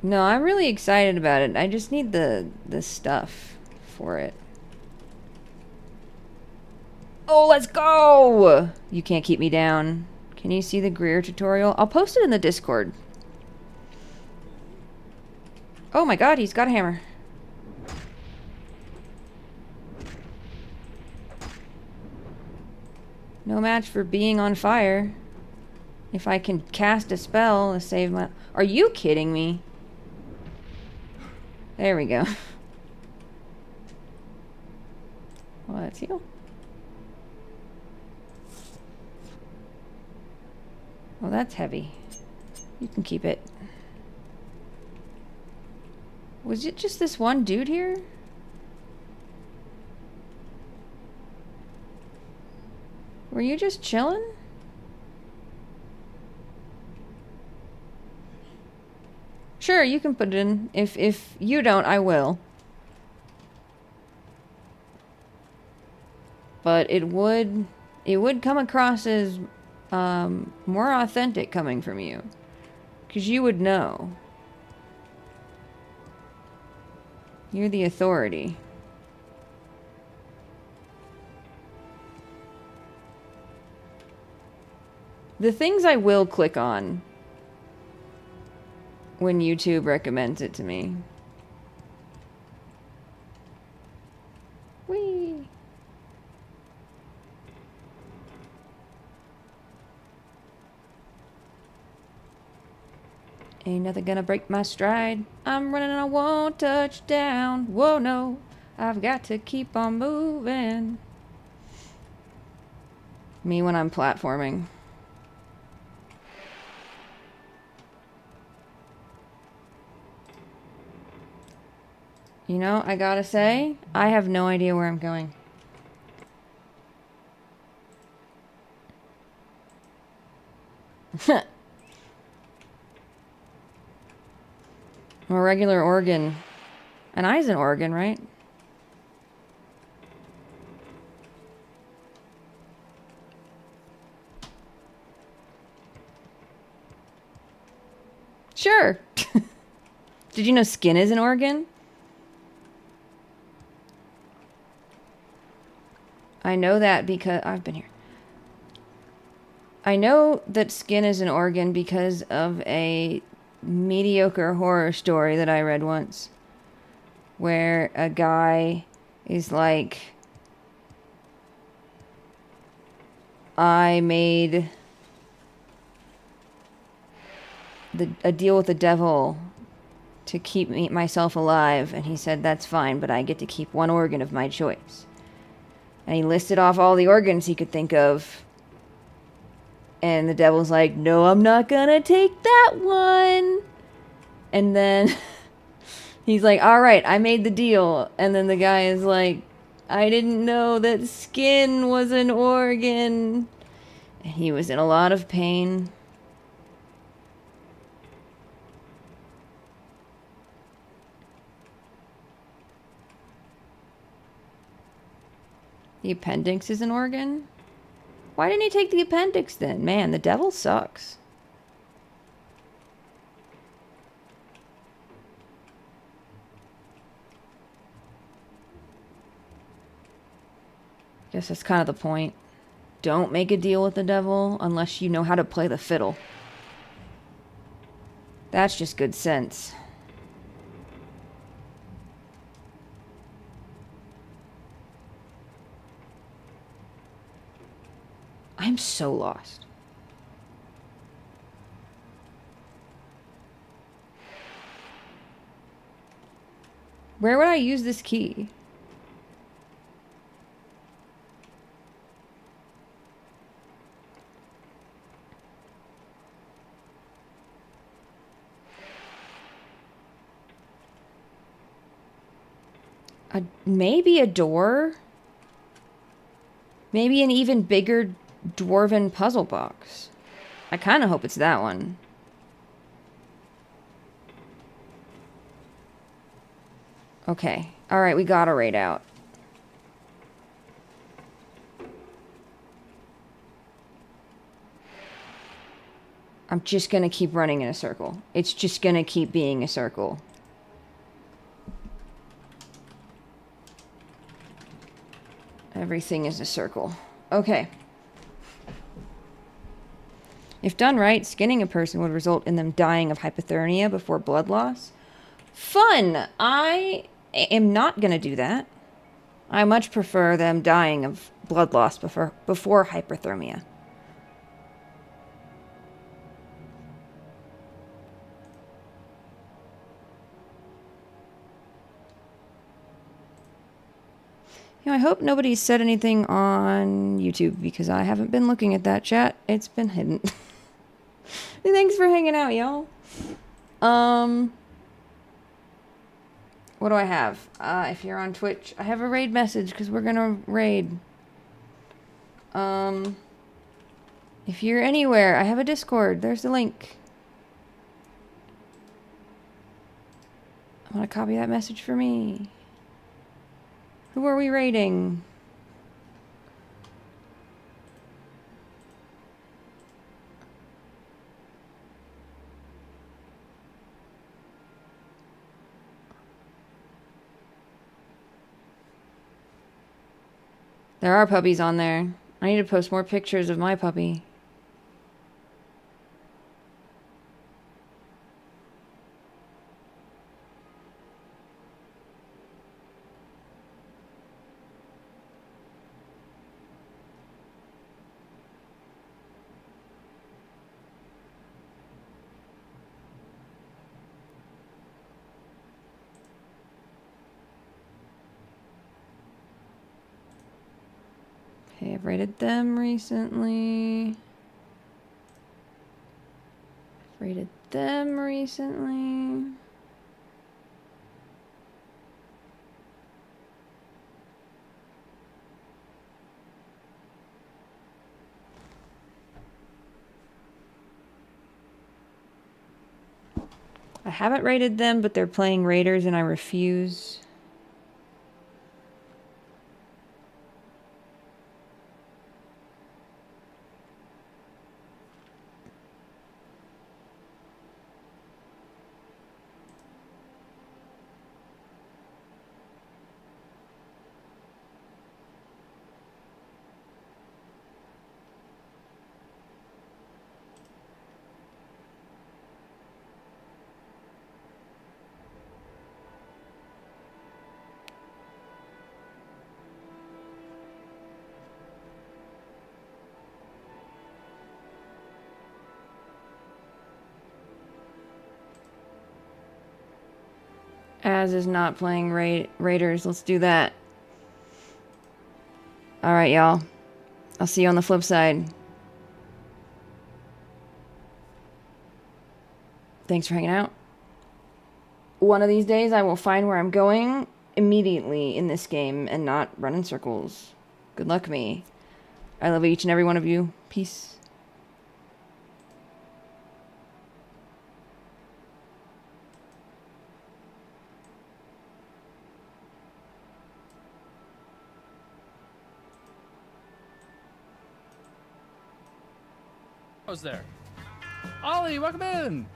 A: No, I'm really excited about it. I just need the stuff for it. Oh, let's go! You can't keep me down. Can you see the Greer tutorial? I'll post it in the Discord. Oh my god, he's got a hammer. No match for being on fire. If I can cast a spell to save my... Are you kidding me? There we go. Well, let's heal. Well, that's heavy. You can keep it. Was it just this one dude here? Were you just chilling? Sure, you can put it in. If you don't, I will. But it would come across as more authentic coming from you. 'Cause you would know. You're the authority. The things I will click on when YouTube recommends it to me. Whee! Ain't nothing gonna break my stride. I'm running and I won't touch down. Whoa, no. I've got to keep on moving. Me when I'm platforming. You know, I gotta say, I have no idea where I'm going. I'm a regular organ. An eye's an organ, right? Sure. Did you know skin is an organ? I know that because I've been here. I know that skin is an organ because of a mediocre horror story that I read once, where a guy is like, I made a deal with the devil to keep myself alive, and he said, that's fine, but I get to keep one organ of my choice. And he listed off all the organs he could think of. And the devil's like, no, I'm not gonna take that one. And then he's like, all right, I made the deal. And then the guy is like, I didn't know that skin was an organ. And he was in a lot of pain. The appendix is an organ? Why didn't he take the appendix then? Man, the devil sucks. Guess that's kind of the point. Don't make a deal with the devil unless you know how to play the fiddle. That's just good sense. I'm so lost. Where would I use this key? Maybe a door? Maybe an even bigger dwarven puzzle box. I kind of hope it's that one. Okay. Alright, we got a raid out. I'm just gonna keep running in a circle. It's just gonna keep being a circle. Everything is a circle. Okay. If done right, skinning a person would result in them dying of hypothermia before blood loss. Fun! I am not gonna do that. I much prefer them dying of blood loss before hypothermia. You know, I hope nobody's said anything on YouTube because I haven't been looking at that chat. It's been hidden. Thanks for hanging out, y'all. What do I have? If you're on Twitch, I have a raid message because we're gonna raid. If you're anywhere, I have a Discord. There's the link. I'm gonna copy that message for me. Who are we raiding? There are puppies on there. I need to post more pictures of my puppy. Okay, I've rated them recently. I've rated them recently. I haven't rated them, but they're playing Raiders and I refuse. Az is not playing Raiders. Let's do that. Alright, y'all. I'll see you on the flip side. Thanks for hanging out. One of these days I will find where I'm going immediately in this game and not run in circles. Good luck me. I love each and every one of you. Peace.
G: Was there? Ollie, welcome in.